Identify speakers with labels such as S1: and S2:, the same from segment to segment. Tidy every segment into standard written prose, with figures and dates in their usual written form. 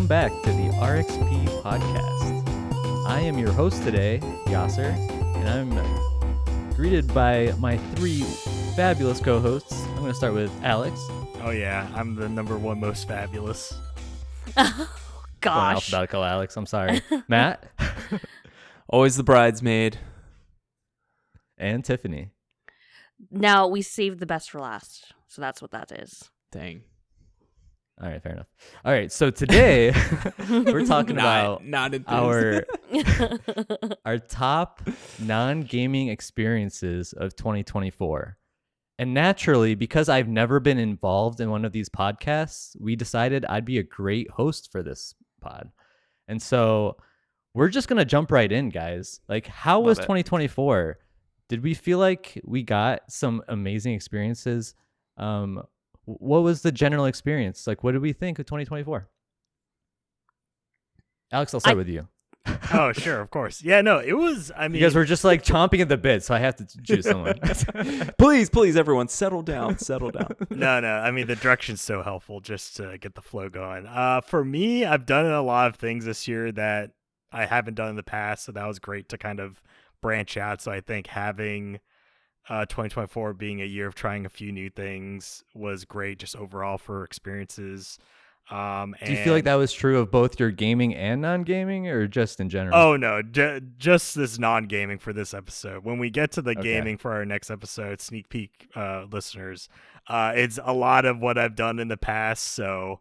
S1: welcome back to the RXP podcast. I am your host today, Yasser, and I'm greeted by my three fabulous co-hosts. I'm going to start with Alex.
S2: Oh yeah, I'm the number one most fabulous.
S1: Well,
S3: Gosh.
S1: alphabetical Alex, I'm sorry. Matt
S4: Always the bridesmaid.
S1: and Tiffany.
S3: Now we saved the best for last. So that's what that is.
S4: Dang.
S1: All right, fair enough. All right, so today we're talking about
S4: Not enthused.
S1: our top non-gaming experiences of 2024. And naturally, because I've never been involved in one of these podcasts, we decided I'd be a great host for this pod. And so we're just going to jump right in, guys. Like, how was 2024? Did we feel like we got some amazing experiences? What was the general experience? Like, what did we think of 2024? Alex, I'll start with you.
S2: Oh, sure, of course. Yeah, no, it was, I mean...
S1: Because we're just like chomping at the bit, so I have to choose someone.
S4: Please, everyone, settle down.
S2: No, I mean, the direction's so helpful just to get the flow going. For me, I've done a lot of things this year that I haven't done in the past, so that was great to kind of branch out. So I think having 2024 being a year of trying a few new things was great just overall for experiences.
S1: Do you feel like that was true of both your gaming and non-gaming, or just in general?
S2: Oh, no, just this non-gaming for this episode. When we get to the gaming for our next episode, sneak peek listeners, it's a lot of what I've done in the past, so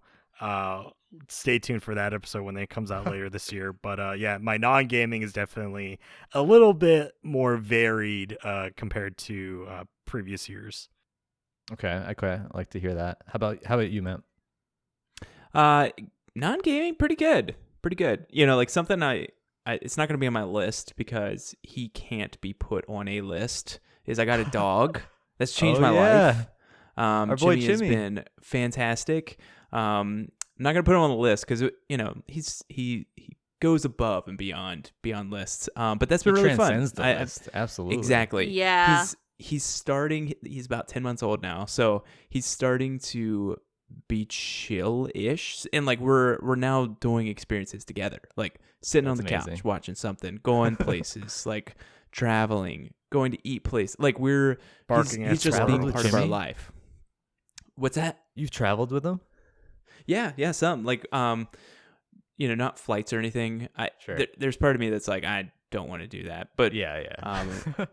S2: stay tuned for that episode when it comes out later this year. But yeah, my non-gaming is definitely a little bit more varied compared to previous years.
S1: Okay, I like to hear that. How about you, Matt?
S4: Non-gaming, pretty good. You know, like something I it's not going to be on my list because he can't be put on a list, is I got a dog. That's changed my life.
S1: Our boy
S4: Jimmy has
S1: Jimmy.
S4: been fantastic. I'm not going to put him on the list because, you know, he goes above and beyond lists. But that's been really fun.
S1: Transcends the list. Absolutely.
S4: Exactly.
S3: Yeah.
S4: He's starting. He's about 10 months old now, so he's starting to be chill-ish, and like we're now doing experiences together, like sitting on the couch watching something, going places, like traveling, going to eat places. Like he's just being part of our life. What's that?
S1: You've traveled with him?
S4: Yeah, some like you know, not flights or anything. There's part of me that's like, I don't want to do that, but
S1: yeah.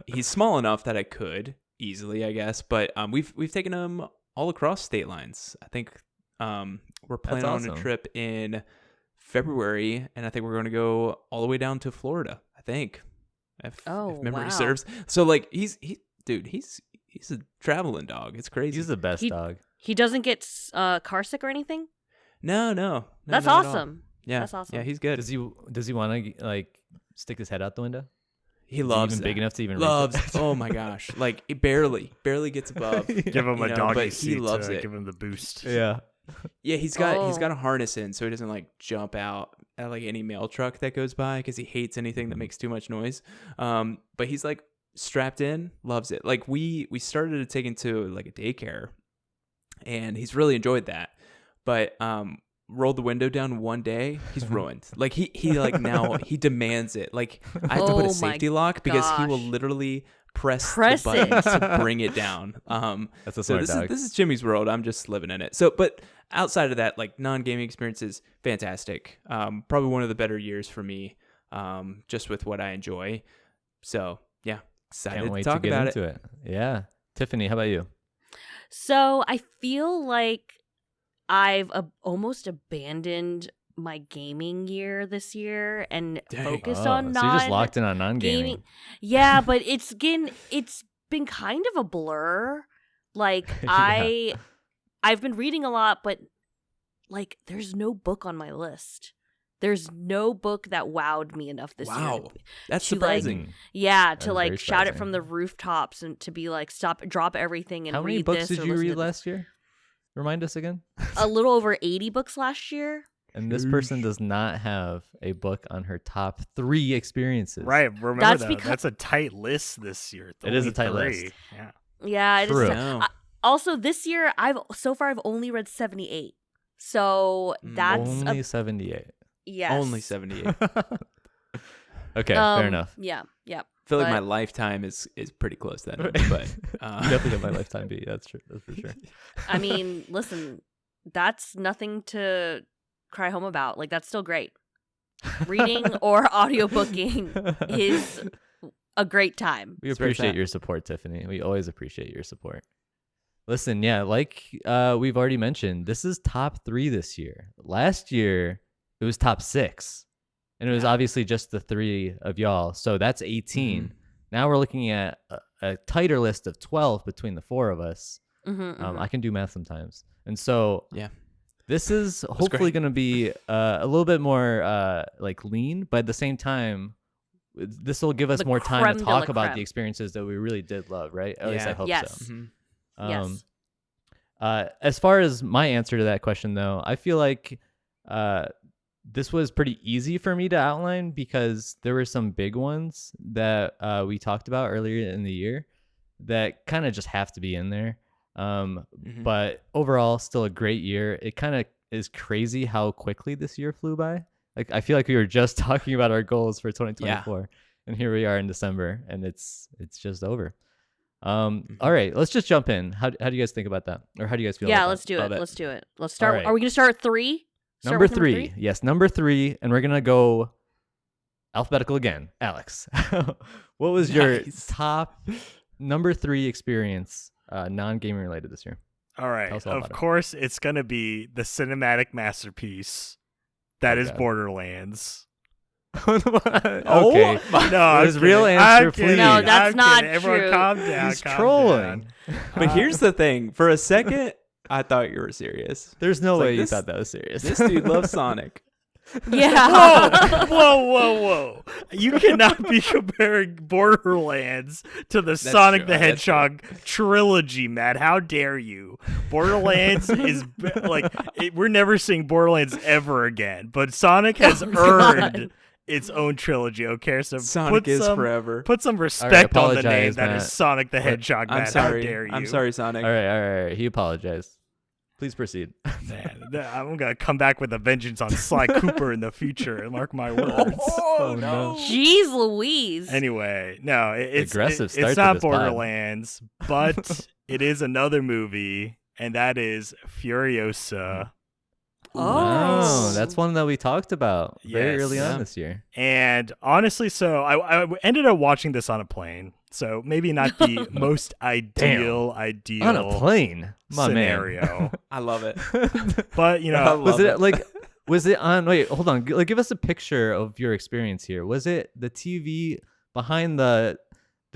S4: He's small enough that I could easily, I guess. But we've taken him all across state lines. I think we're planning on a trip in February, and I think we're going to go all the way down to Florida, I think, if memory serves. So like he's a traveling dog. It's crazy.
S1: He's the best dog.
S3: He doesn't get car sick or anything?
S4: No.
S3: That's
S4: not
S3: awesome.
S4: Yeah.
S3: That's awesome.
S4: Yeah, he's good.
S1: Does he want to like stick his head out the window?
S4: He loves
S1: even
S4: that.
S1: big enough to even
S4: loves.
S1: reach it?
S4: Oh my gosh! Like it barely gets above.
S2: Give him a doggy
S4: but
S2: seat
S4: he loves
S2: to
S4: it.
S2: give him the boost.
S1: Yeah.
S4: Yeah, he's got a harness in, so he doesn't like jump out at like any mail truck that goes by because he hates anything that makes too much noise. But he's like strapped in, loves it. Like we started to take him to like a daycare, and he's really enjoyed that. But rolled the window down one day, he's ruined. Like he like now he demands it. Like I have to put a safety lock because he will literally press the button to bring it down.
S1: That's a smart dog.
S4: This is Jimmy's world. I'm just living in it. So, but outside of that, like non-gaming experiences, fantastic. Probably one of the better years for me, just with what I enjoy. So yeah, excited
S1: Can't wait
S4: to talk
S1: to get
S4: about
S1: into it. Yeah. Tiffany, how about you?
S3: So I feel like I've almost abandoned my gaming year this year and focused on
S1: so you're just locked in on non-gaming.
S3: Yeah, but it's been kind of a blur. Like
S1: Yeah.
S3: I've been reading a lot, but like there's no book on my list. There's no book that wowed me enough this year.
S4: Wow, that's
S3: to,
S4: surprising.
S3: To like shout it from the rooftops and to be like drop everything and read this.
S1: How many books did you read
S3: last
S1: last year? Remind us again.
S3: A little over 80 books last year.
S1: And this person does not have a book on her top 3 experiences.
S2: Right. Remember that's a tight list this year.
S1: It is a tight list.
S2: Yeah.
S3: Yeah, it
S1: True.
S3: is. Also, this year I've only read 78. So that's
S1: only 78.
S3: yes.
S4: Only 78.
S1: Okay, fair enough.
S3: Yeah.
S4: I feel like my lifetime is pretty close then. But
S1: Definitely got my lifetime beat. That's true. That's for sure.
S3: I mean, listen, that's nothing to cry home about. Like, that's still great. Reading or audiobooking is a great time.
S1: We appreciate your support, Tiffany. We always appreciate your support. Listen, yeah, like we've already mentioned, this is top 3 this year. Last year, it was top 6. And it was obviously just the 3 of y'all. So that's 18.
S4: Mm-hmm.
S1: Now we're looking at a tighter list of 12 between the 4 of us. I can do math sometimes. And so this is hopefully going to be a little bit more like lean, but at the same time, this will give us more time to talk about the experiences that we really did love, right? At least I hope so.
S3: Yes.
S1: As far as my answer to that question, though, I feel like this was pretty easy for me to outline because there were some big ones that we talked about earlier in the year that kind of just have to be in there. But overall, still a great year. It kind of is crazy how quickly this year flew by. Like, I feel like we were just talking about our goals for 2024, and here we are in December, and it's just over. All right, let's just jump in. How do you guys think about that, or how do you guys feel?
S3: Yeah,
S1: about
S3: let's
S1: that?
S3: do it. Let's do it. Let's start.
S1: Right.
S3: Are we gonna start at 3?
S1: Number 3. Yes, number 3, and we're gonna go alphabetical again. Alex, what was your top number 3 experience, non-gaming related this year?
S2: All right. Of course, it's gonna be the cinematic masterpiece that is Borderlands.
S1: Okay.
S2: No,
S1: his real answer, please.
S3: No, that's not
S2: Everyone
S3: true.
S2: calm down.
S1: He's
S2: calm
S1: trolling.
S2: down.
S4: But here's the thing. For a second, I thought you were serious.
S1: There's no
S4: It's like,
S1: way you
S4: this-
S1: thought that was serious.
S4: This dude loves Sonic.
S3: Yeah.
S2: Whoa. You cannot be comparing Borderlands to the Sonic
S4: true.
S2: the
S4: That's true.
S2: Hedgehog trilogy, Matt. How dare you? Borderlands is we're never seeing Borderlands ever again, but Sonic has earned its own trilogy, okay? So
S4: Sonic is forever.
S2: Put some respect on the name
S1: apologize,
S2: that is
S1: Matt.
S2: Sonic the Hedgehog, Matt.
S4: I'm sorry.
S2: How dare you?
S4: I'm sorry, Sonic.
S1: All right. He apologized. Please proceed.
S2: Man, I'm gonna come back with a vengeance on Sly Cooper in the future, and mark my words.
S1: Oh, no.
S3: Jeez Louise.
S2: Anyway, no, it's
S1: Aggressive start
S2: it's
S1: to
S2: not
S1: this pod.
S2: Borderlands, but it is another movie, and that is Furiosa.
S1: Oh, that's one that we talked about very
S2: Yes.
S1: early on
S4: Yeah.
S1: this year.
S2: And honestly, so I ended up watching this on a plane, so maybe not the most ideal
S1: On a plane, my
S2: scenario.
S4: I love it.
S2: But you
S4: I
S2: know,
S4: love
S1: Was
S4: it.
S1: it like? Was it on? Wait, hold on. Like, give us a picture of your experience here. Was it the TV behind the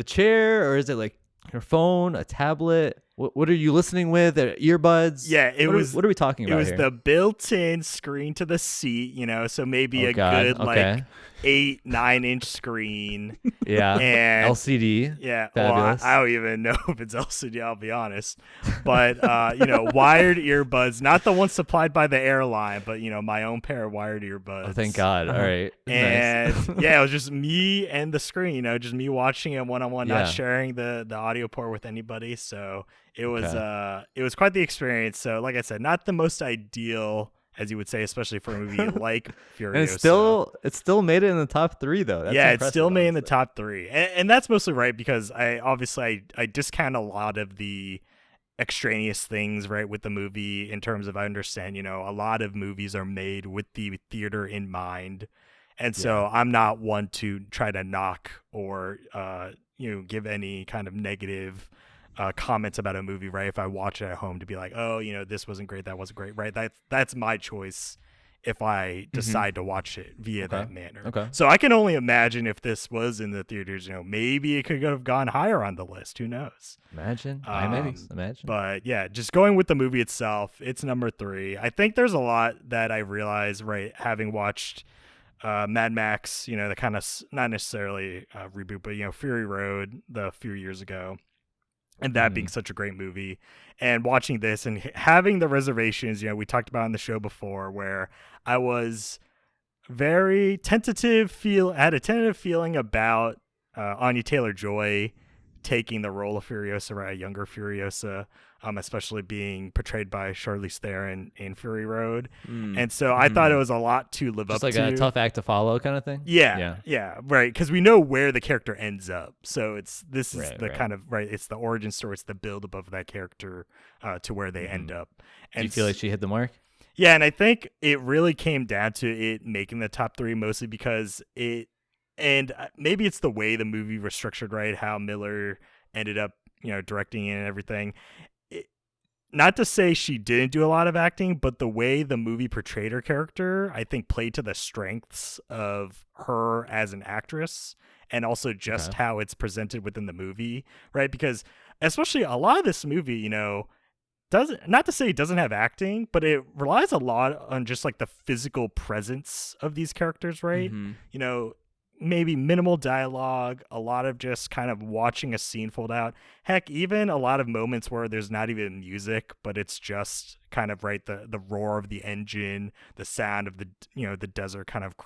S1: chair, or is it like your phone, a tablet? What are you listening with? Earbuds?
S2: yeah,
S1: What are we talking about
S2: It was
S1: here?
S2: the built-in screen to the seat, so maybe
S1: Oh,
S2: a
S1: God.
S2: good
S1: Okay.
S2: like 8-9 inch screen.
S1: Yeah.
S2: And
S1: LCD.
S2: yeah, well,
S1: Fabulous.
S2: I don't even know if it's LCD, I'll be honest. But wired earbuds, not the ones supplied by the airline, but my own pair of wired earbuds.
S1: Oh, thank God. All right.
S2: And
S1: Nice.
S2: yeah, it was just me and the screen, just me watching it one-on-one,
S1: Yeah.
S2: not sharing the audio port with anybody. So it was quite the experience. So like I said, not the most ideal, as you would say, especially for a movie like Furiosa.
S1: And it still made it in the top 3 though. That's
S2: yeah, it's
S1: impressive,
S2: still made in the
S1: honestly.
S2: top 3, and that's mostly right because I discount a lot of the extraneous things right with the movie in terms of I understand a lot of movies are made with the theater in mind, and so I'm not one to try to knock or give any kind of negative comments about a movie, right? If I watch it at home, to be like, oh, this wasn't great, that wasn't great, right? That's my choice if I decide to watch it via that manner.
S1: Okay.
S2: So I can only imagine if this was in the theaters, maybe it could have gone higher on the list. Who knows?
S1: Imagine. Imagine.
S2: But yeah, just going with the movie itself, it's number 3. I think there's a lot that I realized, right, having watched Mad Max, the kind of not necessarily reboot, but Fury Road a few years ago. And that being such a great movie, and watching this and having the reservations, we talked about on the show before, where I was very had a tentative feeling about Anya Taylor-Joy taking the role of Furiosa, right, a younger Furiosa. especially being portrayed by Charlize Theron in Fury Road.
S4: Mm.
S2: And so I thought it was a lot to live
S1: Just
S2: up
S1: like
S2: to.
S1: a tough act to follow kind of thing.
S2: Yeah, right. Because we know where the character ends up, so this is
S1: Right,
S2: the
S1: right.
S2: kind of right. It's the origin story. It's the build up of that character to where they end up. And
S1: Do you feel like she hit the mark?
S2: yeah, and I think it really came down to it making the top 3 mostly because it, and maybe it's the way the movie was structured, right? How Miller ended up, directing it and everything. Not to say she didn't do a lot of acting, but the way the movie portrayed her character, I think played to the strengths of her as an actress and also just how it's presented within the movie, right? Because especially a lot of this movie, doesn't, not to say it doesn't have acting, but it relies a lot on just like the physical presence of these characters, right? Maybe minimal dialogue, a lot of just kind of watching a scene fold out. Heck, even a lot of moments where there's not even music, but it's just kind of right, the roar of the engine, the sound of the the desert kind of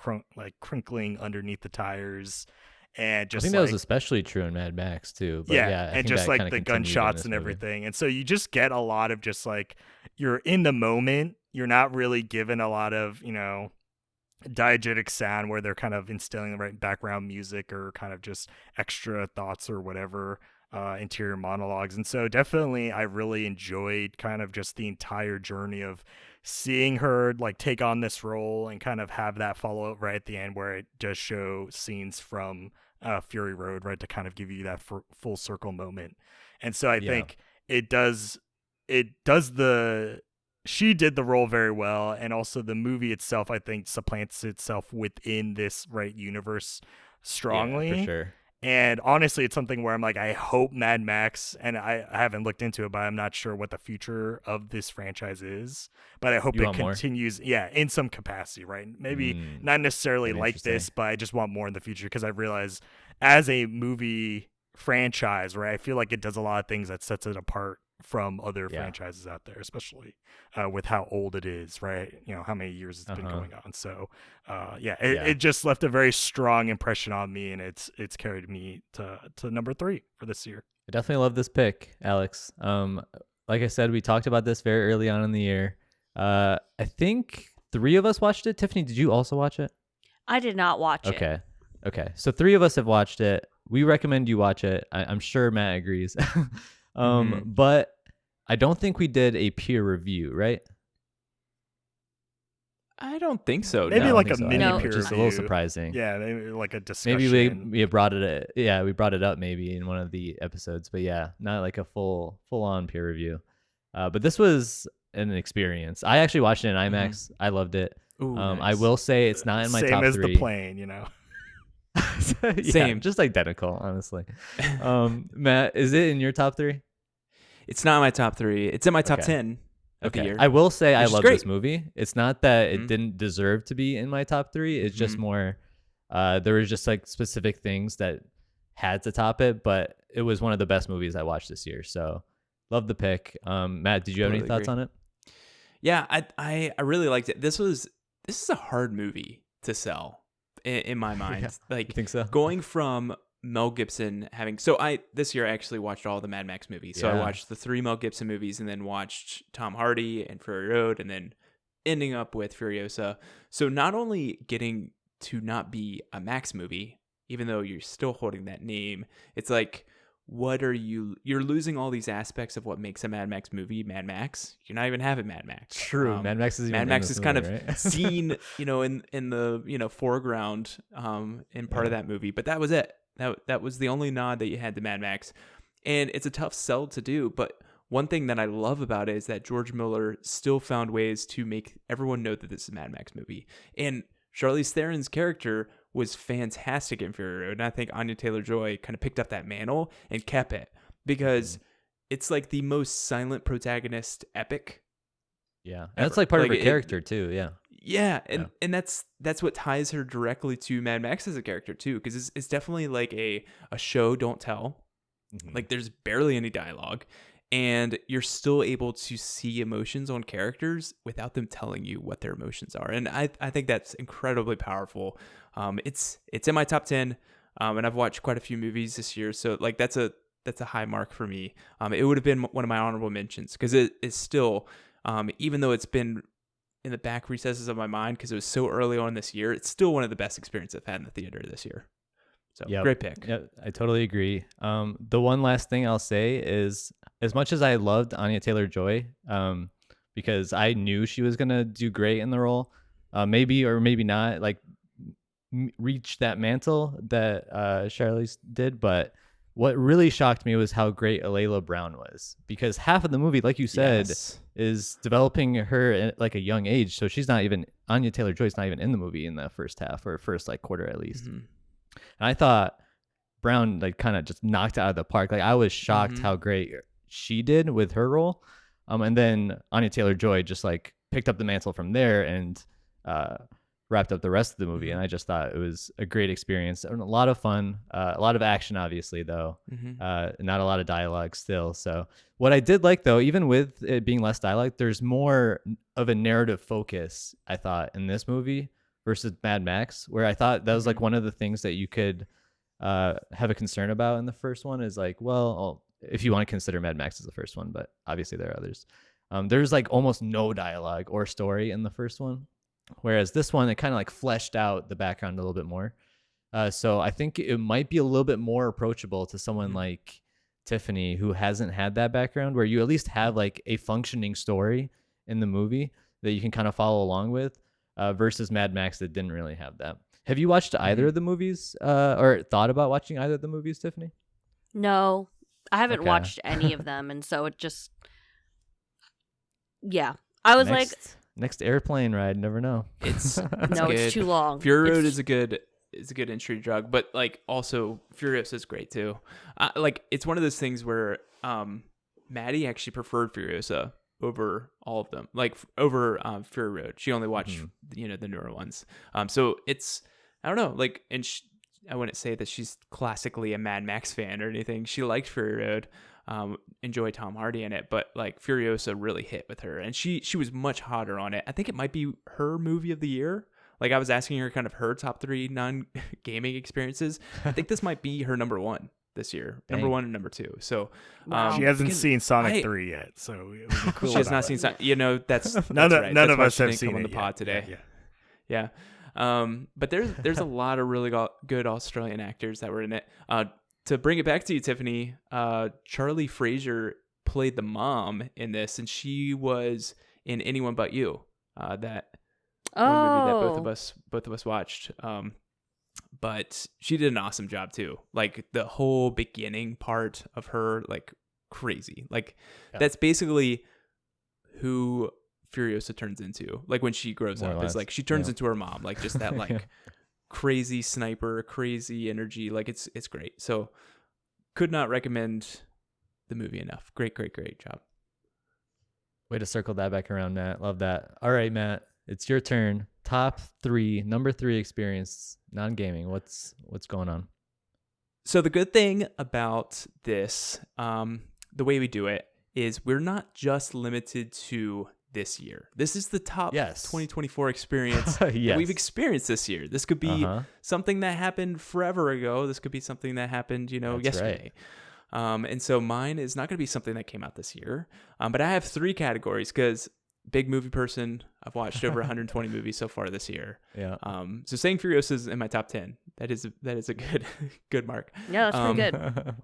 S2: crinkling underneath the tires, and just
S1: I think that was especially true in Mad Max too. But yeah,
S2: and just like the gunshots and everything. And so you just get a lot of just like you're in the moment. You're not really given a lot of diegetic sound where they're kind of instilling the right background music or kind of just extra thoughts or whatever, interior monologues. And so definitely I really enjoyed kind of just the entire journey of seeing her like take on this role and kind of have that follow up right at the end where it does show scenes from Fury Road, right, to kind of give you that full circle moment. And so I think she did the role very well, and also the movie itself, I think, supplants itself within this right universe strongly.
S1: Yeah, for sure.
S2: And honestly, it's something where I'm like, I hope Mad Max, and I haven't looked into it, but I'm not sure what the future of this franchise is. But I hope it continues, in some capacity, right? Maybe not necessarily like this, but I just want more in the future because I realize as a movie franchise, right, I feel like it does a lot of things that sets it apart from other franchises out there, especially with how old it is, right? How many years it's been going on. So it just left a very strong impression on me, and it's carried me to number 3 for this year.
S1: I definitely love this pick, Alex. Like I said, we talked about this very early on in the year. I think 3 of us watched it. Tiffany, did you also watch it?
S3: I did not watch it.
S1: Okay, so 3 of us have watched it. We recommend you watch it. I'm sure Matt agrees. But I don't think we did a peer review, right?
S4: I don't think so.
S2: Maybe like a mini peer review,
S1: which is a little surprising.
S2: Yeah, maybe like a discussion.
S1: Maybe we brought it. We brought it up maybe in one of the episodes, but not like a full on peer review. But this was an experience. I actually watched it in IMAX. I loved it.
S4: Ooh, nice.
S1: I will say it's not in my top 3.
S2: Same as the plane,
S1: Same, just identical, honestly. Matt, is it in your top 3?
S4: It's not in my top 3. It's in my top 10 of the year.
S1: I will say I love
S4: great.
S1: this movie. It's not that it didn't deserve to be in my top 3. It's just more, there was just like specific things that had to top it, but it was one of the best movies I watched this year. So love the pick. Matt, did you have any thoughts on it?
S4: Yeah, I really liked it. This is a hard movie to sell in my mind. Like,
S1: you think so?
S4: Going from Mel Gibson this year I actually watched all the Mad Max movies. So I watched the 3 Mel Gibson movies and then watched Tom Hardy and Fury Road and then ending up with Furiosa. So not only getting to not be a Max movie, even though you're still holding that name, it's like, you're losing all these aspects of what makes a Mad Max movie Mad Max. You're not even having Mad Max.
S1: True. Mad Max is
S4: kind of seen, in the foreground in part of that movie, but that was it. That was the only nod that you had to Mad Max. And it's a tough sell to do, but one thing that I love about it is that George Miller still found ways to make everyone know that this is a Mad Max movie. And Charlize Theron's character was fantastic in Fury Road, and I think Anya Taylor-Joy kind of picked up that mantle and kept it because it's like the most silent protagonist epic.
S1: Yeah, and that's like part of her character too.
S4: Yeah, and that's what ties her directly to Mad Max as a character too, because it's definitely like a show don't tell. Like there's barely any dialogue, and you're still able to see emotions on characters without them telling you what their emotions are, and I think that's incredibly powerful. It's in my top 10, and I've watched quite a few movies this year, so like that's a that's a high mark for me. It would have been one of my honorable mentions because it is still, even though it's been in the back recesses of my mind because it was so early on this year, it's still one of the best experiences I've had in the theater this year. So great pick.
S1: Yeah, I totally agree. The one last thing I'll say is, as much as I loved Anya Taylor-Joy, because I knew she was gonna do great in the role, maybe or maybe not, like reach that mantle that Charlize did. But what really shocked me was how great Alayla Brown was, because half of the movie, like you said, is developing her at like a young age. So she's not even, Anya Taylor-Joy's not even in the movie in the first half or first like quarter at least. And I thought Brown like kind of just knocked it out of the park. Like I was shocked how great she did with her role. And then Anya Taylor-Joy just like picked up the mantle from there and wrapped up the rest of the movie. And I just thought it was a great experience and a lot of fun, a lot of action, obviously, though, not a lot of dialogue still. So what I did like, though, even with it being less dialogue, there's more of a narrative focus, I thought, in this movie versus Mad Max, where I thought that was like one of the things that you could have a concern about in the first one is like, well, if you want to consider Mad Max as the first one, but obviously there are others. There's like almost no dialogue or story in the first one. Whereas this one, it kind of like fleshed out the background a little bit more. So I think it might be a little bit more approachable to someone like Tiffany, who hasn't had that background, where you at least have like a functioning story in the movie that you can kind of follow along with, versus Mad Max that didn't really have that. Have you watched either of the movies or thought about watching either of the movies, Tiffany?
S3: No, I haven't watched any of them. And so it just, I was
S1: next airplane ride, never know.
S4: It's
S3: it's too long.
S4: Fury Road is a good entry drug, but like also Furiosa is great too. Like it's one of those things where Maddie actually preferred Furiosa over all of them, like over Fury Road. She only watched the newer ones. So it's, I don't know, like, and I wouldn't say that she's classically a Mad Max fan or anything. She liked Fury Road. Enjoy Tom Hardy in it, but like Furiosa really hit with her, and she was much hotter on it. I think it might be her movie of the year. Like I was asking her kind of her top 3 non-gaming experiences. I think this might be her number 1 this year. Dang. Number 1 and number 2. So
S2: she hasn't seen Sonic 3 yet, so
S4: cool. She has not seen Sonic. That's
S2: none
S4: right.
S2: of us have seen
S4: come on the pod today. Yeah. But there's a lot of really good Australian actors that were in it. To bring it back to you, Tiffany, Charlie Fraser played the mom in this, and she was in Anyone But You. That one movie that both of us watched. But she did an awesome job too. Like the whole beginning part of her, like crazy. Like that's basically who Furiosa turns into. Like when she grows up, is like she turns into her mom. Like just that like crazy sniper, crazy energy. Like it's great. So could not recommend the movie enough. Great job.
S1: Way to circle that back around, Matt. Love that. All right, Matt, it's your turn. Top 3, number 3 experience, non-gaming. What's going on?
S4: So the good thing about this, the way we do it, is we're not just limited to this year. This is the top 2024 experience that we've experienced this year. This could be something that happened forever ago. This could be something that happened, yesterday. Right. And so mine is not going to be something that came out this year. But I have 3 categories because big movie person. I've watched over 120 movies so far this year. Yeah. So saying Furiosa is in my top 10. That is a good mark.
S3: Yeah, that's pretty good.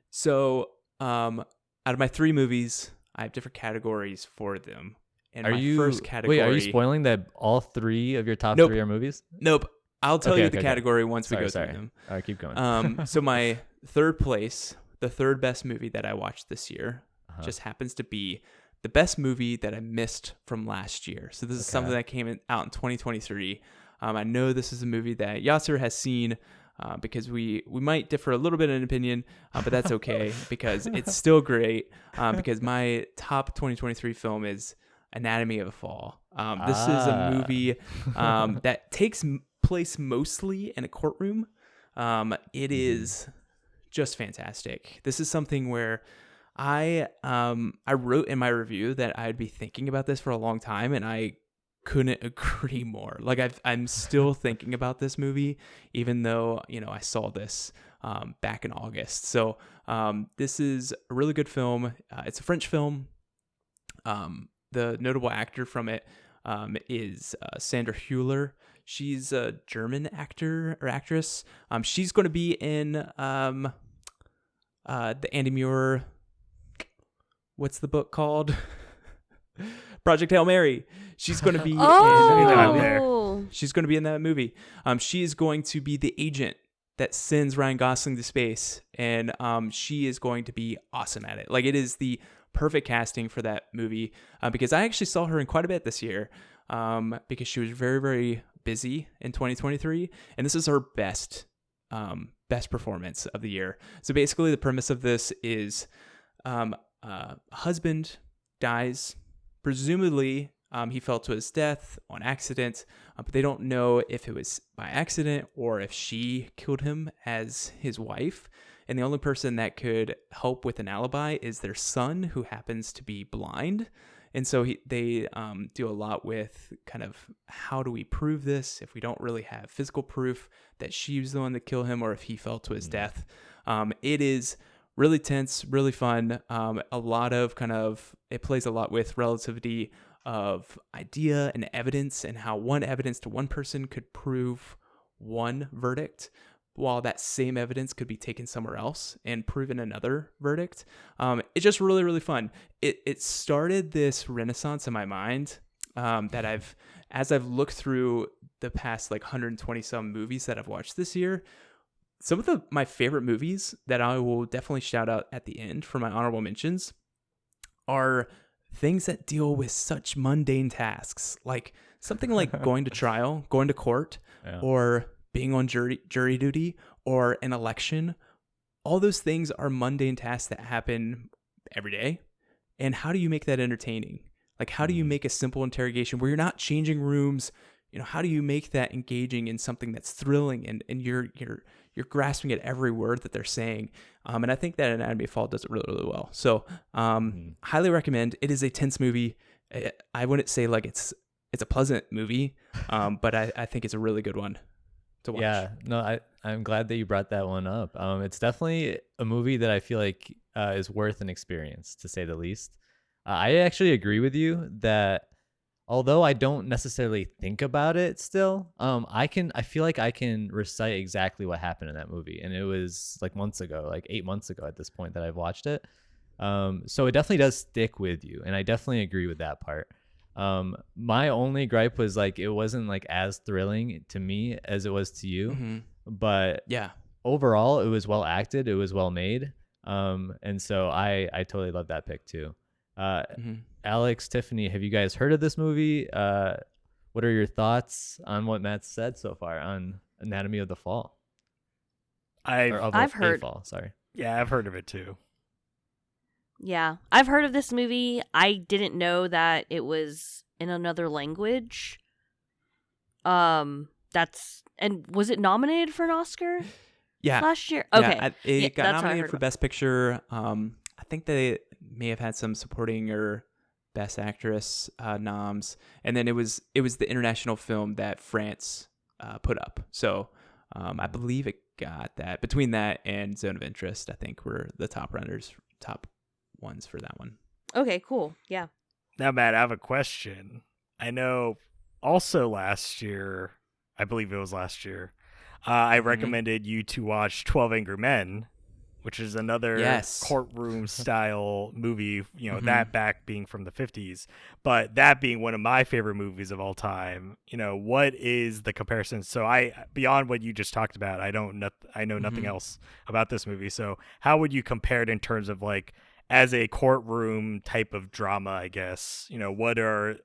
S4: So out of my 3 movies, I have different categories for them. And first category.
S1: Wait, are you spoiling that all 3 of your top 3 are movies?
S4: Nope. I'll tell you the category once we go through them.
S1: All right, keep going.
S4: So my third place, the third best movie that I watched this year, just happens to be the best movie that I missed from last year. So this is something that came out in 2023. I know this is a movie that Yasser has seen because we might differ a little bit in opinion, but that's okay because it's still great because my top 2023 film is Anatomy of a Fall. This is a movie that takes place mostly in a courtroom. It is just fantastic. This is something where I wrote in my review that I'd be thinking about this for a long time, and I couldn't agree more. Like I'm still thinking about this movie, even though, I saw this back in August. So this is a really good film. It's a French film. The notable actor from it is Sandra Hüller. She's a German actor or actress. She's going to be in the Andy Muir. What's the book called? Project Hail Mary. She's going to be she's going to be in that movie. She is going to be the agent that sends Ryan Gosling to space, and she is going to be awesome at it. Like, it is the perfect casting for that movie, because I actually saw her in quite a bit this year, because she was very, very busy in 2023, and this is her best performance of the year. So basically, the premise of this is husband dies. Presumably, he fell to his death on accident, but they don't know if it was by accident or if she killed him as his wife. And the only person that could help with an alibi is their son, who happens to be blind. And so they do a lot with kind of, how do we prove this if we don't really have physical proof that she was the one that killed him, or if he fell to his death. It is really tense, really fun. A lot of it plays a lot with relativity of idea and evidence, and how one evidence to one person could prove one verdict, while that same evidence could be taken somewhere else and proven another verdict. It's just really, really fun. It started this renaissance in my mind that as I've looked through the past 120 some movies that I've watched this year. Some of my favorite movies that I will definitely shout out at the end for my honorable mentions are things that deal with such mundane tasks, like something like going to trial, going to court, or being on jury duty, or an election. All those things are mundane tasks that happen every day. And how do you make that entertaining? Like, how do you make a simple interrogation where you're not changing rooms? How do you make that engaging in something that's thrilling and you're grasping at every word that they're saying? And I think that Anatomy of Fall does it really, really well. So highly recommend. It is a tense movie. I wouldn't say it's a pleasant movie, but I think it's a really good one to watch.
S1: Yeah, no, I'm glad that you brought that one up. It's definitely a movie that I feel like is worth an experience, to say the least. I actually agree with you that although I don't necessarily think about it still, I feel like I can recite exactly what happened in that movie. And it was months ago, 8 months ago at this point that I've watched it. So it definitely does stick with you. And I definitely agree with that part. My only gripe was it wasn't as thrilling to me as it was to you.
S4: Mm-hmm.
S1: But
S4: yeah,
S1: overall, it was well acted. It was well made. And so I totally love that pick too. Alex, Tiffany, have you guys heard of this movie? What are your thoughts on what Matt said so far on Anatomy of the Fall?
S3: I've heard.
S1: Fall, sorry.
S2: Yeah, I've heard of it too.
S3: Yeah, I've heard of this movie. I didn't know that it was in another language. And was it nominated for an Oscar?
S4: Yeah,
S3: last year. Okay,
S4: yeah, it got nominated for Best Picture. I think they may have had some supporting or Best Actress noms, and then it was the international film that France put up. So I believe it got that. Between that and Zone of Interest, I think were the top ones for that one.
S3: Okay, cool. Yeah.
S2: Now, Matt, I have a question. I know also last year, I believe it was last year, I recommended you to watch 12 Angry Men, which is another courtroom style movie, that back being from the 50s, but that being one of my favorite movies of all time. What is the comparison? So beyond what you just talked about, I know nothing else about this movie. So how would you compare it in terms of as a courtroom type of drama, I guess? What are,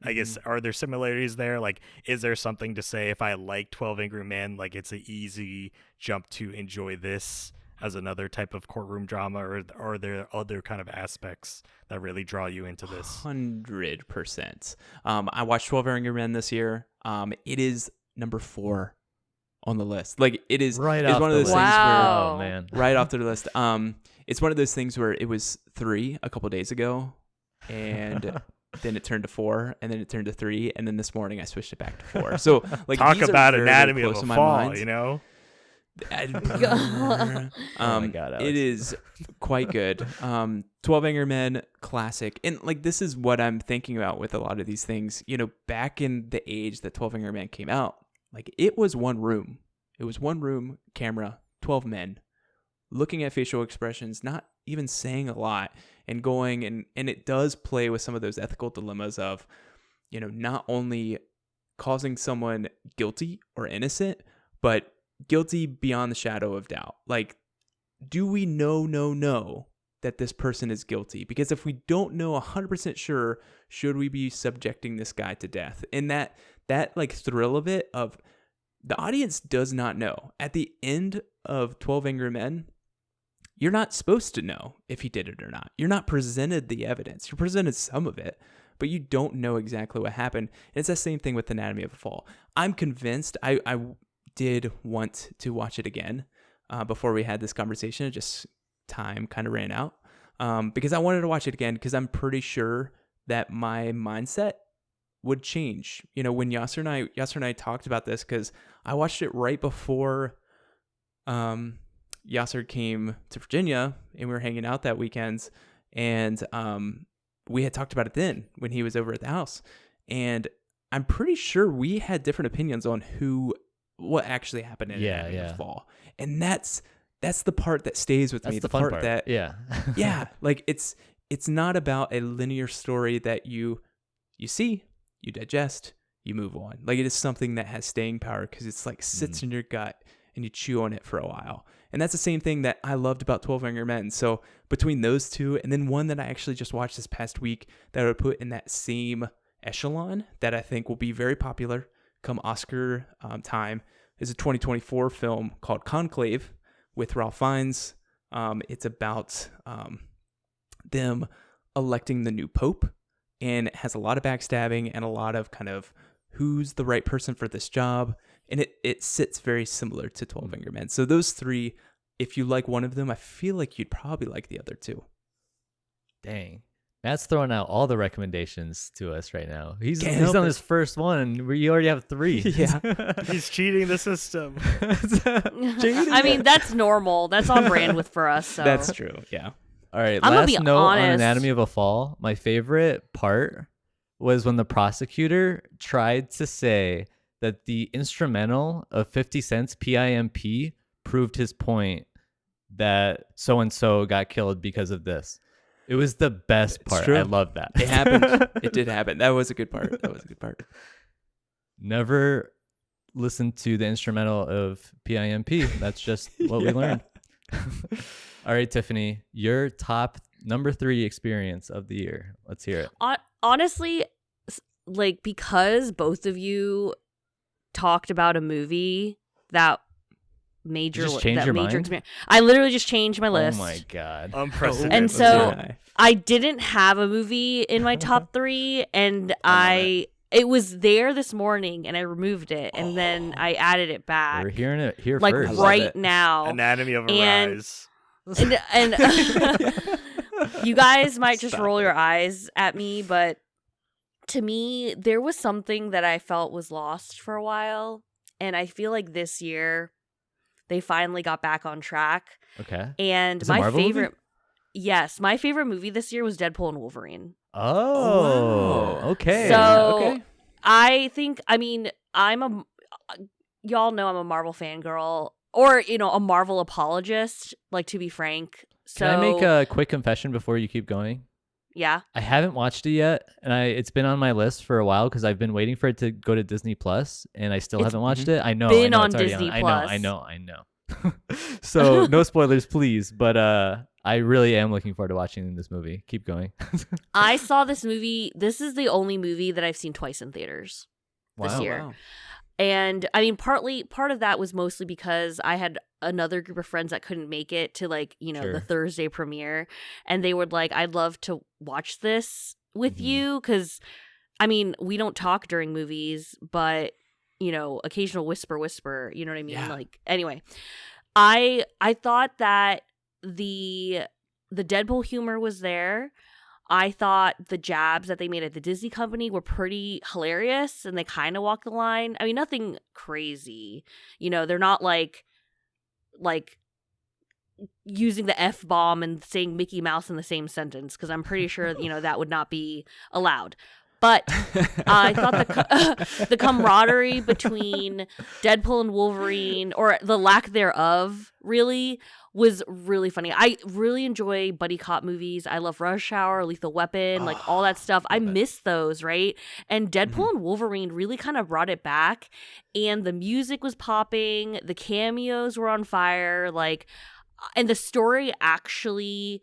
S2: are there similarities there? Is there something to say if I like 12 Angry Men, it's an easy jump to enjoy this as another type of courtroom drama, or are there other kind of aspects that really draw you into this?
S4: 100%. I watched 12 Angry Men this year. It is number 4 on the list. It is
S1: right
S4: off
S1: one of those
S4: things
S3: wow.
S1: where, oh man,
S4: right off the list. It's one of those things where it was 3 a couple days ago, and then it turned to 4, and then it turned to 3, and then this morning I switched it back to 4. So like
S2: talk
S4: these are
S2: about
S4: very,
S2: anatomy
S4: very
S2: of
S4: close
S2: a
S4: to my
S2: fall,
S4: mind.
S2: you know.
S1: Oh my God, Alex.
S4: It is quite good. 12 Angry Men, classic. And like this is what I'm thinking about with a lot of these things. You know, back in the age that 12 Angry Men came out, like it was one room. It was one room, camera, 12 men, looking at facial expressions, not even saying a lot, and going and it does play with some of those ethical dilemmas of, you know, not only causing someone guilty or innocent, but guilty beyond the shadow of doubt. Like, do we know that this person is guilty? Because if we don't know 100% sure, should we be subjecting this guy to death? And that like thrill of it, of the audience does not know. At the end of 12 Angry Men, you're not supposed to know if he did it or not. You're not presented the evidence. You're presented some of it, but you don't know exactly what happened. And it's the same thing with Anatomy of a Fall. I'm convinced I did want to watch it again before we had this conversation. Just time kind of ran out because I wanted to watch it again because I'm pretty sure that my mindset would change. You know, when Yasser and I talked about this, because I watched it right before Yasser came to Virginia and we were hanging out that weekend, and we had talked about it then when he was over at the house, and I'm pretty sure we had different opinions on what actually happened in Anatomy of a Fall. And that's the part that stays with me.
S1: The fun part.
S4: That yeah, like it's not about a linear story that you see, you digest, you move on. Like it is something that has staying power because it's like sits in your gut and you chew on it for a while. And that's the same thing that I loved about 12 Angry Men. So between those two, and then one that I actually just watched this past week that I would put in that same echelon that I think will be very popular come Oscar time, is a 2024 film called Conclave with Ralph Fiennes. It's about them electing the new pope, and it has a lot of backstabbing and a lot of kind of who's the right person for this job. And it sits very similar to 12 Angry Men. So those three, if you like one of them, I feel like you'd probably like the other two.
S1: Dang. Matt's throwing out all the recommendations to us right now. He's
S4: help
S1: on
S4: it.
S1: his first one, and we already have 3.
S4: Yeah.
S2: He's cheating the system.
S3: I mean, that's normal. That's on brand for us. So.
S4: That's true. Yeah.
S1: All right,
S3: I'm gonna
S1: last
S3: be
S1: note on
S3: honest.
S1: Anatomy of a Fall. My favorite part was when the prosecutor tried to say that the instrumental of 50 Cent's PIMP proved his point that so-and-so got killed because of this. It was the best part.
S4: true.
S1: I love that.
S4: It happened. It did happen. That was a good part.
S1: Never listen to the instrumental of PIMP. That's just what we learned. All right, Tiffany, your top number 3 experience of the year. Let's hear it.
S3: Honestly, like, because both of you talked about a movie that major
S1: You just changed your mind?
S3: experience. I literally just changed my list.
S1: Oh my God.
S2: Unprecedented.
S3: And so
S4: Yeah.
S3: I didn't have a movie in my top 3, and it was there this morning, and I removed it, and then I added it back.
S1: We're hearing it here
S3: like
S1: first.
S3: right
S4: it.
S3: now.
S2: Anatomy of a
S3: And-
S2: Rise.
S3: And you guys might just
S4: Stop
S3: roll
S4: it.
S3: your eyes at me, but to me, there was something that I felt was lost for a while, and I feel like this year they finally got back on track.
S1: Okay.
S3: And
S1: Is it
S3: my
S1: Marvel movie?
S3: favorite, yes, my favorite movie this year was Deadpool and Wolverine.
S1: Oh,
S4: wow.
S1: okay.
S3: So
S4: okay.
S3: I think, I mean, y'all know I'm a Marvel fangirl, or a Marvel apologist. Like, to be frank. So
S1: Can I make a quick confession before you keep going?
S3: yeah.
S1: I haven't watched it yet, and it's been on my list for a while because I've been waiting for it to go to Disney Plus, and I still
S3: It's
S1: haven't watched it. I know
S3: been
S1: I know
S3: on
S1: it's already
S3: Disney
S1: I
S3: Plus.
S1: know. So no spoilers, please. But I really am looking forward to watching this movie. Keep going.
S3: I saw this movie. This is the only movie that I've seen twice in theaters this
S1: Wow.
S3: year.
S4: Wow.
S3: And I mean, part of that was mostly because I had another group of friends that couldn't make it to, like,
S1: Sure.
S3: the Thursday premiere, and they would like, I'd love to watch this with
S1: Mhm.
S3: you, because I mean, we don't talk during movies, but occasional whisper, you know what I mean?
S4: Yeah.
S3: Like, anyway, I thought that the Deadpool humor was there. I thought the jabs that they made at the Disney company were pretty hilarious, and they kind of walk the line. I mean, nothing crazy. They're not like using the F-bomb and saying Mickey Mouse in the same sentence, because I'm pretty sure, that would not be allowed. But I thought the camaraderie between Deadpool and Wolverine, or the lack thereof, really was really funny. I really enjoy buddy cop movies. I love Rush Hour, Lethal Weapon, like all that stuff. I miss those, right? And Deadpool and Wolverine really kind of brought it back. And the music was popping. The cameos were on fire. Like, and the story actually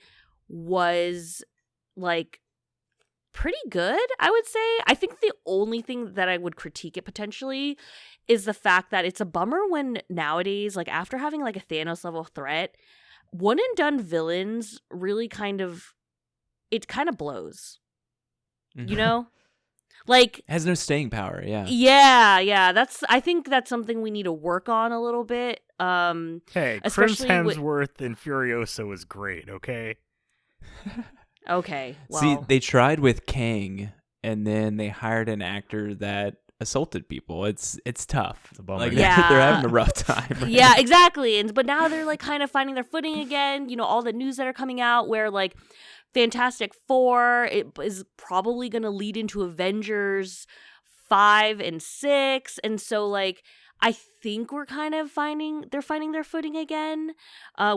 S3: was like pretty good, I would say. I think the only thing that I would critique it potentially is the fact that it's a bummer when nowadays, like after having like a Thanos level threat, one and done villains really kind of blows. Like
S4: It has no staying power. Yeah.
S3: Yeah. I think that's something we need to work on a little bit.
S2: Hey, Chris
S3: especially
S2: Hemsworth in Furiosa was great, okay?
S3: Okay. Well,
S4: See, they tried with Kang, and then they hired an actor that assaulted people. It's tough.
S1: It's a bummer.
S4: Like
S3: Yeah.
S4: they're having a rough time. Right?
S3: Yeah, exactly. But now they're like kind of finding their footing again. All the news that are coming out where like Fantastic Four is probably going to lead into Avengers 5 and 6, and so like I think we're kind of finding their footing again.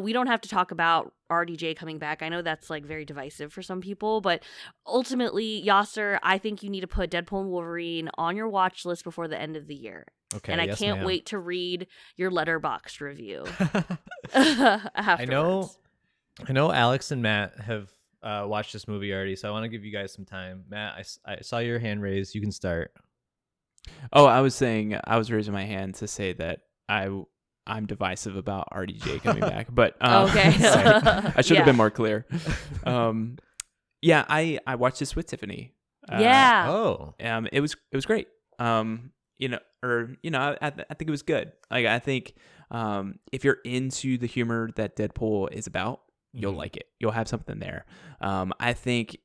S3: We don't have to talk about RDJ coming back. I know that's like very divisive for some people, but ultimately, Yasser, I think you need to put Deadpool and Wolverine on your watch list before the end of the year.
S1: Okay.
S3: And I
S1: yes,
S3: can't
S1: ma'am.
S3: wait to read your Letterboxd review.
S1: I know Alex and Matt have watched this movie already, so I want to give you guys some time. Matt, I saw your hand raised. You can start.
S4: Oh, I was raising my hand to say that I'm divisive about RDJ coming back, but
S3: Okay.
S4: sorry. I should have
S3: Yeah.
S4: been more clear. Yeah, I watched this with Tiffany.
S3: Yeah.
S1: Oh.
S4: It was great. I think it was good. Like I think if you're into the humor that Deadpool is about, you'll like it. You'll have something there. I think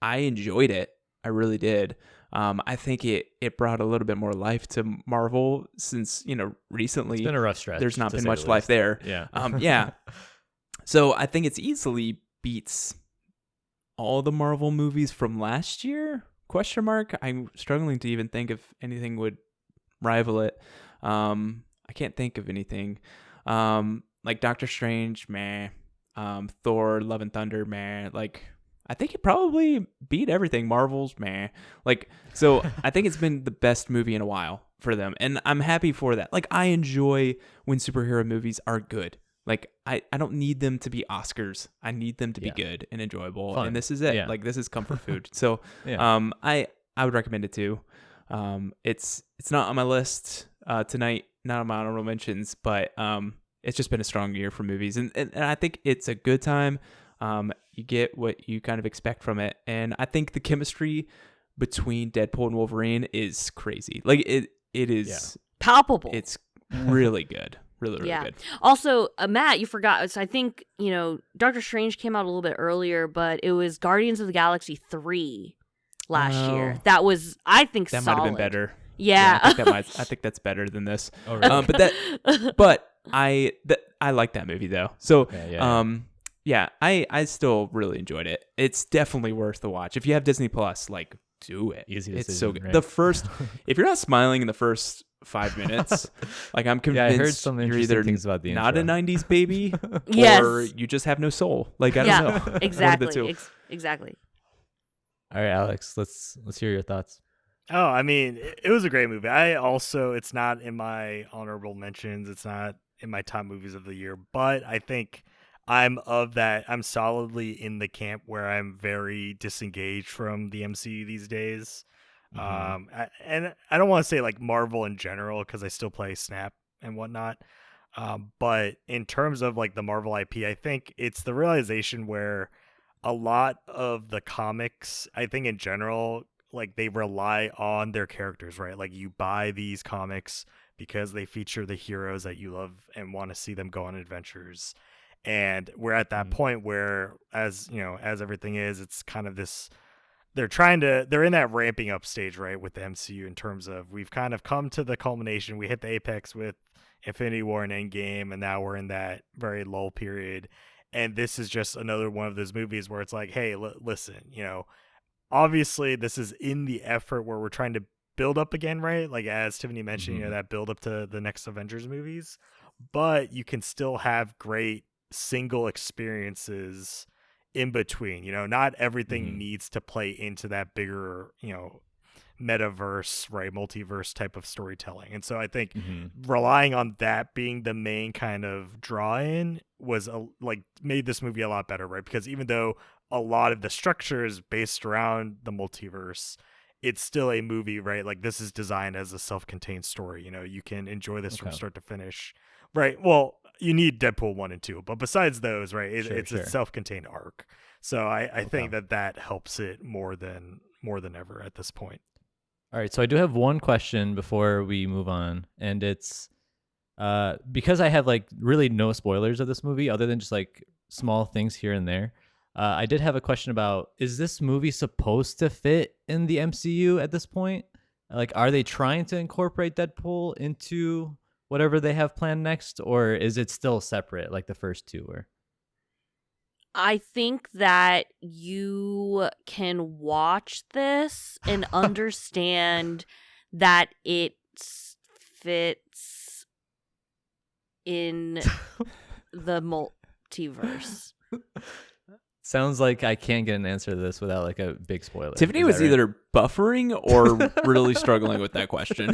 S4: I enjoyed it. I really did. I think it brought a little bit more life to Marvel since, recently
S1: It's been a rough stretch.
S4: there's not
S1: to
S4: been
S1: say
S4: much
S1: the
S4: life
S1: least.
S4: there.
S1: Yeah.
S4: Yeah. So I think it's easily beats all the Marvel movies from last year? ? I'm struggling to even think if anything would rival it. I can't think of anything. Like Doctor Strange, meh. Thor, Love and Thunder, meh. Like I think it probably beat everything. Marvel's, meh. Like, so I think it's been the best movie in a while for them. And I'm happy for that. Like, I enjoy when superhero movies are good. Like, I don't need them to be Oscars. I need them to be good and enjoyable.
S1: Fun.
S4: And this is it.
S1: Yeah.
S4: Like, this is comfort food. So,
S1: Yeah.
S4: I would recommend it too. It's not on my list tonight, not on my honorable mentions, but it's just been a strong year for movies. And I think it's a good time. You get what you kind of expect from it. And I think the chemistry between Deadpool and Wolverine is crazy. Like it is
S3: palpable.
S4: It's really good. Really, really
S3: Yeah.
S4: good.
S3: Also, Matt, you forgot. So I think, Doctor Strange came out a little bit earlier, but it was Guardians of the Galaxy 3 last year. That was, I think,
S4: that
S3: solid.
S4: might have been better.
S3: Yeah.
S4: I think that's better than this.
S1: Oh, really?
S4: But I like that movie though. So,
S1: Yeah.
S4: I still really enjoyed it. It's definitely worth the watch. If you have Disney Plus, like, do it.
S1: Easy
S4: It's
S1: decision,
S4: so good.
S1: right?
S4: The first, if you're not smiling in the first 5 minutes, like I'm
S1: Yeah,
S4: convinced
S1: I heard some
S4: you're
S1: interesting
S4: either
S1: things about the
S4: not a
S1: intro.
S4: 90s baby
S3: Yes.
S4: or you just have no soul. Like, I
S3: Yeah,
S4: don't know.
S3: exactly.
S4: One of the two.
S3: Exactly.
S1: All right, Alex, let's hear your thoughts.
S2: Oh, I mean, it was a great movie. It's not in my honorable mentions. It's not in my top movies of the year, but I think I'm solidly in the camp where I'm very disengaged from the MCU these days. And I don't want to say like Marvel in general, because I still play Snap and whatnot. But in terms of like the Marvel IP, I think it's the realization where a lot of the comics, I think in general, like they rely on their characters, right? Like you buy these comics because they feature the heroes that you love and want to see them go on adventures. And we're at that point where, as you know, as everything is, it's kind of this. They're in that ramping up stage, right, with the MCU in terms of we've kind of come to the culmination. We hit the apex with Infinity War and Endgame, and now we're in that very lull period. And this is just another one of those movies where it's like, hey, listen, you know, obviously this is in the effort where we're trying to build up again, right? Like as Tiffany mentioned, you know, that build up to the next Avengers movies, but you can still have great single experiences in between. You know, not everything needs to play into that bigger, you know, metaverse, right, multiverse type of storytelling. And so I think relying on that being the main kind of draw in was like made this movie a lot better, right? Because even though a lot of the structure is based around the multiverse, it's still a movie, right? Like this is designed as a self-contained story. You know, you can enjoy this from start to finish, right? Well, you need Deadpool 1 and 2, but besides those, right, it's a self-contained arc. So I think that helps it more than ever at this point.
S1: All right, so I do have one question before we move on, and it's because I have like really no spoilers of this movie other than just like small things here and there. I did have a question about, is this movie supposed to fit in the MCU at this point? Like, are they trying to incorporate Deadpool into whatever they have planned next, or is it still separate like the first two were?
S3: I think that you can watch this and understand that it fits in the multiverse.
S1: Sounds like I can't get an answer to this without like a big spoiler.
S4: Tiffany was either buffering or really struggling with that question.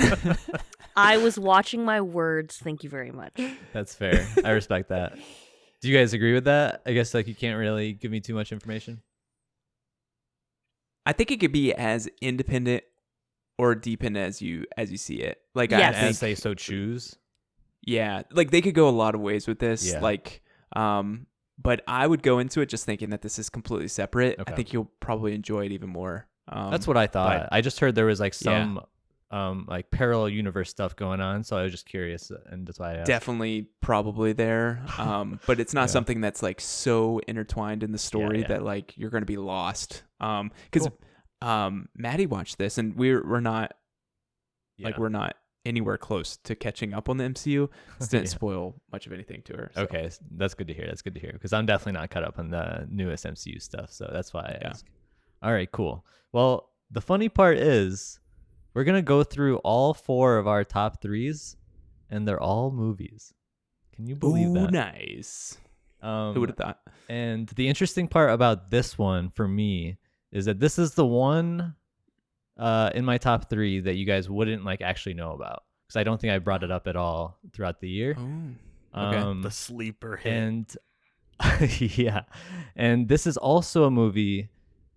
S3: I was watching my words. Thank you very much.
S1: That's fair. I respect that. Do you guys agree with that? I guess like you can't really give me too much information.
S4: I think it could be as independent or dependent as you see it. Like
S3: yes.
S1: As they so choose.
S4: Yeah, like they could go a lot of ways with this.
S1: Yeah.
S4: Like, but I would go into it just thinking that this is completely separate.
S1: Okay.
S4: I think you'll probably enjoy it even more.
S1: That's what I thought. I just heard there was like some
S4: Yeah.
S1: like parallel universe stuff going on, so I was just curious, and that's why I asked.
S4: Definitely probably there. But it's not something that's like so intertwined in the story that like you're going to be lost. Because Maddie watched this, and we're not like we're not anywhere close to catching up on the MCU. This didn't spoil much of anything to her. So.
S1: Okay, that's good to hear. That's good to hear, because I'm definitely not caught up on the newest MCU stuff, so that's why I ask. All right, cool. Well, the funny part is we're going to go through all 4 of our top 3s, and they're all movies. Can you believe that?
S4: Nice. Who would have thought?
S1: And the interesting part about this one for me is that this is the one in my top 3 that you guys wouldn't like actually know about, because I don't think I brought it up at all throughout the year.
S4: Oh, okay.
S2: The sleeper hit.
S1: And yeah, and this is also a movie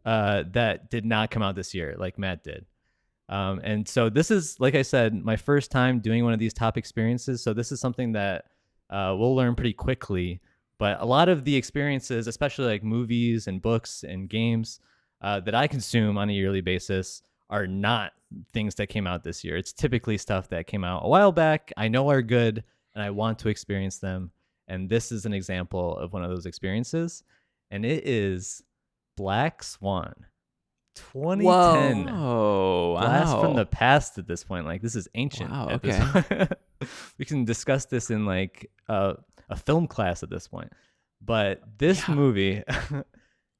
S1: that did not come out this year like Matt did. And so this is, like I said, my first time doing one of these top experiences. So this is something that we'll learn pretty quickly. But a lot of the experiences, especially like movies and books and games that I consume on a yearly basis, are not things that came out this year. It's typically stuff that came out a while back, I know are good, and I want to experience them. And this is an example of one of those experiences. And it is Black Swan. 2010.
S4: Oh, wow.
S1: Blast from the past at this point. Like, this is ancient.
S4: Wow,
S1: at this point. We can discuss this in like a film class at this point. But this movie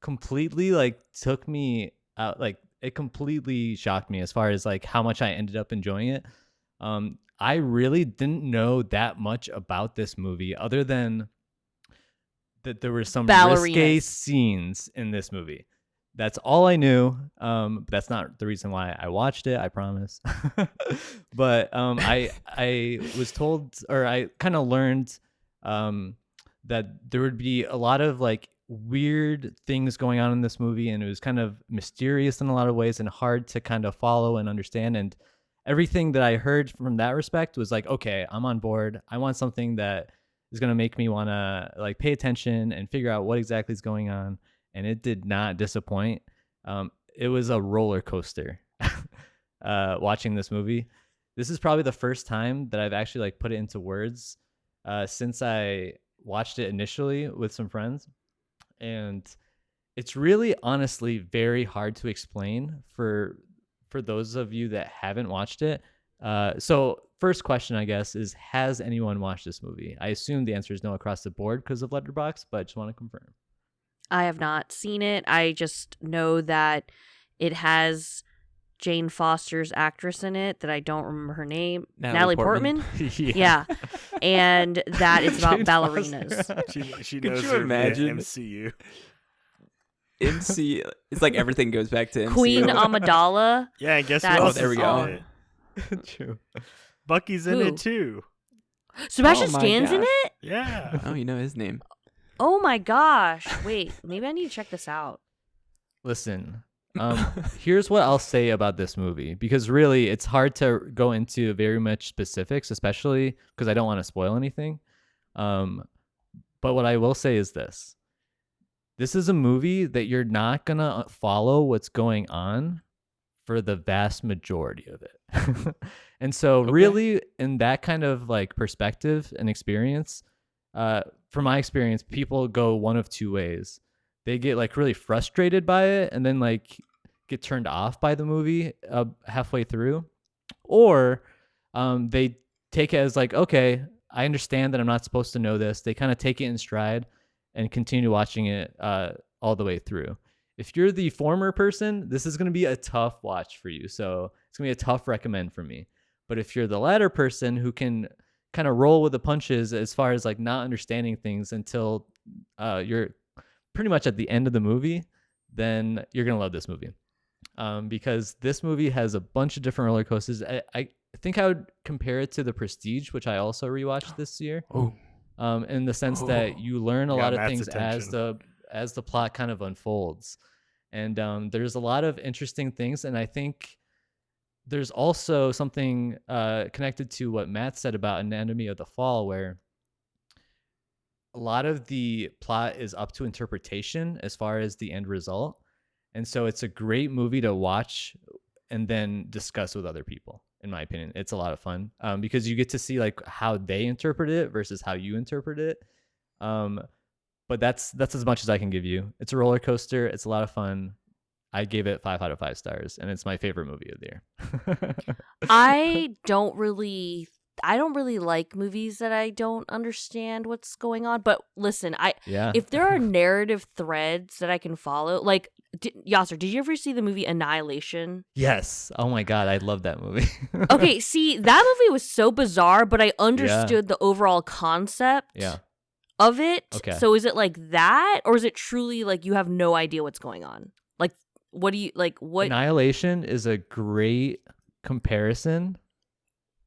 S1: completely like took me out. Like, it completely shocked me as far as like how much I ended up enjoying it. I really didn't know that much about this movie other than that there were some risque scenes in this movie. That's all I knew. But that's not the reason why I watched it, I promise. But I was told, or I kind of learned that there would be a lot of like weird things going on in this movie, and it was kind of mysterious in a lot of ways and hard to kind of follow and understand. And everything that I heard from that respect was like, okay, I'm on board. I want something that is going to make me want to like pay attention and figure out what exactly is going on. And it did not disappoint. It was a roller coaster watching this movie. This is probably the first time that I've actually like put it into words since I watched it initially with some friends, and it's really honestly very hard to explain for those of you that haven't watched it. So first question, I guess, is has anyone watched this movie? I assume the answer is no across the board because of Letterboxd, but I just want to confirm.
S3: I have not seen it. I just know that it has Jane Foster's actress in it that I don't remember her name. Natalie Portman? Yeah. And that it's about ballerinas.
S2: She
S4: Could
S2: knows
S4: you
S2: her
S4: imagine?
S2: MCU.
S4: It's like everything goes back to MCU.
S3: Queen Amidala.
S2: Yeah, and guess
S3: That
S2: who
S3: is
S2: else
S4: there we
S2: is
S4: go.
S2: in it?
S1: True.
S2: Bucky's in
S3: Who?
S2: it too.
S3: Sebastian
S4: Oh my
S3: Stan's in
S4: gosh.
S3: it?
S2: Yeah.
S4: Oh, you know his name.
S3: Oh my gosh. Wait, maybe I need to check this out.
S1: Listen, here's what I'll say about this movie, because really it's hard to go into very much specifics, especially because I don't want to spoil anything. But what I will say is this. This is a movie that you're not going to follow what's going on for the vast majority of it. And so really in that kind of like perspective and experience, from my experience, people go one of two ways. They get like really frustrated by it and then like get turned off by the movie halfway through, or they take it as like, okay, I understand that I'm not supposed to know this. They kind of take it in stride and continue watching it all the way through. If you're the former person, this is going to be a tough watch for you. So it's going to be a tough recommend for me. But if you're the latter person who can kind of roll with the punches as far as like not understanding things until you're pretty much at the end of the movie, then you're going to love this movie. Because this movie has a bunch of different roller coasters. I think I would compare it to The Prestige, which I also rewatched this year. In the sense that you learn a lot of things as the plot kind of unfolds. And there's a lot of interesting things. And I think there's also something connected to what Matt said about Anatomy of the Fall, where a lot of the plot is up to interpretation as far as the end result. And so it's a great movie to watch and then discuss with other people. In my opinion, it's a lot of fun because you get to see like how they interpret it versus how you interpret it. But that's as much as I can give you. It's a roller coaster. It's a lot of fun. I gave it 5 out of 5 stars, and it's my favorite movie of the year.
S3: I don't really like movies that I don't understand what's going on. But listen, if there are narrative threads that I can follow, like Yasser, did you ever see the movie Annihilation?
S1: Yes. Oh my God, I love that movie.
S3: Okay, see, that movie was so bizarre, but I understood the overall concept of it.
S1: Okay.
S3: So is it like that, or is it truly like you have no idea what's going on? Like, what do you like? What
S1: Annihilation is a great comparison,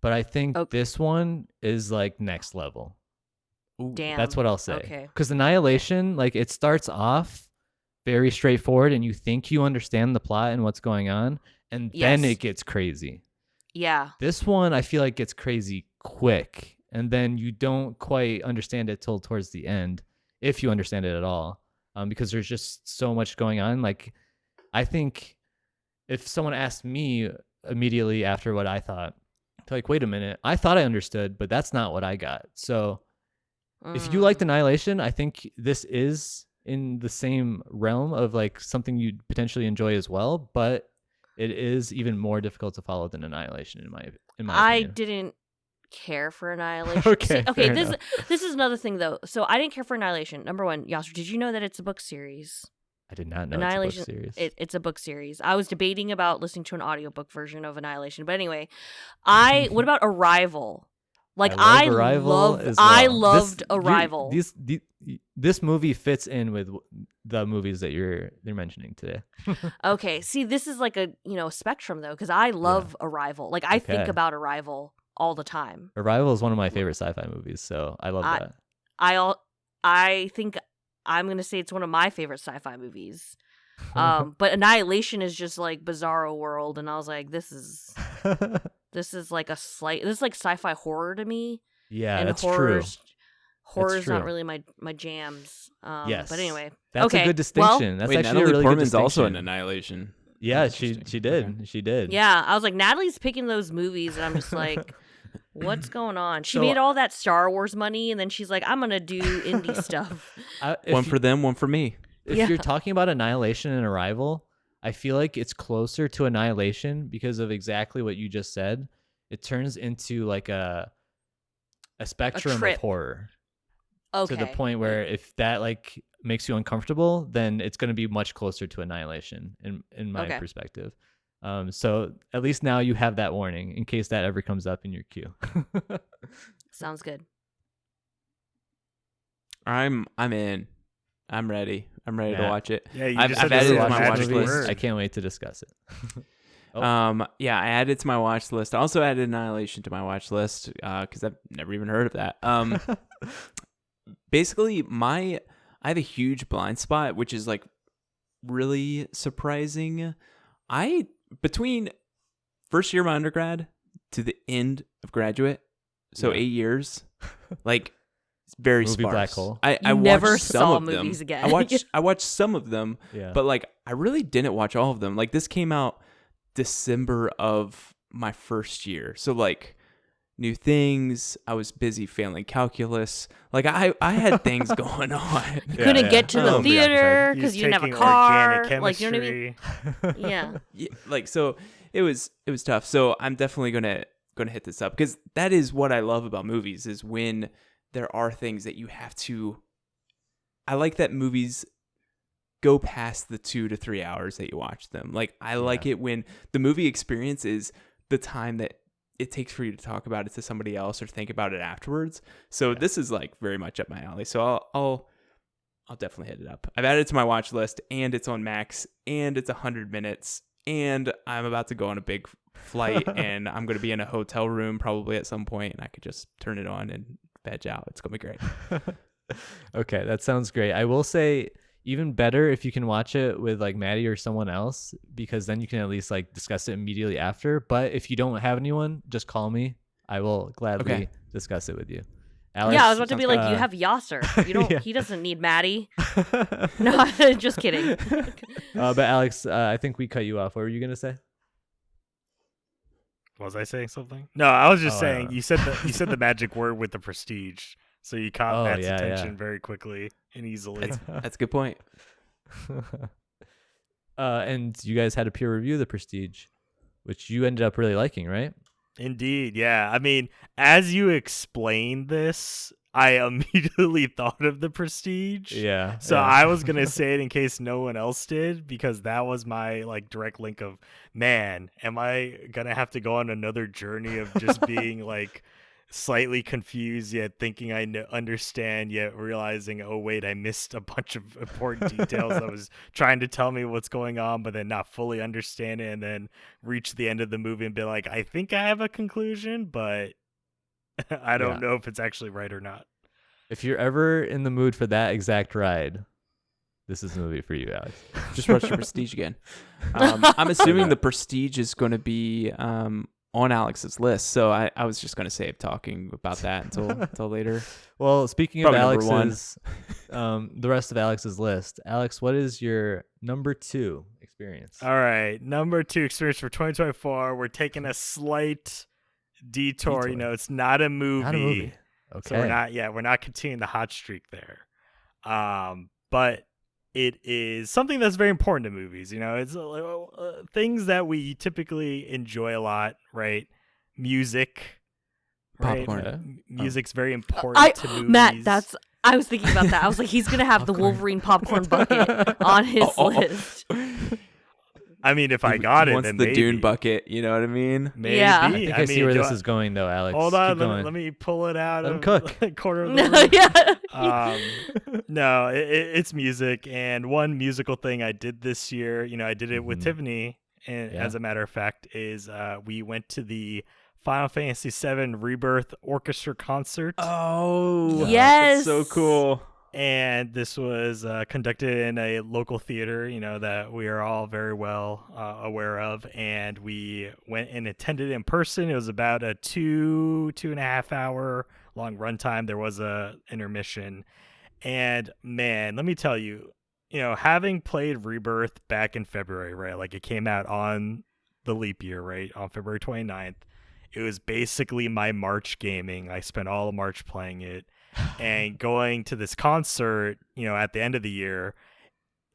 S1: but I think this one is like next level.
S3: Damn.
S1: That's what I'll say.
S3: Okay.
S1: Because Annihilation, like it starts off very straightforward and you think you understand the plot and what's going on, and then it gets crazy.
S3: Yeah.
S1: This one I feel like gets crazy quick, and then you don't quite understand it till towards the end, if you understand it at all, because there's just so much going on. Like, I think if someone asked me immediately after what I thought, like, wait a minute, I thought I understood, but that's not what I got. So if you liked Annihilation, I think this is in the same realm of like something you'd potentially enjoy as well, but it is even more difficult to follow than Annihilation in my opinion.
S3: I didn't care for Annihilation.
S1: Okay.
S3: This is another thing though. So I didn't care for Annihilation. Number one, Yasser, did you know that it's a book series?
S1: I did not know
S3: Annihilation,
S1: it's a book series.
S3: It's a book series. I was debating about listening to an audiobook version of Annihilation, but anyway, what about Arrival? Like I loved Arrival.
S1: This movie fits in with the movies that you're mentioning today.
S3: Okay, see, this is like a spectrum though, because I love Arrival. Like I think about Arrival all the time.
S1: Arrival is one of my favorite sci-fi movies, so I love that.
S3: I think I'm gonna say it's one of my favorite sci-fi movies. But Annihilation is just like Bizarro World, and I was like, this is like sci-fi horror to me.
S1: Yeah,
S3: and
S1: that's true.
S3: Horror's not really my jams.
S1: Yes,
S3: but anyway,
S1: that's a good distinction. That's actually
S4: Natalie
S1: a really
S4: Portman's
S1: good distinction.
S4: also in Annihilation.
S1: Yeah, she did. She did.
S3: Yeah, I was like, Natalie's picking those movies, and I'm just like, What's going on? She
S1: So-
S3: made all that Star Wars money, and then she's like, "I'm gonna do indie stuff."
S4: One for them, one for me.
S1: If
S3: Yeah.
S1: you're talking about Annihilation and Arrival, I feel like it's closer to Annihilation because of exactly what you just said. It turns into like a spectrum of
S3: trip.
S1: horror
S3: Okay.
S1: to the point where if that like makes you uncomfortable, then it's going to be much closer to Annihilation in my
S3: Okay.
S1: perspective. So at least now you have that warning in case that ever comes up in your queue.
S3: Sounds good.
S4: I'm in. I'm ready. I'm ready to
S1: Yeah.
S4: watch it.
S2: Yeah, you
S4: I've
S2: just said
S4: added
S2: this
S4: it
S2: is
S4: to
S2: a
S4: my
S2: magic
S4: watch list.
S2: word.
S1: I can't wait to discuss it. Oh.
S4: Yeah, I added it to my watch list. I also added Annihilation to my watch list because I've never even heard of that. Basically, I have a huge blind spot, which is like really surprising. Between first year of my undergrad to the end of graduate, so
S1: Yeah.
S4: 8 years, like it's very
S1: Movie
S4: sparse.
S1: black hole.
S4: I
S3: You never
S4: watched some
S3: saw
S4: of them.
S3: movies again.
S4: I watched some of them,
S1: Yeah.
S4: but like I really didn't watch all of them. Like this came out December of my first year, so like new things. I was busy failing calculus. Like I had things going on.
S1: Yeah,
S3: Couldn't
S1: yeah.
S3: get to the
S1: Oh, yeah.
S3: theater
S2: He's
S3: because you didn't have a
S2: taking
S3: car.
S2: organic
S3: Like you know what I mean?
S2: chemistry.
S3: Yeah.
S4: Yeah, like so it was tough. So I'm definitely gonna hit this up because that is what I love about movies is when there are things that you have to. I like that movies go past the 2 to 3 hours that you watch them. Like I like it when the movie experience is the time that it takes for you to talk about it to somebody else or think about it afterwards. So this is like very much up my alley. So I'll definitely hit it up. I've added it to my watch list and it's on Max and it's 100 minutes and I'm about to go on a big flight and I'm going to be in a hotel room probably at some point and I could just turn it on and veg out. It's going to be great.
S1: Okay, that sounds great. I will say even better if you can watch it with like Maddie or someone else because then you can at least like discuss it immediately after. But if you don't have anyone, just call me. I will gladly discuss it with you. Alex,
S3: Yeah, I was about to be like, you
S1: uh,
S3: have Yasser. You don't.
S1: Yeah.
S3: He doesn't need Maddie. No, just kidding.
S1: but Alex, I think we cut you off. What were you gonna say?
S2: Was I saying something? No, I was just
S1: Oh, I
S2: saying
S1: don't know.
S2: you said the magic word with the prestige, so you caught
S1: Oh,
S2: Matt's
S1: yeah,
S2: attention
S1: yeah.
S2: very quickly and easily.
S4: That's a good point.
S1: And you guys had a peer review of The Prestige, which you ended up really liking, right?
S2: Indeed, yeah. I mean, as you explained this, I immediately thought of the prestige.
S1: Yeah.
S2: So
S1: yeah.
S2: I was gonna say it in case no one else did, because that was my like direct link of, man, am I gonna have to go on another journey of just being like slightly confused yet thinking I understand yet realizing, oh wait, I missed a bunch of important details that was trying to tell me what's going on, but then not fully understand it, and then reach the end of the movie and be like, I think I have a conclusion, but I don't know if it's actually right or not.
S1: If you're ever in the mood for that exact ride, this is the movie for you, Alex.
S4: Just watch the Prestige again. I'm assuming the Prestige is going to be on Alex's list, so I was just going to save talking about that until later.
S1: Well, speaking
S4: Probably
S1: of
S4: number one.
S1: Alex's, the rest of Alex's list, Alex, what is your number 2 experience?
S2: All right, number 2 experience for 2024. We're taking a slight detour. You know, it's not a movie.
S1: Not a movie. Okay.
S2: So we're not continuing the hot streak there. But it is something that's very important to movies. You know, it's things that we typically enjoy a lot, right? Music, right?
S4: Popcorn.
S2: Music's very important to movies.
S3: Matt, I was thinking about that. I was like, he's gonna have the Wolverine popcorn bucket on his list.
S2: I mean, if I got it,
S4: Wants
S2: then
S4: the
S2: maybe.
S4: Dune bucket, you know what I mean?
S2: Maybe.
S3: Yeah.
S1: I think I see where
S2: do
S1: this is going, though, Alex.
S2: Hold
S1: Keep
S2: on,
S1: going.
S2: let me pull it out
S1: Let him
S2: of
S1: cook.
S2: the corner of the
S3: No,
S2: room.
S3: yeah.
S2: No, it's music, and one musical thing I did this year, you know, I did it with
S1: Mhm.
S2: Tiffany, and as a matter of fact, is we went to the Final Fantasy VII Rebirth Orchestra concert,
S4: Oh,
S3: Yes.
S4: that's so cool.
S2: and this was conducted in a local theater, you know, that we are all very well aware of, and we went and attended in person. It was about a 2.5 hour long runtime. There was a intermission, and man, let me tell you, you know, having played Rebirth back in February, right? Like it came out on the leap year, right? On February 29th. It was basically my March gaming. I spent all of March playing it, and going to this concert, at the end of the year,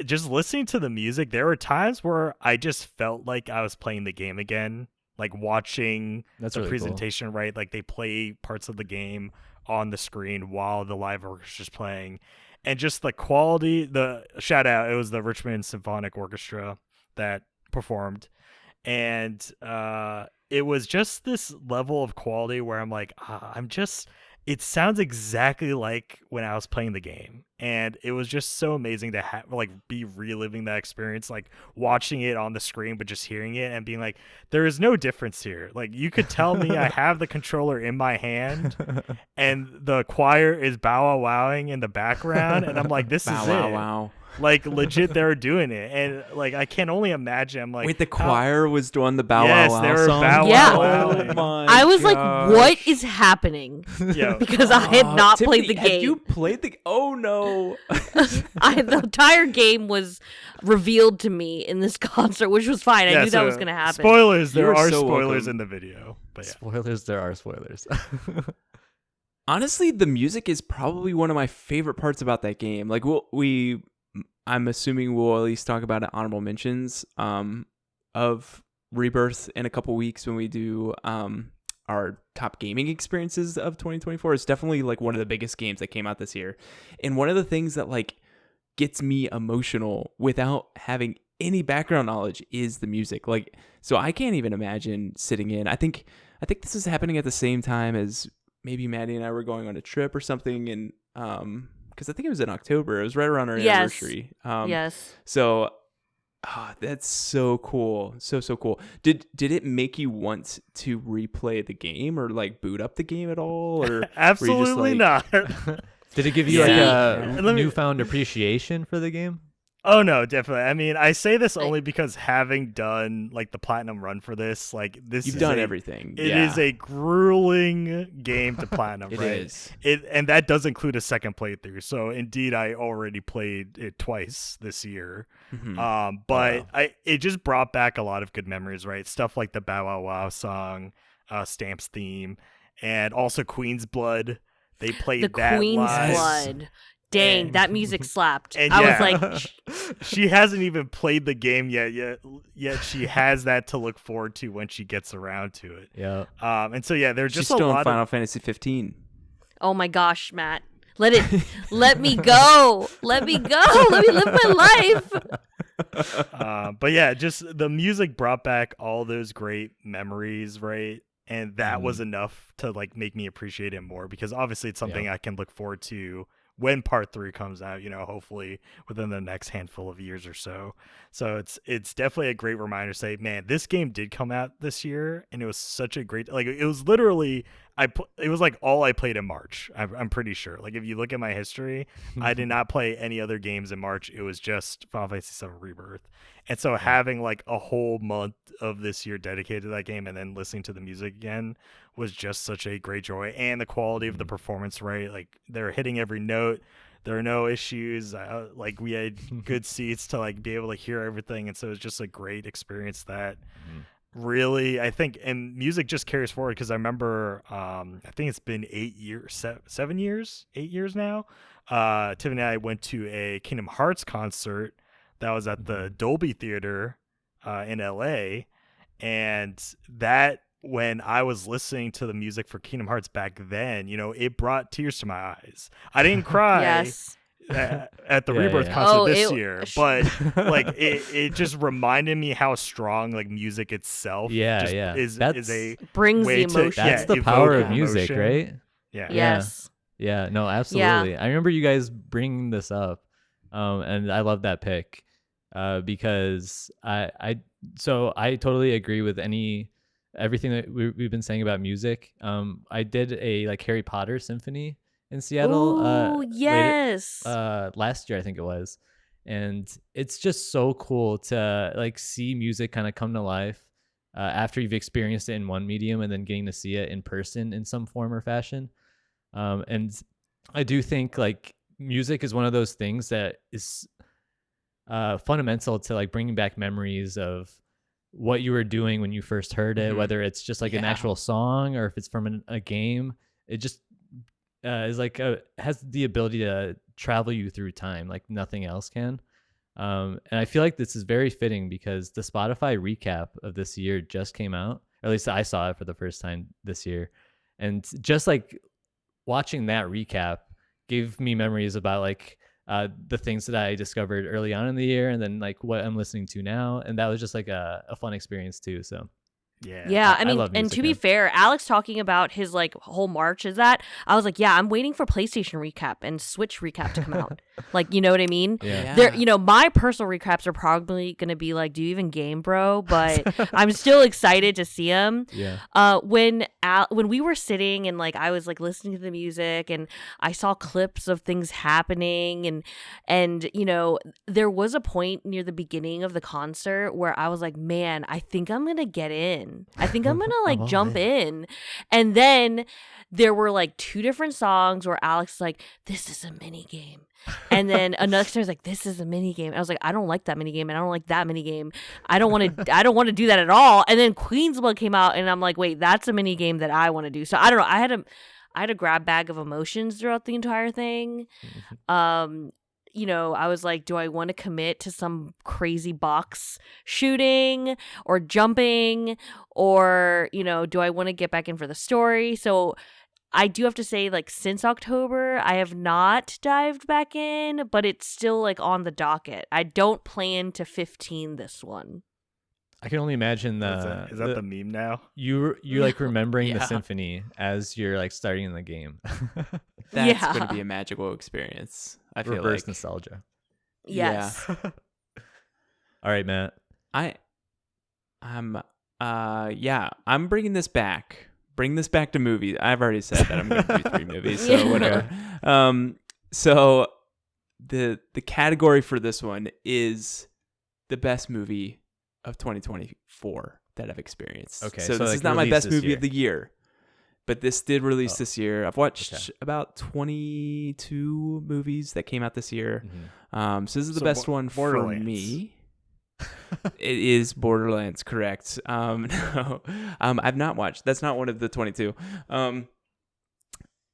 S2: just listening to the music. There were times where I just felt like I was playing the game again, like watching
S1: That's
S2: the
S1: really
S2: presentation, right? Like they play parts of the game on the screen while the live orchestra's playing. And just the quality, the shout out, it was the Richmond Symphonic Orchestra that performed. And it was just this level of quality where I'm like, it sounds exactly like when I was playing the game. And it was just so amazing to be reliving that experience, like watching it on the screen, but just hearing it and being like, there is no difference here. Like you could tell me I have the controller in my hand and the choir is bow wowing in the background. And I'm like, this is it.
S4: Wow.
S2: Like legit, they were doing it, and like I can only imagine. I'm like,
S4: wait, the choir was doing the bow
S2: yes,
S4: wow
S2: they
S4: wow
S2: were
S4: song?
S2: bow
S3: Yeah.
S2: wow
S4: Oh
S2: wowing.
S4: my
S3: I was like,
S4: gosh.
S3: what is happening?
S2: Yeah,
S3: Because I had not
S4: Tiffany,
S3: played the
S4: have
S3: game.
S4: you played the? Oh no!
S3: The entire game was revealed to me in this concert, which was fine. I knew that was going to happen.
S2: Spoilers, there
S4: You're
S2: are
S4: so
S2: spoilers
S4: welcome.
S2: in the video, but yeah.
S1: Spoilers, there are spoilers.
S4: Honestly, the music is probably one of my favorite parts about that game. Like I'm assuming we'll at least talk about it, honorable mentions of Rebirth in a couple weeks when we do our top gaming experiences of 2024. It's definitely like one of the biggest games that came out this year. And one of the things that like gets me emotional without having any background knowledge is the music. Like, so I can't even imagine sitting in. I think this is happening at the same time as maybe Maddie and I were going on a trip or something, and because I think it was in October. It was right around our anniversary.
S3: Yes.
S4: So, that's so cool. So cool. Did it make you want to replay the game or like boot up the game at all? Or
S2: Absolutely
S4: like-
S2: not.
S1: Did it give you
S3: Yeah.
S1: like a newfound appreciation for the game?
S2: Oh no, definitely. I mean, I say this only because having done like the platinum run for this, like this
S4: You've
S2: is
S4: done everything.
S2: It is a grueling game to platinum,
S4: It
S2: right?
S4: is.
S2: And that does include a second playthrough. So indeed, I already played it twice this year.
S4: Mhm.
S2: But
S1: Wow.
S2: it just brought back a lot of good memories, right? Stuff like the Bow Wow Wow song, Stamps theme, and also Queen's Blood. They played
S3: The
S2: that
S3: Queen's
S2: live.
S3: Blood. Dang,
S2: And-
S3: that music slapped.
S2: and
S3: I
S2: yeah.
S3: was like,
S2: She hasn't even played the game yet she has that to look forward to when she gets around to it.
S1: Yeah.
S2: And so yeah, there's
S4: She's
S2: just a
S4: still in
S2: lot
S4: Final Fantasy 15.
S3: oh my gosh, Matt. Let me go. Let me go. Let me live my life.
S2: but yeah, just the music brought back all those great memories, right? And that was enough to like make me appreciate it more, because obviously it's something I can look forward to when part 3 comes out, hopefully within the next handful of years or so. So it's definitely a great reminder to say, man, this game did come out this year, and it was such a great, like, it was literally, it was like all I played in March. I'm pretty sure. Like, if you look at my history, I did not play any other games in March. It was just Final Fantasy VII Rebirth. And so having like a whole month of this year dedicated to that game and then listening to the music again was just such a great joy. And the quality of the performance, right? Like, they're hitting every note. There are no issues. Like, we had good seats to like be able to hear everything. And so it was just a great experience that really, I think, and music just carries forward, because I remember, I think it's been 8 years now. Tiffany and I went to a Kingdom Hearts concert that was at the Dolby Theater in LA. And that, when I was listening to the music for Kingdom Hearts back then, it brought tears to my eyes. I didn't cry
S3: Yes.
S2: at the
S1: Yeah,
S2: Rebirth
S1: yeah.
S2: concert
S3: Oh,
S2: this
S3: it-
S2: year, but like it just reminded me how strong like music itself is a
S3: Brings
S2: way
S3: the
S2: to-
S3: emotion.
S1: That's
S2: yeah,
S1: the power
S2: evoke
S1: of music,
S2: emotion.
S1: right?
S2: yeah.
S3: Yes.
S1: Yeah, no, absolutely. I remember you guys bringing this up, and I love that pick, because I totally agree with everything that we've been saying about music. I did a like Harry Potter symphony in Seattle.
S3: Oh, yes.
S1: Last year I think it was, and it's just so cool to like see music kind of come to life after you've experienced it in one medium and then getting to see it in person in some form or fashion. And I do think like music is one of those things that is fundamental to like bringing back memories of what you were doing when you first heard it, whether it's just like an
S4: Yeah.
S1: actual song or if it's from a game. It just is like has the ability to travel you through time like nothing else can. And I feel like this is very fitting because the Spotify recap of this year just came out, or at least I saw it for the first time this year. And just like watching that recap gave me memories about like the things that I discovered early on in the year and then like what I'm listening to now. And that was just like a fun experience too. So
S3: Yeah, I mean,
S1: love
S3: and
S1: music,
S3: to be
S1: man.
S3: fair, Alex talking about his like whole March is that I was like, yeah, I'm waiting for PlayStation recap and Switch recap to come out. Like, you know what I mean?
S1: Yeah.
S3: There, you know, my personal recaps are probably gonna be like, do you even game, bro? But I'm still excited to see them.
S1: Yeah.
S3: When we were sitting and like I was like listening to the music and I saw clips of things happening and you know, there was a point near the beginning of the concert where I was like, man, I think I'm gonna get in. I think I'm gonna like
S1: all
S3: jump in. And then there were like 2 different songs where Alex was like, this is a mini game. And then another song was like, this is a mini game. I was like, I don't like that mini game and I don't like that mini game. I don't want to do that at all. And then Queen's Blood came out and I'm like, wait, that's a mini game that I want to do. So I don't know. I had a grab bag of emotions throughout the entire thing. You know, I was like, do I want to commit to some crazy box shooting or jumping or, you know, do I want to get back in for the story? So I do have to say, like, since October, I have not dived back in, but it's still like on the docket. I don't plan to 15 this one.
S1: I can only imagine
S2: Is that the meme now?
S1: you're like remembering the
S4: Yeah.
S1: symphony as you're like starting in the game.
S4: That's
S3: Yeah.
S4: going to be a magical experience. I feel
S1: Reverse
S4: like.
S1: nostalgia.
S3: Yes.
S1: All right, Matt.
S4: I'm bringing this back. Bring this back to movies. I've already said that I'm going to do 3 movies, so whatever. So the category for this one is the best movie of 2024 that I've experienced.
S1: Okay,
S4: so
S1: so,
S4: this
S1: like,
S4: is not my
S1: released
S4: best
S1: this
S4: movie
S1: year.
S4: of the year, but this did release
S1: Oh,
S4: this year. I've watched
S1: okay.
S4: about 22 movies that came out this year.
S1: Mhm.
S4: So this is the
S2: So
S4: best one for
S2: Borderlands.
S4: me. It is Borderlands, correct? No, I've not watched. That's not one of the 22.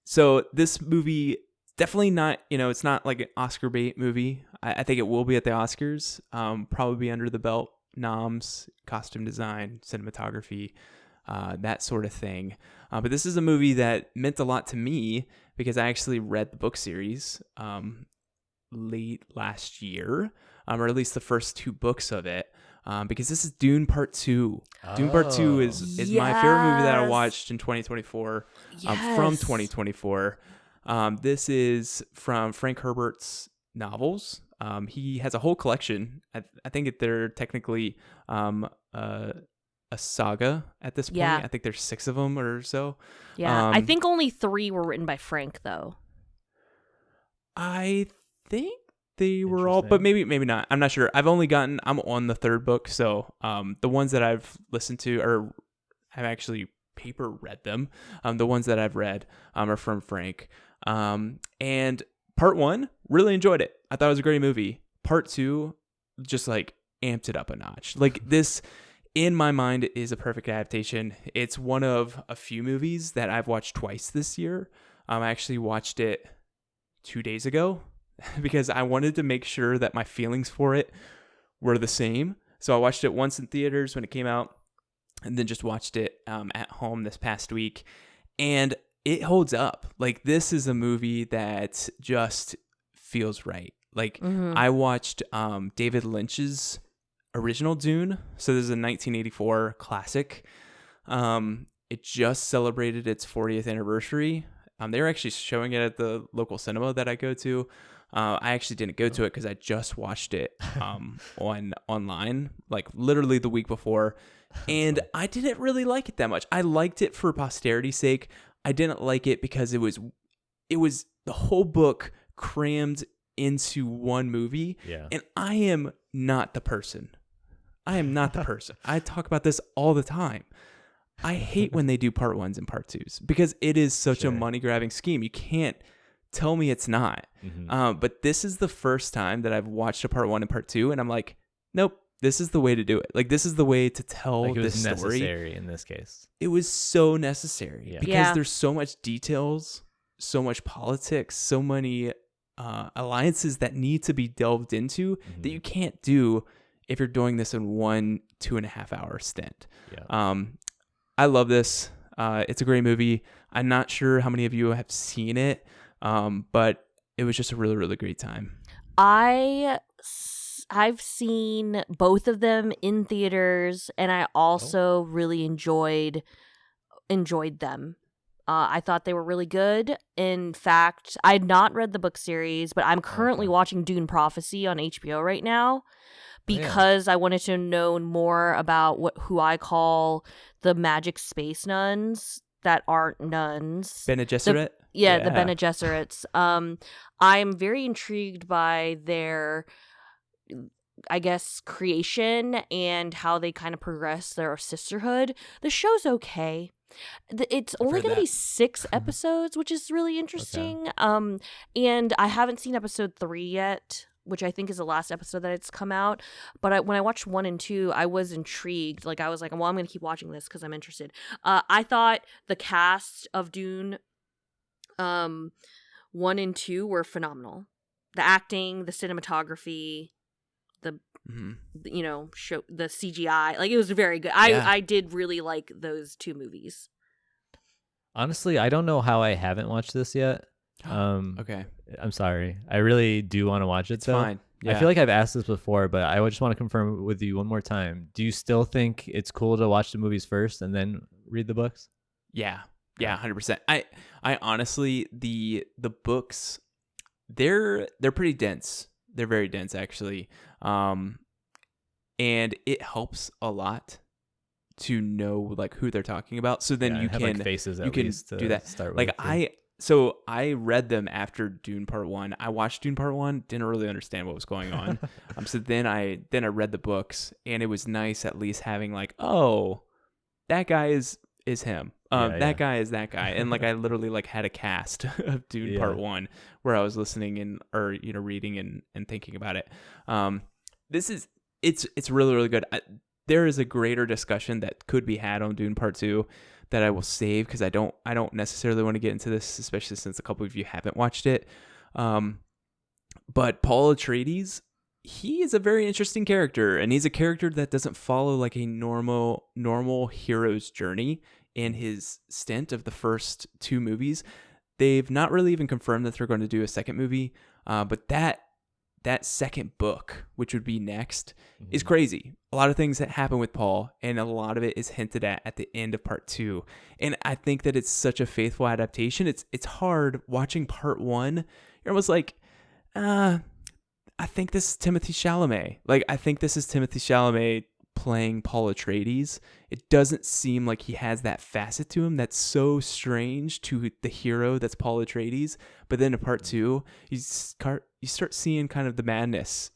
S4: So this movie definitely not. You know, it's not like an Oscar bait movie. I think it will be at the Oscars. Probably be under the belt noms, costume design, cinematography, that sort of thing. But this is a movie that meant a lot to me because I actually read the book series late last year, or at least the first 2 books of it, because this is Dune Part 2. Dune Part 2 is my favorite movie that I
S3: Yes.
S4: watched in 2024, from
S3: Yes.
S4: 2024. This is from Frank Herbert's novels. He has a whole collection. I think they're technically a saga at this point.
S3: Yeah.
S4: I think there's 6 of them or so.
S3: Yeah. I
S4: Um,
S3: think only 3 were written by Frank, though.
S4: I think they were all, but maybe not. I'm not sure. I'm on the 3rd book, so the ones that I've listened to or I've actually paper read them. The ones that I've read are from Frank. And Part 1, really enjoyed it. I thought it was a great movie. Part 2, just like amped it up a notch. Like this, in my mind, is a perfect adaptation. It's one of a few movies that I've watched twice this year. I actually watched it 2 days ago because I wanted to make sure that my feelings for it were the same. So I watched it once in theaters when it came out and then just watched it at home this past week. And it holds up. Like, this is a movie that just feels right. Like, I watched David Lynch's original Dune. So this is a 1984 classic. It just celebrated its 40th anniversary. They were actually showing it at the local cinema that I go to. I actually didn't go to it because I just watched it online, like literally the week before. And I didn't really like it that much. I liked it for posterity's sake. I didn't like it because it was the whole book crammed into one movie.
S1: Yeah.
S4: And I am not the person. I talk about this all the time. I hate when they do part 1s and part 2s because it is such a money grabbing scheme. You can't tell me it's not. But this is the first time that I've watched a part 1 and part 2, and I'm like, nope, this is the way to do it. Like, this is the way to tell
S1: Like it was
S4: this story.
S1: necessary in this case.
S4: It was so necessary
S1: Yeah.
S4: because
S3: Yeah.
S4: there's so much details, so much politics, so many alliances that need to be delved into that you can't do if you're doing this in 2.5 hour stint.
S1: Yeah.
S4: I love this. It's a great movie. I'm not sure how many of you have seen it, but it was just a really, really great time.
S3: I've seen both of them in theaters, and I also really enjoyed them. I thought they were really good. In fact, I had not read the book series, but I'm currently watching Dune Prophecy on HBO right now because I wanted to know more about who I call the magic space nuns that aren't nuns.
S4: Bene Gesserit?
S3: The Bene Gesserits. I'm very intrigued by their, I guess, creation and how they kind of progress their sisterhood. The show's okay. It's only going to be 6 episodes, which is really interesting. And I haven't seen episode 3 yet, which I think is the last episode that it's come out. But when I watched 1 and 2, I was intrigued. Like, I was like, well, I'm going to keep watching this because I'm interested. I thought the cast of Dune 1 and 2 were phenomenal. The acting, the cinematography, the show, the CGI, like, it was very good. I did really like those 2 movies.
S1: Honestly, I don't know how I haven't watched this yet.
S4: Okay.
S1: I'm sorry. I really do want to watch it.
S4: It's
S1: though.
S4: fine. Yeah.
S1: I feel like I've asked this before, but I just want to confirm with you one more time. Do you still think it's cool to watch the movies first and then read the books?
S4: Yeah, 100%. I honestly, the books, they're pretty dense. They're very dense, actually, and it helps a lot to know like who they're talking about. So then you
S1: have,
S4: can
S1: like, faces
S4: you
S1: at
S4: can
S1: least to
S4: do that.
S1: start
S4: Like
S1: with,
S4: I read them after Dune Part 1. I watched Dune Part 1, didn't really understand what was going on. So then I read the books, and it was nice at least having like, oh, that guy is him. That guy is that guy. And like I literally like had a cast of Dune Part 1 where I was listening or reading and thinking about it. It's really, really good. There is a greater discussion that could be had on Dune Part 2 that I will save because I don't necessarily want to get into this, especially since a couple of you haven't watched it. But Paul Atreides, he is a very interesting character, and he's a character that doesn't follow like a normal hero's journey in his stint of the first 2 movies. They've not really even confirmed that they're going to do a second movie, but that second book, which would be next, is crazy. A lot of things that happen with Paul, and a lot of it is hinted at the end of Part 2. And I think that it's such a faithful adaptation. It's hard watching Part 1. You're almost like, I think this is Timothée Chalamet. Like, I think this is Timothée Chalamet playing Paul Atreides. It doesn't seem like he has that facet to him that's so strange to the hero that's Paul Atreides. But then in Part 2, you start seeing kind of the madness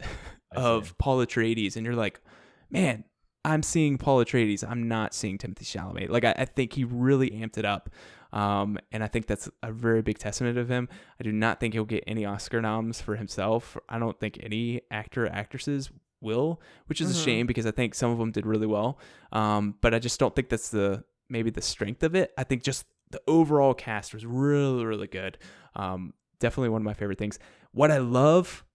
S4: of Paul Atreides, and you're like, man, I'm seeing Paul Atreides. I'm not seeing Timothée Chalamet. Like, I think he really amped it up. And I think that's a very big testament of him. I do not think he'll get any Oscar noms for himself. I don't think any actor or actresses will, which is a shame because I think some of them did really well. But I just don't think that's maybe the strength of it. I think just the overall cast was really, really good. Definitely one of my favorite things. What I love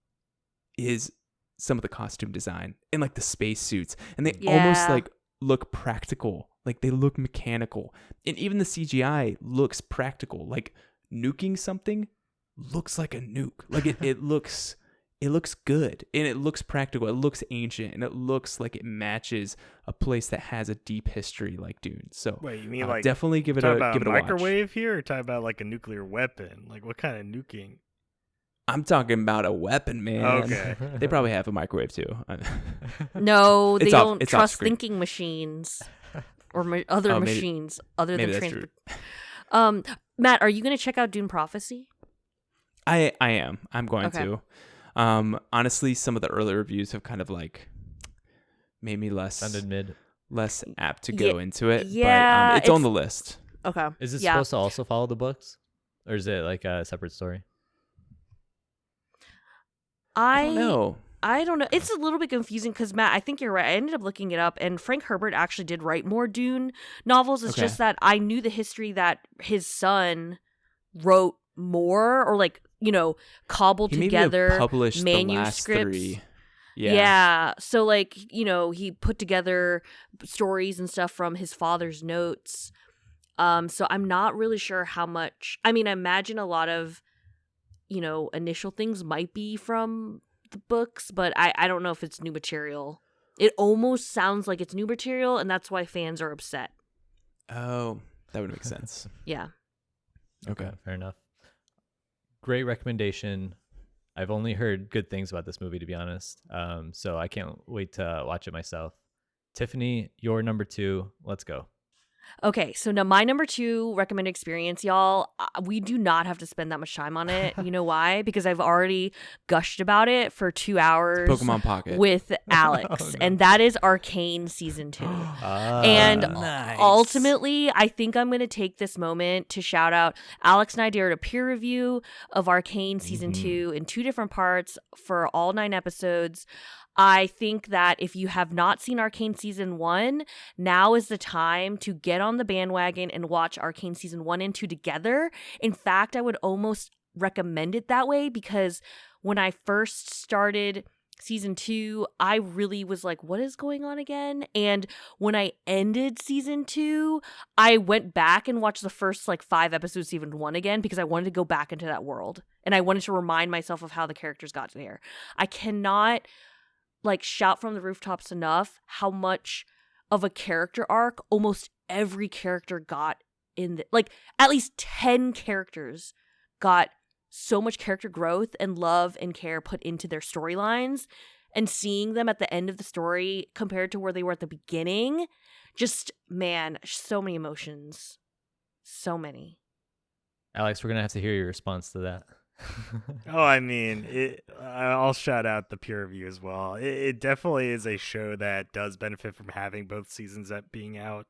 S4: is some of the costume design and like the space suits, and they almost like look practical. Like, they look mechanical, and even the CGI looks practical. Like, nuking something looks like a nuke. Like it looks good, and it looks practical. It looks ancient, and it looks like it matches a place that has a deep history like Dune. So
S2: wait, you mean like
S4: definitely give it a
S2: microwave
S4: watch.
S2: here, or talk about like a nuclear weapon? Like, what kind of nuking?
S4: I'm talking about a weapon, man.
S2: Okay.
S4: They probably have a microwave too.
S3: No, they don't
S4: it's
S3: trust
S4: off-screen.
S3: thinking machines or other machines other than
S4: that's
S3: transport.
S4: true.
S3: Matt, are you going to check out Dune Prophecy?
S4: I am. I'm going
S3: Okay.
S4: to. Honestly, some of the early reviews have kind of like made me
S1: Sounded mid.
S4: less apt to go into it.
S3: Yeah,
S4: but it's on the list.
S3: Okay.
S1: Is it supposed to also follow the books? Or is it like a separate story?
S4: I don't know.
S3: I don't know. It's a little bit confusing because, Matt, I think you're right. I ended up looking it up, and Frank Herbert actually did write more Dune novels. It's just that I knew the history that his son wrote more, or like, cobbled together
S4: published
S3: manuscripts.
S4: The last 3.
S3: Yeah. So like, he put together stories and stuff from his father's notes. So I'm not really sure how much. I mean, I imagine a lot of, initial things might be from the books, but I don't know if it's new material. It almost sounds like it's new material, and that's why fans are upset.
S4: Oh, that would make sense.
S3: Yeah.
S1: Okay, fair enough. Great recommendation. I've only heard good things about this movie, to be honest. So I can't wait to watch it myself. Tiffany, your number 2. Let's go.
S3: Okay, so now my number 2 recommended experience, y'all. We do not have to spend that much time on it. You know why? Because I've already gushed about it for 2 hours.
S4: Pokemon Pocket
S3: with Alex,
S1: Oh, no.
S3: and that is Arcane season 2. And
S2: nice.
S3: ultimately, I think I'm going to take this moment to shout out Alex and I did a peer review of Arcane season 2 in 2 different parts for all 9 episodes. I think that if you have not seen Arcane season 1, now is the time to get on the bandwagon and watch Arcane season 1 and 2 together. In fact, I would almost recommend it that way, because when I first started season 2, I really was like, what is going on again? And when I ended season 2, I went back and watched the first 5 episodes of season 1 again, because I wanted to go back into that world. And I wanted to remind myself of how the characters got there. I cannot shout from the rooftops enough how much of a character arc almost every character got in the, at least 10 characters got so much character growth and love and care put into their storylines, and seeing them at the end of the story compared to where they were at the beginning, just, man, so many emotions. So many.
S1: Alex, we're going to have to hear your response to that.
S2: Oh, I mean, I'll shout out the peer review as well. It definitely is a show that does benefit from having both seasons being out.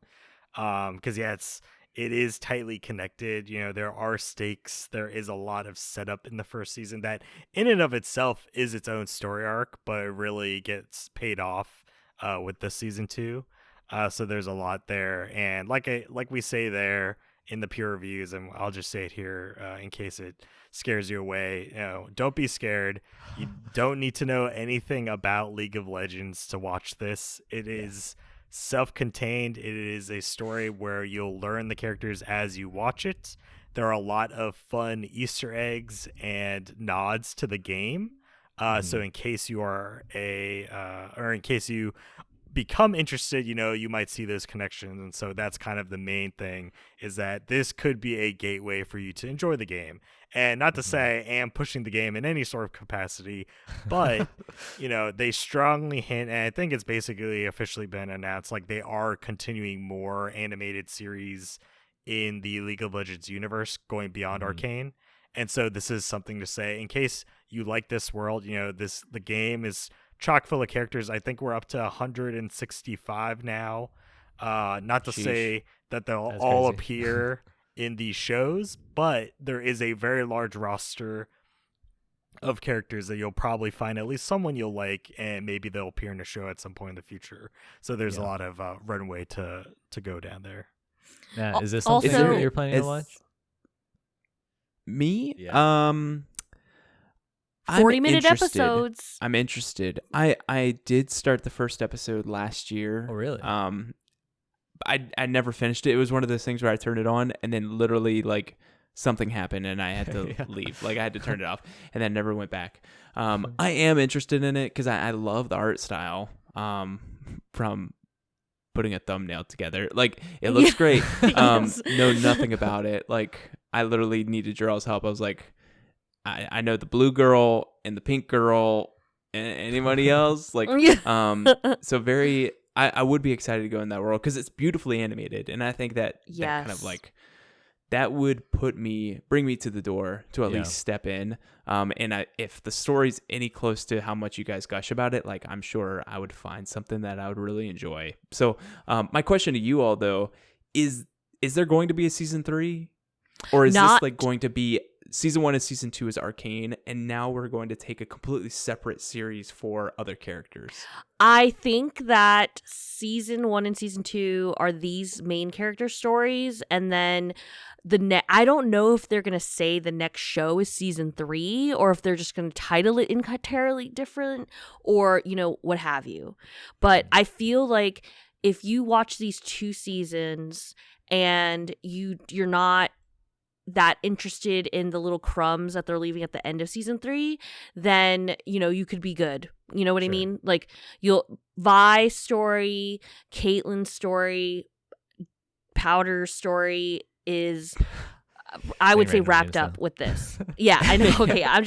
S2: Because it is tightly connected. There are stakes. There is a lot of setup in the first season that, in and of itself, is its own story arc, but it really gets paid off with the season 2. So there's a lot there, and like we say there in the peer reviews, and I'll just say it here in case it scares you away. Don't be scared. You don't need to know anything about League of Legends to watch this. It is self-contained. It is a story where you'll learn the characters as you watch it. There are a lot of fun Easter eggs and nods to the game. So in case you are or in case you become interested, you might see those connections. And so that's kind of the main thing, is that this could be a gateway for you to enjoy the game. And not to say I am pushing the game in any sort of capacity, but they strongly hint, and I think it's basically officially been announced, they are continuing more animated series in the League of Legends universe going beyond Arcane. And so this is something to say in case you like this world. The game is chock full of characters. I think we're up to 165 now. Not to say that they'll
S1: That's
S2: all
S1: crazy.
S2: appear in these shows, but there is a very large roster of characters that you'll probably find at least someone you'll like, and maybe they'll appear in a show at some point in the future. So there's a lot of runway to go down there.
S1: Yeah, is this something
S3: Also-
S1: that you're planning to watch?
S4: Me?
S1: Yeah.
S3: 40-minute
S4: interested.
S3: episodes.
S4: I'm interested. I did start the first episode last year.
S1: Oh, really?
S4: I never finished it. It was one of those things where I turned it on and then literally something happened and I had to
S1: Yeah.
S4: leave. I had to turn it off and then never went back. I am interested in it because I love the art style from putting a thumbnail together. It looks great.
S3: Yes.
S4: Know nothing about it. I literally needed Jarrell's help. I was like, I know the blue girl and the pink girl and anybody else. So very, I would be excited to go in that world because it's beautifully animated. And I think that, that kind of that would bring me to the door to at least step in. And if the story's any close to how much you guys gush about it, I'm sure I would find something that I would really enjoy. So my question to you all though, is there going to be a season 3? Or is this going to be season 1 and season 2 is Arcane, and now we're going to take a completely separate series for other characters.
S3: I think that season 1 and season 2 are these main character stories, and then I don't know if they're going to say the next show is season 3, or if they're just going to title it entirely different, or, you know, what have you. But I feel like if you watch these 2 seasons and you're not that interested in the little crumbs that they're leaving at the end of season 3, then, you know, you could be good. You know what I mean? Like, Vi's story, Caitlyn's story, Powder's story is, I would say, wrapped up with this. Yeah, I know. Okay, I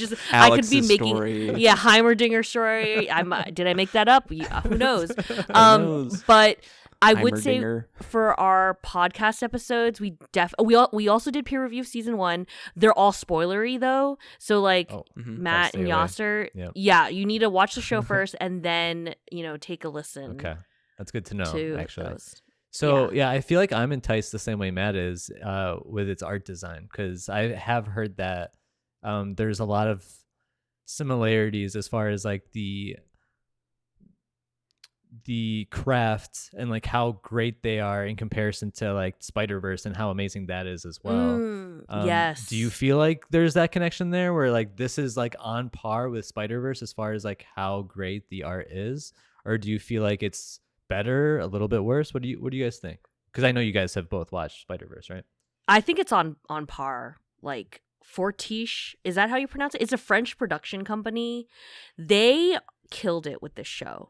S3: could be making
S4: story.
S3: Heimerdinger story. Did I make that up? Yeah, who knows?
S4: knows?
S3: But I would say
S4: Heimerdinger.
S3: for our podcast episodes, we also did peer review of season 1. They're all spoilery though, so like Matt and Yoster, yeah, you need to watch the show first and then, you know, take a listen.
S1: Okay, that's good to know. Actually,
S3: those.
S1: So yeah, I feel like I'm enticed the same way Matt is with its art design, because I have heard that there's a lot of similarities as far as like the craft and like how great they are in comparison to like Spider-Verse and how amazing that is as well.
S3: Yes.
S1: Do you feel like there's that connection there where like this is like on par with Spider-Verse as far as like how great the art is, or do you feel like it's better, a little bit worse? What do you guys think? Because I know you guys have both watched Spider-Verse, right?
S3: I think it's on par. Like, Fortiche, is that how you pronounce it? It's a French production company. They killed it with this show.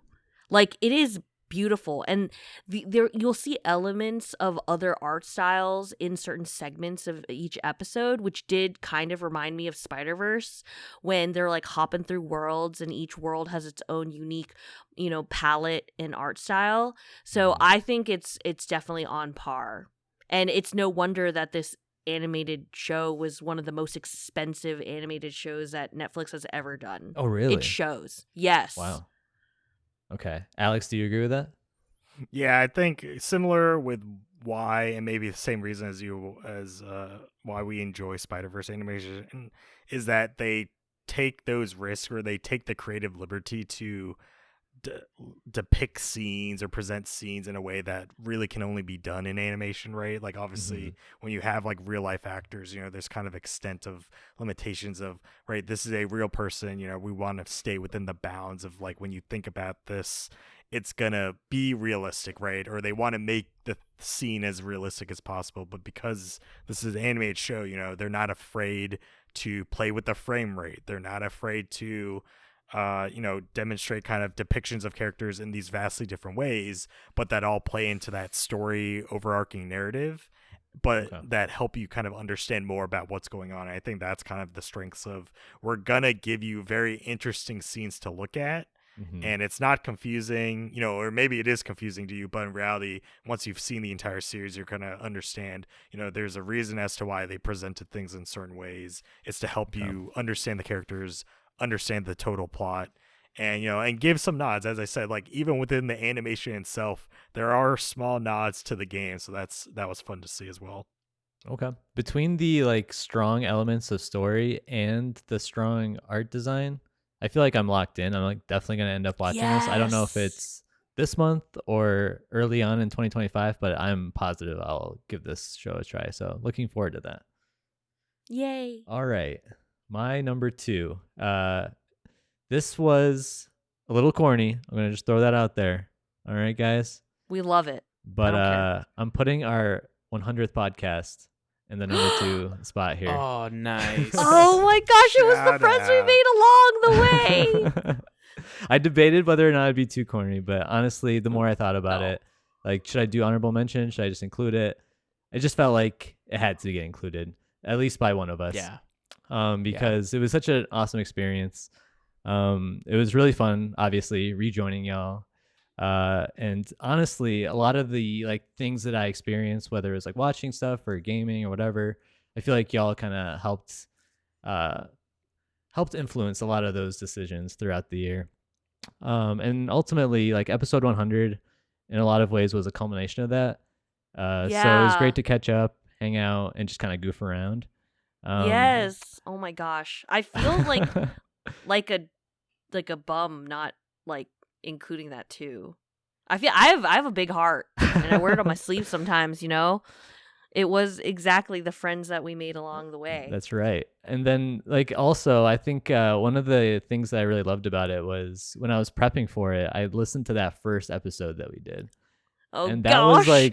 S3: Like, it is beautiful, and there you'll see elements of other art styles in certain segments of each episode, which did kind of remind me of Spider-Verse, when they're like hopping through worlds and each world has its own unique, you know, palette and art style. So I think it's definitely on par, and it's no wonder that this animated show was one of the most expensive animated shows that Netflix has ever done.
S1: Oh, really?
S3: It shows. Yes.
S1: Wow. Okay. Alex, do you agree with that?
S2: Yeah, I think similar with why, and maybe the same reason as you, as why we enjoy Spider-Verse animation, is that they take those risks, or they take the creative liberty to depict scenes or present scenes in a way that really can only be done in animation, right? Like, obviously when you have like real life actors, you know, there's kind of extent of limitations of, right, this is a real person, you know, we want to stay within the bounds of like, when you think about this, it's gonna be realistic, right? Or they want to make the scene as realistic as possible, but because this is an animated show, you know, they're not afraid to play with the frame rate, they're not afraid to you know, demonstrate kind of depictions of characters in these vastly different ways, but that all play into that story overarching narrative, but that help you kind of understand more about what's going on. And I think that's kind of the strengths of, we're gonna give you very interesting scenes to look at, and it's not confusing, you know, or maybe it is confusing to you, but in reality, once you've seen the entire series, you're gonna understand, you know, there's a reason as to why they presented things in certain ways. It's to help you understand the characters, understand the total plot, and, you know, and give some nods. As I said, like, even within the animation itself, there are small nods to the game, so that was fun to see as well.
S1: Okay. Between the like strong elements of story and the strong art design, I feel like I'm locked in. I'm like definitely gonna end up watching this. I don't know if it's this month or early on in 2025, but I'm positive I'll give this show a try. So looking forward to that.
S3: Yay.
S1: All right. My number 2. This was a little corny. I'm going to just throw that out there. All right, guys?
S3: We love it.
S1: But I'm putting our 100th podcast in the number 2 spot here.
S4: Oh, nice.
S3: Oh my gosh, it was the friends we made along the way.
S1: I debated whether or not it'd be too corny, but honestly, the more I thought about it, like, should I do honorable mention? Should I just include it? It just felt like it had to get included, at least by one of us.
S4: Yeah.
S1: Because it was such an awesome experience. It was really fun, obviously, rejoining y'all. And honestly, a lot of the like things that I experienced, whether it was like watching stuff or gaming or whatever, I feel like y'all kind of helped influence a lot of those decisions throughout the year. And ultimately, like episode 100 in a lot of ways was a culmination of that. So it was great to catch up, hang out, and just kind of goof around.
S3: Yes. Oh my gosh. I feel like a bum not like including that too. I have a big heart and I wear it on my sleeve sometimes, you know? It was exactly the friends that we made along the way.
S1: That's right. And then, like, also, I think one of the things that I really loved about it was when I was prepping for it, I listened to that first episode that we did.
S3: Oh
S1: and that
S3: gosh.
S1: was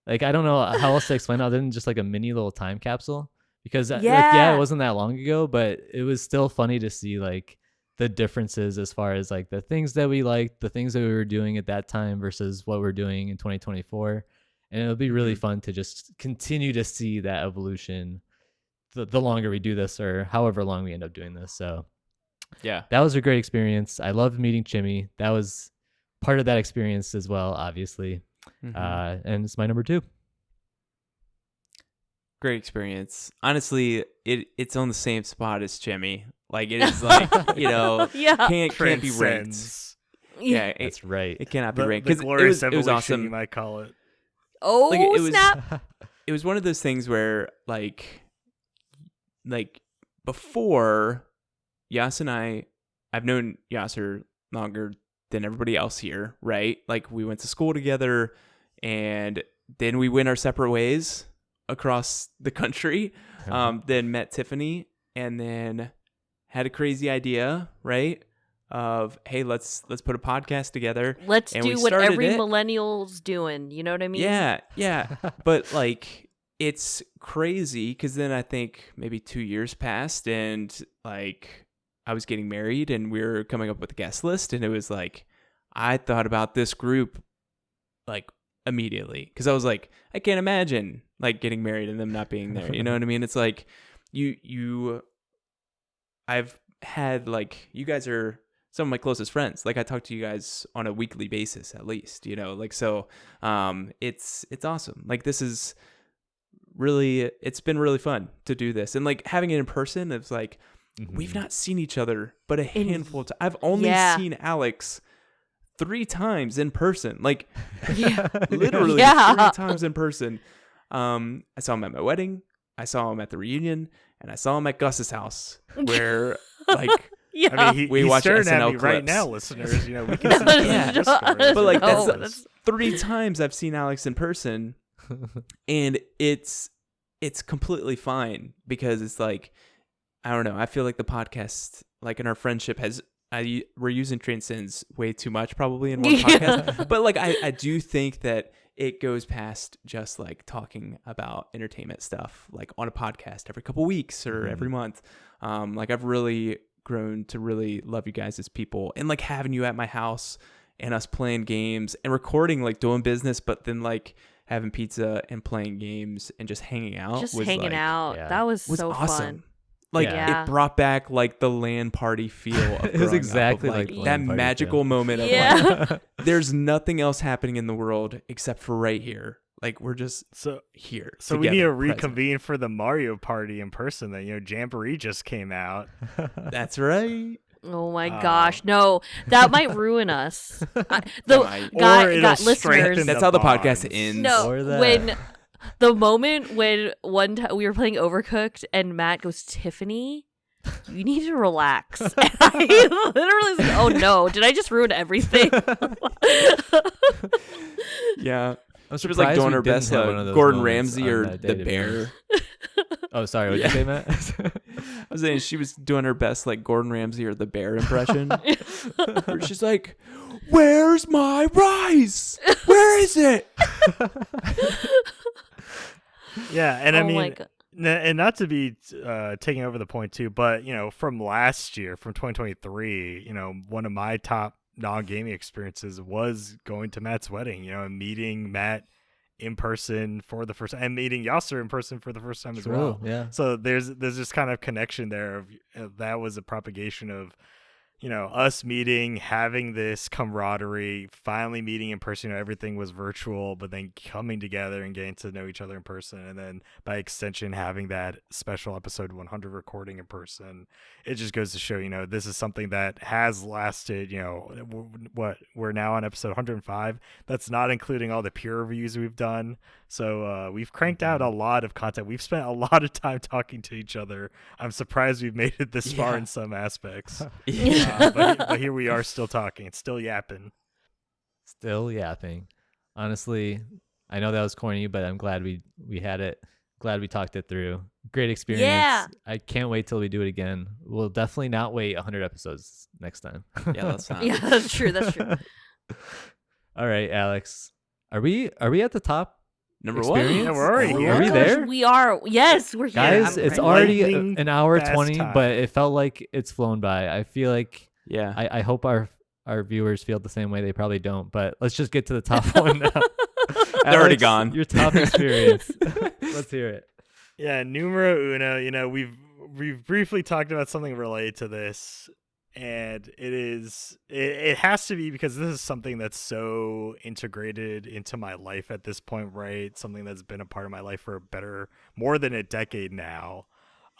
S1: like, I don't know how else to explain it other than just like a mini little time capsule. Because, like, yeah, it wasn't that long ago, but it was still funny to see, like, the differences as far as, like, the things that we liked, the things that we were doing at that time versus what we're doing in 2024. And it'll be really fun to just continue to see that evolution the longer we do this or however long we end up doing this. So
S4: Yeah.
S1: that was a great experience. I loved meeting Chimmy. That was part of that experience as well, obviously. And it's my number 2.
S4: Great experience. Honestly, it's on the same spot as Jimmy. Like, it is like, you know,
S3: Yeah.
S4: can't be ranked. Yeah,
S1: That's right.
S4: It cannot be ranked.
S2: The
S4: 'Cause
S2: glorious
S4: it was
S2: evolution,
S4: awesome.
S2: you might call it.
S3: Oh,
S4: Like, it was
S3: snap.
S4: it was one of those things where like before Yas and I've known Yasser longer than everybody else here, right? Like, we went to school together and then we went our separate ways across the country. Then met Tiffany and then had a crazy idea, right? Of, hey, let's put a podcast together.
S3: Let's
S4: And
S3: do
S4: we
S3: what
S4: started
S3: every
S4: it.
S3: millennial's doing. You know what I mean?
S4: Yeah. But like, it's crazy because then I think maybe 2 years passed and like I was getting married and we were coming up with a guest list, and it was like I thought about this group like immediately because I was like, I can't imagine like getting married and them not being there. You know what I mean? It's like I've had, like, you guys are some of my closest friends. Like, I talk to you guys on a weekly basis at least, you know, like, so it's awesome. Like, this is really, it's been really fun to do this. And like having it in person, it's like, we've not seen each other but a handful of times. I've only seen Alex 3 times in person. Like, literally 3 times in person. I saw him at my wedding, I saw him at the reunion, and I saw him at Gus's house where like
S2: I mean,
S4: we
S2: he's
S4: watch
S2: staring
S4: SNL
S2: at me right
S4: clips.
S2: now, listeners. You know, we can see each other
S4: Yeah.
S2: in Discord.
S4: But like
S3: No,
S4: that's 3 times I've seen Alex in person, and it's completely fine because it's like, I don't know, I feel like the podcast, like in our friendship, we're using Transcends way too much probably in one podcast, but like I do think that it goes past just like talking about entertainment stuff like on a podcast every couple weeks or every month. Like, I've really grown to really love you guys as people, and like having you at my house and us playing games and recording, like doing business, but then like having pizza and playing games and just hanging out.
S3: Just
S4: was
S3: hanging
S4: like,
S3: out. That was so
S4: awesome.
S3: fun.
S4: Like,
S3: Yeah.
S4: it brought back like the LAN party feel of
S1: It was
S4: growing
S1: exactly
S4: up, of,
S1: like the
S4: that
S1: LAN party
S4: magical
S1: feel.
S4: moment of like, there's nothing else happening in the world except for right here. Like, we're just here.
S2: So we need to
S4: together, present.
S2: reconvene for the Mario Party in person. That, you know, Jamboree just came out.
S4: That's right.
S3: Oh my gosh, no, that might ruin us.
S2: Or it'll
S3: listeners.
S2: strengthen
S4: That's
S2: the
S4: how the
S2: bonds.
S4: podcast ends.
S3: No,
S1: Or that.
S3: when the moment when one time we were playing Overcooked and Matt goes, Tiffany, you need to relax. And I literally was like, oh no, did I just ruin everything?
S4: Yeah.
S1: I'm
S4: She was like
S1: surprised
S4: doing
S1: we
S4: her
S1: didn't
S4: best
S1: have one of those
S4: Gordon
S1: moments
S4: Ramsay
S1: on
S4: or
S1: that
S4: the
S1: day, to be
S4: bear.
S1: Oh, sorry. What did you say, Matt?
S4: I was saying she was doing her best like Gordon Ramsay or the bear impression. Where she's like, "Where's my rice? Where is it?"
S2: Yeah, and I
S3: Oh my
S2: mean,
S3: God.
S2: and not to be taking over the point too, but you know, from last year, from 2023, you know, one of my top non-gaming experiences was going to Matt's wedding. You know, and meeting Matt in person for the first time, and meeting Yasser in person for the first time as well.
S1: Yeah.
S2: So there's this kind of connection there of that was a propagation of, us meeting, having this camaraderie, finally meeting in person. Everything was virtual, but then coming together and getting to know each other in person, and then by extension having that special episode 100 recording in person. It just goes to show, this is something that has lasted. What we're now on episode 105. That's not including all the peer reviews we've done. So we've cranked out a lot of content. We've spent a lot of time talking to each other. I'm surprised we've made it this far in some aspects. But here we are still talking. It's still yapping.
S1: Still yapping. Honestly, I know that was corny, but I'm glad we had it. Glad we talked it through. Great experience.
S3: Yeah.
S1: I can't wait till we do it again. We'll definitely not wait 100 episodes next time.
S4: Yeah, that's not.
S3: Yeah, that's true. That's true.
S1: All right, Alex. Are we at the top?
S4: Number
S1: Experience?
S4: one.
S2: Yeah, we're already
S3: Oh
S2: here.
S3: my
S1: Are we
S3: gosh,
S1: there?
S3: We are. Yes, we're here.
S1: Guys,
S3: I'm
S1: it's
S3: ready.
S1: already
S2: Lightning
S1: an hour
S2: fast
S1: 20,
S2: time.
S1: but it felt like it's flown by. I feel like
S4: Yeah.
S1: I hope our viewers feel the same way. They probably don't, but let's just get to the top one now.
S4: They're already
S1: Alex,
S4: gone.
S1: Your top experience. Let's hear it.
S2: Yeah, numero uno. We've briefly talked about something related to this, and it has to be because this is something that's so integrated into my life at this point, right? Something that's been a part of my life for more than a decade now,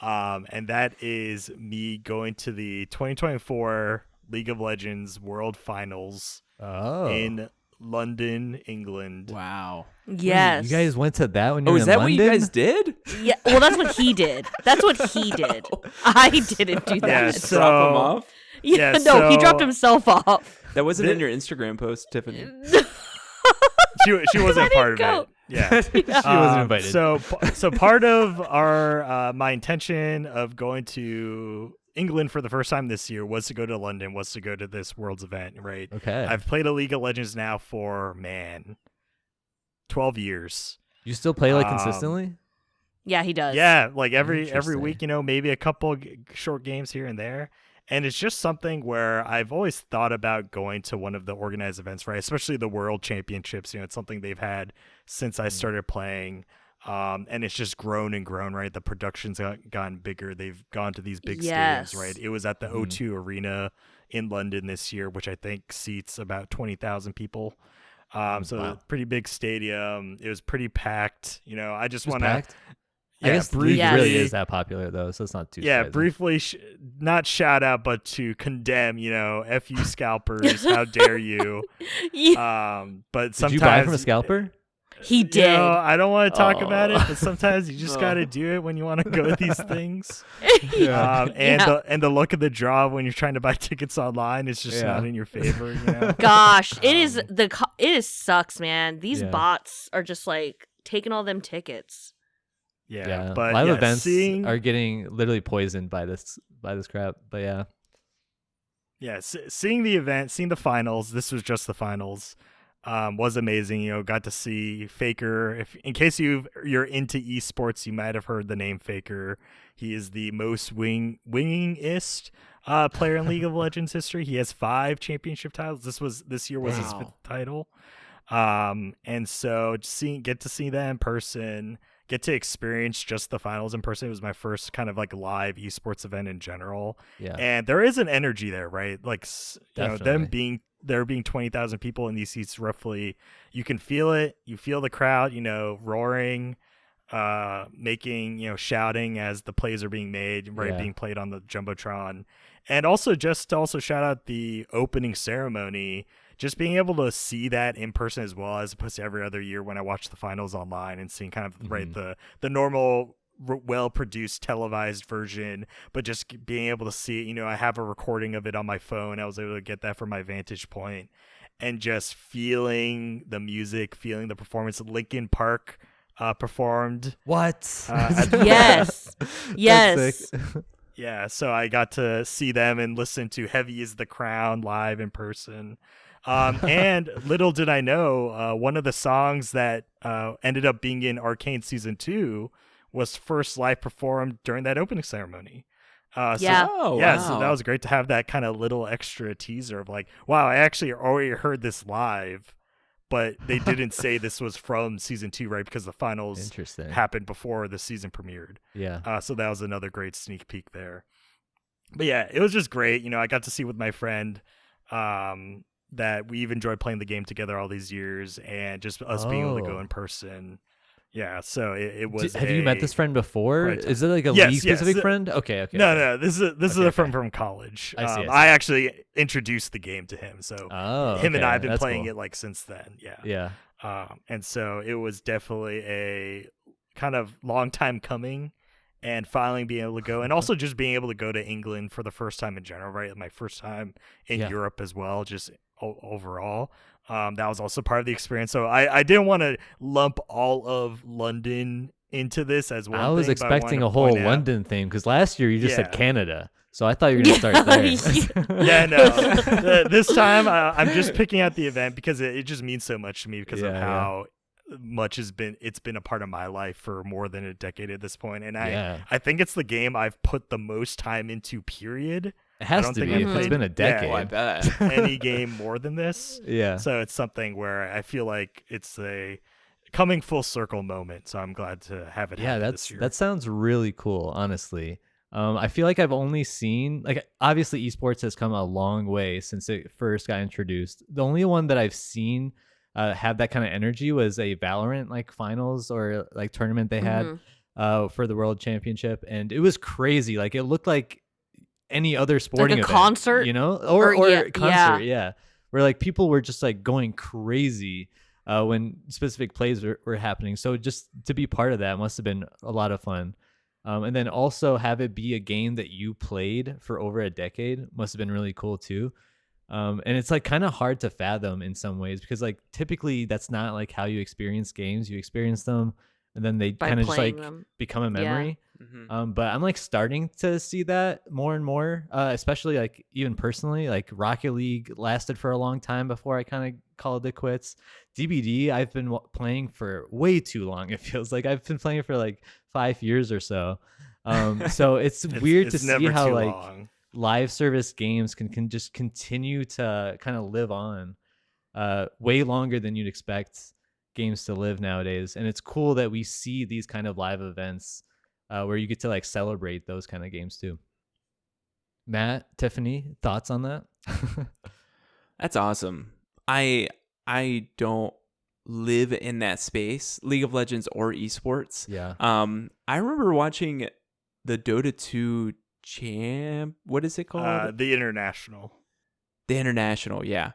S2: and that is me going to the 2024 League of Legends World Finals in London, England.
S4: Wow.
S3: Yes.
S1: You guys went to that when you
S4: Oh,
S1: were
S4: is
S1: in
S4: that
S1: London?
S4: what you guys did?
S3: Yeah. Well, that's what he did. That's what he did. I didn't do
S2: Yeah,
S3: that.
S2: so-
S4: Drop him off?
S3: Yeah,
S2: yeah,
S3: no, he
S2: so-
S3: dropped himself off.
S4: That wasn't in your Instagram post, Tiffany.
S2: She wasn't part of
S3: go.
S2: it. Yeah.
S1: She wasn't invited.
S2: So part of our my intention of going to England for the first time this year was to go to London, was to go to this Worlds event, right?
S1: Okay.
S2: I've played a League of Legends now for 12 years.
S1: You still play like consistently?
S3: Yeah, he does.
S2: Yeah, like every
S1: Interesting.
S2: week, maybe a couple short games here and there. And it's just something where I've always thought about going to one of the organized events, right? Especially the World Championships. It's something they've had since I started playing. And it's just grown and grown, right? The production's gotten bigger. They've gone to these big
S3: Yes.
S2: stadiums, right? It was at the O2 Arena in London this year, which I think seats about 20,000 people. So
S1: Wow.
S2: pretty big stadium. It was pretty packed. I just
S1: Just
S2: want to.
S1: packed? I
S2: Yeah,
S1: guess it
S3: Yes.
S1: really is that popular though, so it's not too.
S2: Yeah,
S1: surprising.
S2: briefly, not shout out, but to condemn, F you scalpers, how dare you?
S3: Yeah,
S2: But
S1: Did
S2: sometimes
S1: you buy from a scalper?
S3: he did.
S2: I don't want to talk about it,
S4: Oh.
S2: but sometimes you just
S4: No.
S2: got to do it when you want to go to these things.
S1: Yeah.
S2: And the look of the draw when you're trying to buy tickets online is just
S1: Yeah.
S2: not in your favor.
S3: Gosh, it is sucks, man. These
S1: Yeah.
S3: bots are just like taking all them tickets.
S2: Yeah, but
S1: live
S2: yeah,
S1: events
S2: seeing,
S1: are getting literally poisoned by this crap. But yeah,
S2: seeing the event, seeing the finals. This was just the finals. Was amazing. Got to see Faker. If in case you're into esports, you might have heard the name Faker. He is the most wingingest player in League of Legends history. He has 5 championship titles. This year was his
S4: Wow.
S2: 5th title. And so get to see that in person, get to experience just the finals in person. It was my first kind of like live esports event in general.
S1: yeah,
S2: And there is an energy there, right? Like,
S1: Definitely.
S2: there being 20,000 people in these seats roughly, you can feel it. You feel the crowd, roaring, making, shouting as the plays are being made, right?
S1: Yeah.
S2: Being played on the Jumbotron. And also just to also shout out the opening ceremony, just being able to see that in person as well, as opposed to every other year when I watch the finals online and seeing kind of right the normal well-produced televised version, but just being able to see it. I have a recording of it on my phone. I was able to get that from my vantage point, and just feeling the music, feeling the performance. Linkin Park performed.
S1: what?
S3: Yes. Yes.
S1: That's sick.
S2: Yeah, so I got to see them and listen to Heavy is the Crown live in person. And little did I know, one of the songs that ended up being in Arcane Season 2 was first live performed during that opening ceremony.
S3: Yeah.
S4: Oh,
S2: Yeah,
S4: wow.
S2: so that was great to have that kind of little extra teaser of like, wow, I actually already heard this live, but they didn't say this was from Season 2, right? Because the finals
S1: Interesting.
S2: happened before the season premiered.
S1: Yeah.
S2: So that was another great sneak peek there. But yeah, it was just great. I got to see with my friend that we've enjoyed playing the game together all these years, and just us being able to go in person. Yeah, so it was.
S1: Have you met this friend before? Is it like a
S2: Yes,
S1: league specific friend? Okay.
S2: No, this is a friend from college.
S1: I see.
S2: I actually introduced the game to him, so him and I have been playing it like since then. Yeah.
S1: Yeah.
S2: And so it was definitely a kind of long time coming, and finally being able to go, and also just being able to go to England for the first time in general, right? My first time in Europe as well, just overall. That was also part of the experience. So I didn't want to lump all of London into this as well.
S1: I was expecting a whole London theme, because last year you just said Canada. So I thought you were going to start there.
S2: Yeah, no. This time I'm just picking out the event because it just means so much to me because of how much it's been a part of my life for more than a decade at this point. And I think it's the game I've put the most time into, period.
S1: It has to be. It's been a decade.
S4: I bet.
S2: Any game more than this.
S1: Yeah.
S2: So it's something where I feel like it's a coming full circle moment. So I'm glad to have it happen this year.
S1: That sounds really cool, honestly. I feel like I've only seen, like, obviously esports has come a long way since it first got introduced. The only one that I've seen have that kind of energy was a Valorant like finals or like tournament they had for the World Championship, and it was crazy. Like, it looked like any other sporting
S3: like a
S1: event,
S3: concert,
S1: or concert, where like people were just like going crazy when specific plays were happening. So just to be part of that must have been a lot of fun. And then also have it be a game that you played for over a decade must have been really cool too. And it's like kind of hard to fathom in some ways, because like typically that's not like how you experience games. You experience them and then they kind of just like become a memory. But I'm like starting to see that more and more, especially like even personally, like Rocket League lasted for a long time before I kind of called it quits. DBD, I've been playing for way too long. It feels like I've been playing for like 5 years or so. So it's weird to see how like live service games can just continue to kind of live on way longer than you'd expect games to live nowadays. And it's cool that we see these kind of live events where you get to like celebrate those kind of games too. Matt, Tiffany, thoughts on that?
S4: That's awesome. I don't live in that space, League of Legends or esports.
S1: Yeah.
S4: I remember watching the Dota 2 what is it called?
S2: The International.
S4: The International, yeah.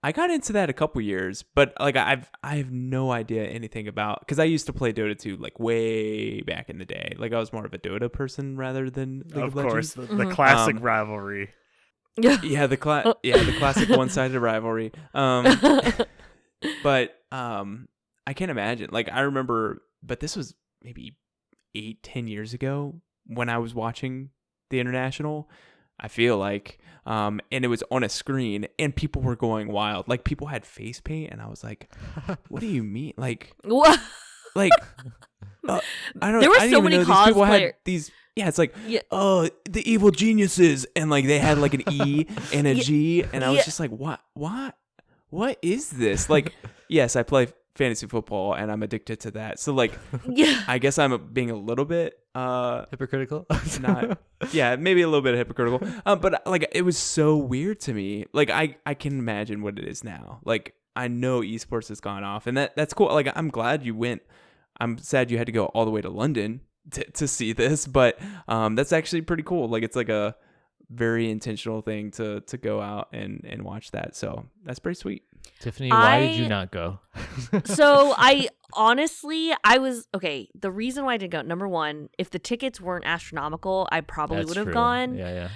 S4: I got into that a couple years, but like I have no idea anything about, because I used to play Dota 2 like way back in the day. Like I was more of a Dota person rather than League of Legends.
S2: Of course, the classic rivalry.
S4: Yeah, the classic one-sided rivalry. But I can't imagine. Like I remember, but this was maybe 8-10 years ago when I was watching the International. I feel like, and it was on a screen, and people were going wild. Like people had face paint, and I was like, "What do you mean? Like
S3: what?
S4: Like I don't.
S3: There were
S4: I didn't
S3: so
S4: even
S3: many
S4: know these people
S3: cosplayers.
S4: had these. Yeah, it's like, oh, the evil geniuses, and like they had like an E and a G, and I was just like, what is this? Like, yes, I play fantasy football, and I'm addicted to that. So like, I guess I'm being a little bit
S1: hypocritical.
S4: Maybe a little bit hypocritical. But like, it was so weird to me. Like, I can imagine what it is now. Like, I know esports has gone off, and that's cool. Like, I'm glad you went. I'm sad you had to go all the way to London to see this, but that's actually pretty cool. Like, it's like a very intentional thing to go out and watch that. So that's pretty sweet.
S1: Tiffany, why did you not go?
S3: So I honestly, the reason why I didn't go, number one, if the tickets weren't astronomical, I probably would have gone.
S1: Yeah.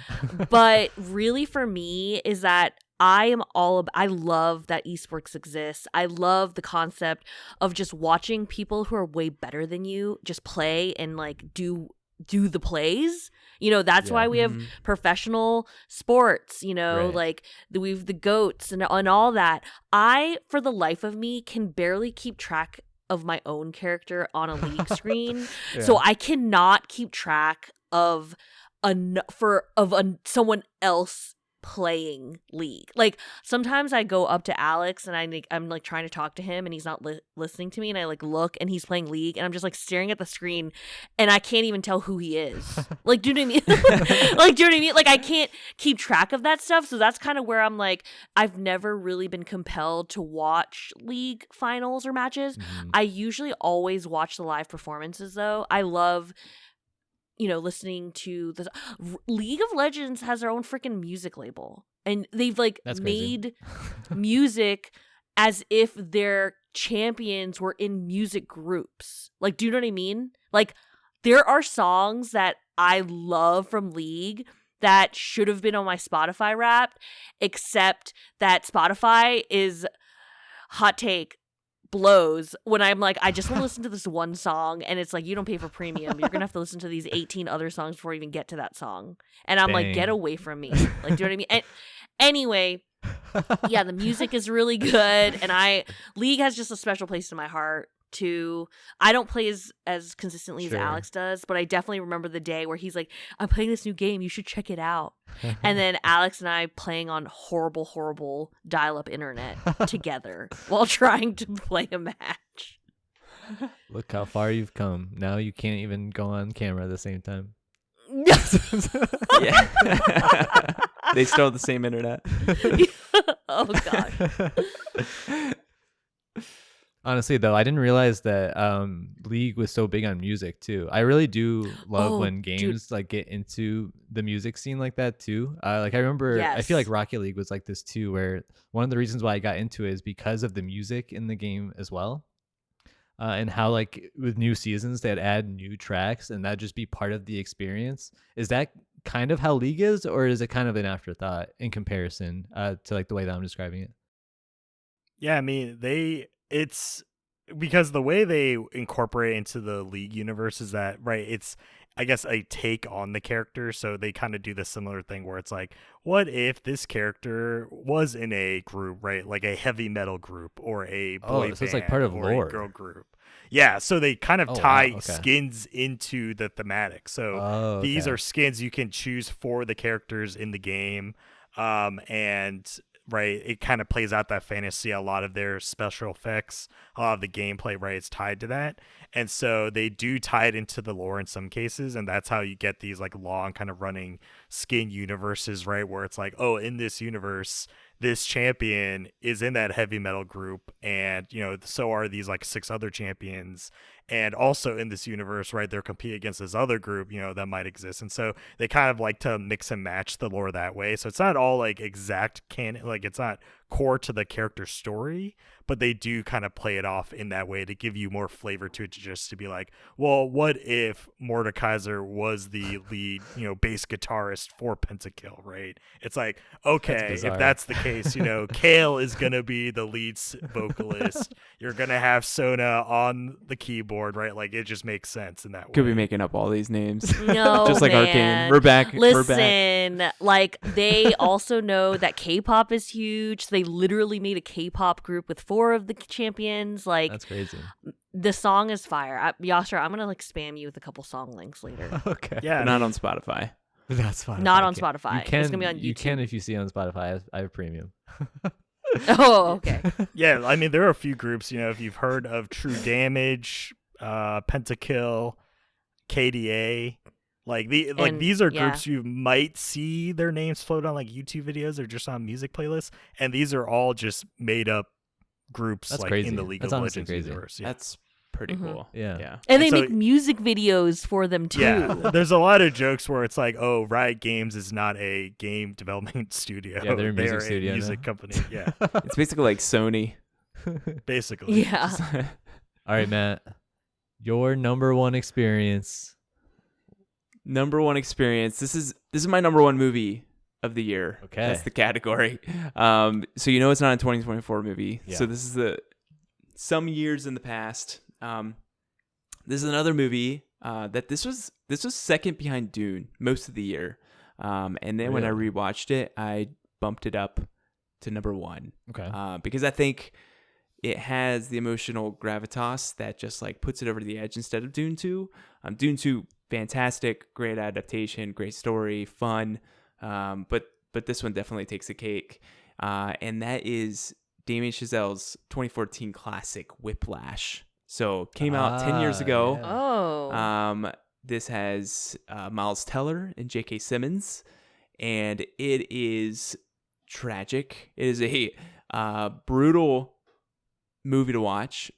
S3: But really for me is that I love that esports exists. I love the concept of just watching people who are way better than you just play and like do the plays. That's why we have professional sports, like we've the GOATs and all that. I, for the life of me, can barely keep track of my own character on a league screen. So I cannot keep track of someone else playing League. Like sometimes I go up to Alex and I'm like trying to talk to him and he's not listening to me, and I like look and he's playing League and I'm just like staring at the screen and I can't even tell who he is. Like, do you know what I mean? Like, do you know what I mean? Like, I can't keep track of that stuff. So that's kind of where I'm like, I've never really been compelled to watch League finals or matches. I usually always watch the live performances though. I love, you know, listening to the League of Legends has their own freaking music label, and they've like made music as if their champions were in music groups. Like, do you know what I mean? Like, there are songs that I love from League that should have been on my Spotify Wrapped, except that Spotify is, hot take, blows when I'm like, I just want to listen to this one song, and it's like, you don't pay for premium, you're gonna have to listen to these 18 other songs before you even get to that song, and I'm like, get away from me. Like, do you know what I mean? And anyway, yeah, the music is really good, and League has just a special place in my heart too. I don't play as consistently as Alex does, but I definitely remember the day where he's like, I'm playing this new game, you should check it out. And then Alex and I playing on horrible dial-up internet together while trying to play a match.
S1: Look how far you've come. Now you can't even go on camera at the same time.
S4: Yeah. They still have the same internet.
S3: Oh god.
S1: Honestly, though, I didn't realize that League was so big on music too. I really do love when games like get into the music scene like that too. Like I remember, I feel like Rocket League was like this too, where one of the reasons why I got into it is because of the music in the game as well, and how like with new seasons they'd add new tracks and that'd just be part of the experience. Is that kind of how League is, or is it kind of an afterthought in comparison to like the way that I'm describing it?
S2: Yeah, I mean it's because the way they incorporate into the League universe is that, right, it's, I guess, a take on the character. So they kind of do the similar thing where it's like, what if this character was in a group, right, like a heavy metal group or a boy band,
S1: so it's like part of
S2: or
S1: lore.
S2: a girl group. Yeah, so they kind of tie skins into the thematic. So these are skins you can choose for the characters in the game, and right, it kind of plays out that fantasy. A lot of their special effects, a lot of the gameplay, right, it's tied to that. And so they do tie it into the lore in some cases, and that's how you get these like long kind of running skin universes, right, where it's like, oh, in this universe this champion is in that heavy metal group, and you know, so are these like 6 other champions, and also in this universe, right, they're competing against this other group, you know, that might exist. And so they kind of like to mix and match the lore that way. So it's not all like exact canon, like it's not core to the character story, but they do kind of play it off in that way to give you more flavor to it, to just to be like, well, what if Mordekaiser was the lead, you know, bass guitarist for Pentakill, right? It's like, okay, if that's the case, you know, Kale is gonna be the lead vocalist. You're gonna have Sona on the keyboard, right? Like, it just makes sense in that way.
S4: Could be making up all these names.
S3: No,
S4: just like
S3: man.
S4: Arcane. We're back.
S3: Listen, like, they also know that K-pop is huge. They literally made a K-pop group with 4 of the champions. Like,
S1: that's crazy.
S3: The song is fire. Yasser, I'm gonna like spam you with a couple song links later.
S1: Okay.
S2: Yeah,
S4: but not on Spotify.
S1: That's fine.
S3: Not on Spotify.
S1: You can,
S3: it's gonna be on YouTube.
S1: You can if you see it on Spotify. I have premium.
S3: Oh, okay.
S2: Yeah, I mean, there are a few groups, you know, if you've heard of True Damage, Pentakill, KDA, like these are groups you might see their names float on like YouTube videos or just on music playlists, and these are all just made up groups. That's like crazy. In the League of Legends universe. Yeah.
S4: That's pretty cool.
S1: Yeah.
S3: And they make music videos for them too.
S2: Yeah, there's a lot of jokes where it's like, oh, Riot Games is not a game development studio.
S1: Yeah, they're a music studio.
S2: A music company. Yeah.
S4: It's basically like Sony.
S2: Basically.
S3: Yeah.
S1: All right, Matt. Your number one experience.
S4: Number one experience. This is my number one movie of the year.
S1: Okay.
S4: That's the category. So you know it's not a 2024 movie.
S1: Yeah.
S4: So this is some years in the past. This is another movie that this was second behind Dune most of the year. And then when I rewatched it, I bumped it up to number one.
S1: Okay.
S4: Because I think it has the emotional gravitas that just like puts it over the edge instead of Dune 2. Dune 2, fantastic, great adaptation, great story, fun. But but this one definitely takes the cake. And that is Damien Chazelle's 2014 classic Whiplash. So came out 10 years ago.
S1: Yeah.
S3: Oh.
S4: This has Miles Teller and J.K. Simmons, and it is tragic. It is a brutal movie to watch,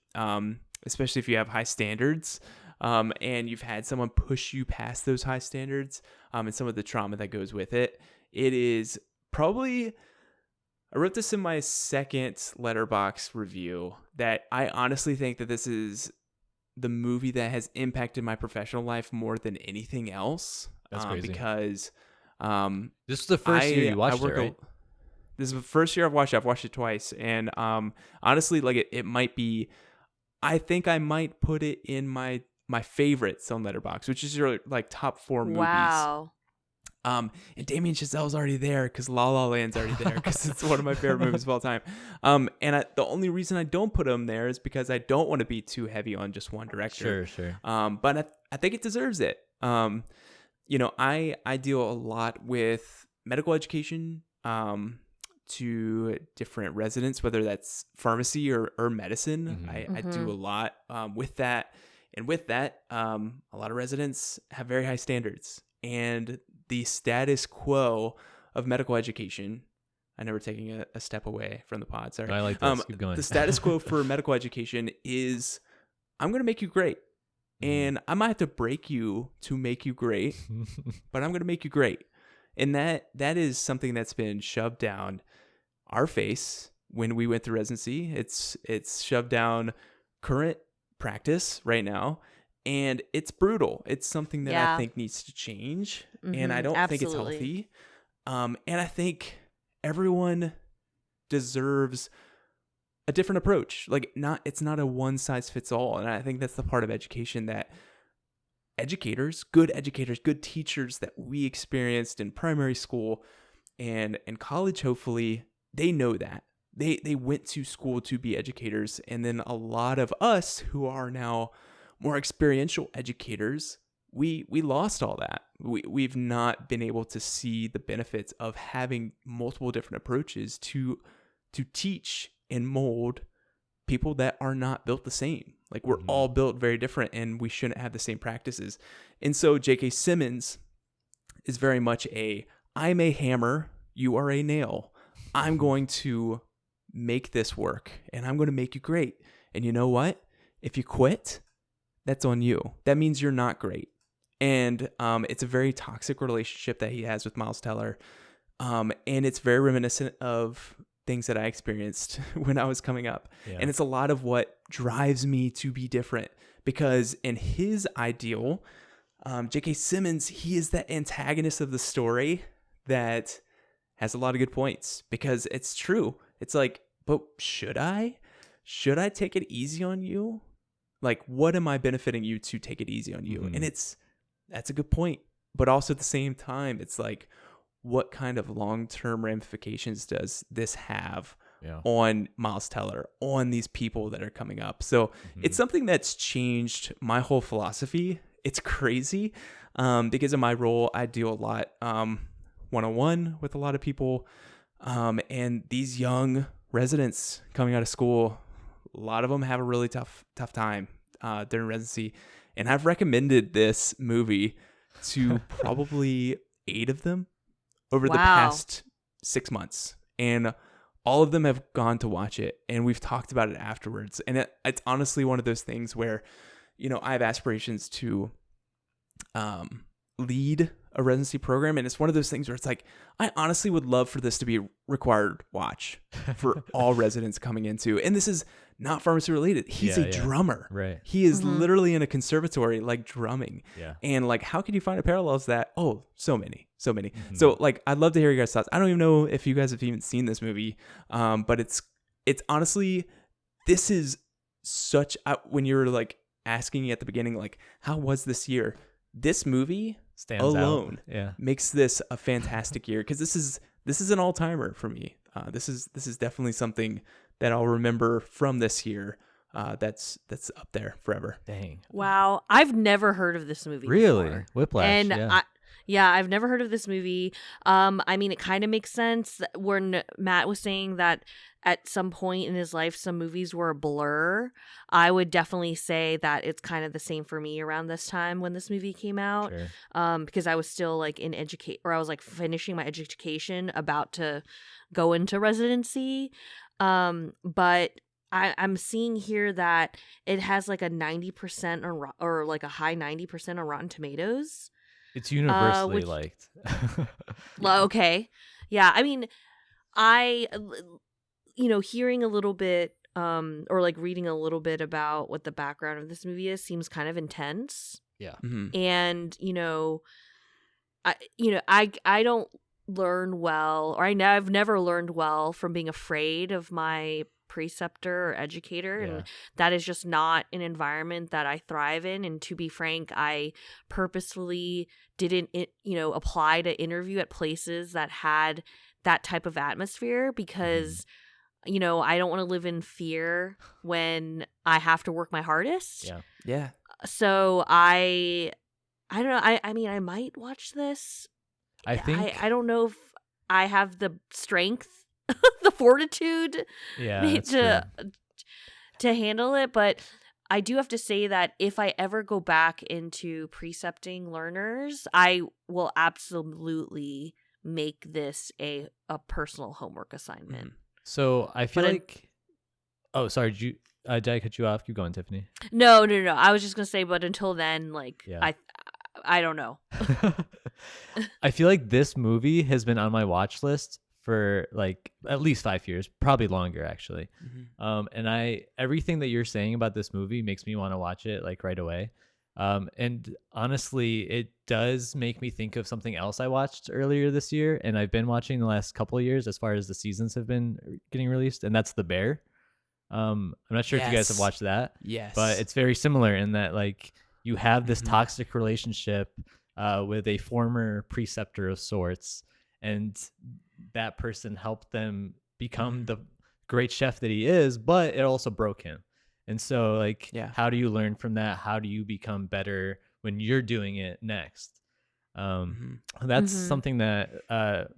S4: especially if you have high standards, and you've had someone push you past those high standards, and some of the trauma that goes with it. It is probably, I wrote this in my second Letterboxd review, that I honestly think that this is the movie that has impacted my professional life more than anything else.
S1: That's crazy.
S4: Because
S1: this is the first year you watched it, right?
S4: This is the first year I've watched it. I've watched it twice. And honestly, like it might be, I think I might put it in my favorites on Letterboxd, which is your like top 4 movies.
S3: Wow.
S4: And Damien Chazelle's already there because La La Land's already there because it's one of my favorite movies of all time. And the only reason I don't put him there is because I don't want to be too heavy on just one director.
S1: Sure.
S4: But I think it deserves it. I deal a lot with medical education to different residents, whether that's pharmacy or medicine.
S1: Mm-hmm.
S4: I do a lot with that. And with that, a lot of residents have very high standards. And the status quo of medical education, I know we're taking a step away from the pod, sorry.
S1: I like this. Keep going.
S4: The status quo for medical education is, I'm going to make you great. And I might have to break you to make you great, but I'm going to make you great. And that is something that's been shoved down our face when we went through residency. It's shoved down current practice right now. And it's brutal. It's something that I think needs to change. And I don't think it's healthy. And I think everyone deserves a different approach. Like it's not a one size fits all. And I think that's the part of education that good teachers that we experienced in primary school and in college, hopefully, they know that. They went to school to be educators. And then a lot of us who are now more experiential educators, we lost all that. We've not been able to see the benefits of having multiple different approaches to teach and mold people that are not built the same. Like we're all built very different and we shouldn't have the same practices. And so J.K. Simmons is very much I'm a hammer, you are a nail. I'm going to make this work and I'm going to make you great. And you know what? If you quit, that's on you. That means you're not great. And it's a very toxic relationship that he has with Miles Teller. And it's very reminiscent of things that I experienced when I was coming up. Yeah. And it's a lot of what drives me to be different. Because in his ideal, J.K. Simmons, he is that antagonist of the story that has a lot of good points. Because it's true. It's like, but should I? Should I take it easy on you? Like, what am I benefiting you to take it easy on you? Mm-hmm. And that's a good point. But also at the same time, it's like, what kind of long-term ramifications does this have on Miles Teller, on these people that are coming up? So it's something that's changed my whole philosophy. It's crazy because in my role, I deal a lot one-on-one with a lot of people. And these young residents coming out of school, a lot of them have a really tough time during residency. And I've recommended this movie to probably 8 of them over the past 6 months. And all of them have gone to watch it. And we've talked about it afterwards. And it's honestly one of those things where, I have aspirations to lead a residency program. And it's one of those things where it's like, I honestly would love for this to be a required watch for all residents coming into. And this is not pharmacy related. He's a drummer.
S1: Right.
S4: He is literally in a conservatory, like drumming. Yeah. And like, how can you find a parallels to that? Oh, so many. Mm-hmm. So like, I'd love to hear your guys' thoughts. I don't even know if you guys have even seen this movie. But it's honestly, this is such, when you were like asking me at the beginning, like, how was this year? This movie stands alone makes this a fantastic year. Cause this is an all timer for me. This is definitely something that I'll remember from this year. That's up there forever.
S1: Dang.
S3: Wow. I've never heard of this movie
S1: Really?
S3: before.
S1: Whiplash.
S3: And Yeah, I've never heard of this movie. I mean, it kind of makes sense when Matt was saying that at some point in his life, some movies were a blur. I would definitely say that it's kind of the same for me around this time when this movie came out.
S1: Sure.
S3: Because I was still like in or I was like finishing my education, about to go into residency. But I'm seeing here that it has like a 90% or like a high 90% on Rotten Tomatoes.
S1: It's universally
S3: which
S1: liked.
S3: okay, yeah. I mean, hearing a little bit, or like reading a little bit about what the background of this movie is, seems kind of intense.
S1: Yeah.
S4: Mm-hmm.
S3: And I don't learn well, or I've never learned well from being afraid of my preceptor or educator,
S1: Yeah.
S3: and that is just not an environment that I thrive in. And to be frank, I purposefully didn't apply to interview at places that had that type of atmosphere, because I don't want to live in fear when I have to work my hardest.
S1: Yeah.
S4: Yeah.
S3: So I don't know. I mean, I might watch this.
S1: I think
S3: I don't know if I have the strength, the fortitude
S1: that's
S3: to handle it, but I do have to say that if I ever go back into precepting learners, I will absolutely make this a personal homework assignment.
S1: So I feel
S3: But
S1: like. Oh, sorry. Did I cut you off? Keep going, Tiffany.
S3: No. I was just gonna say, but until then, like,
S1: Yeah.
S3: I don't know.
S1: I feel like this movie has been on my watch list for like at least 5 years, probably longer actually.
S4: Mm-hmm.
S1: And everything that you're saying about this movie makes me want to watch it like right away. And honestly, it does make me think of something else I watched earlier this year, and I've been watching the last couple of years as far as the seasons have been getting released, and that's The Bear. I'm not sure if you guys have
S4: Yes.
S1: watched that,
S4: Yes.
S1: but it's very similar in that like you have this
S4: Mhm.
S1: toxic relationship with a former preceptor of sorts, and that person helped them become the great chef that he is, but it also broke him. And so like,
S4: Yeah.
S1: how do you learn from that? How do you become better when you're doing it next? That's
S3: Mhm.
S1: something that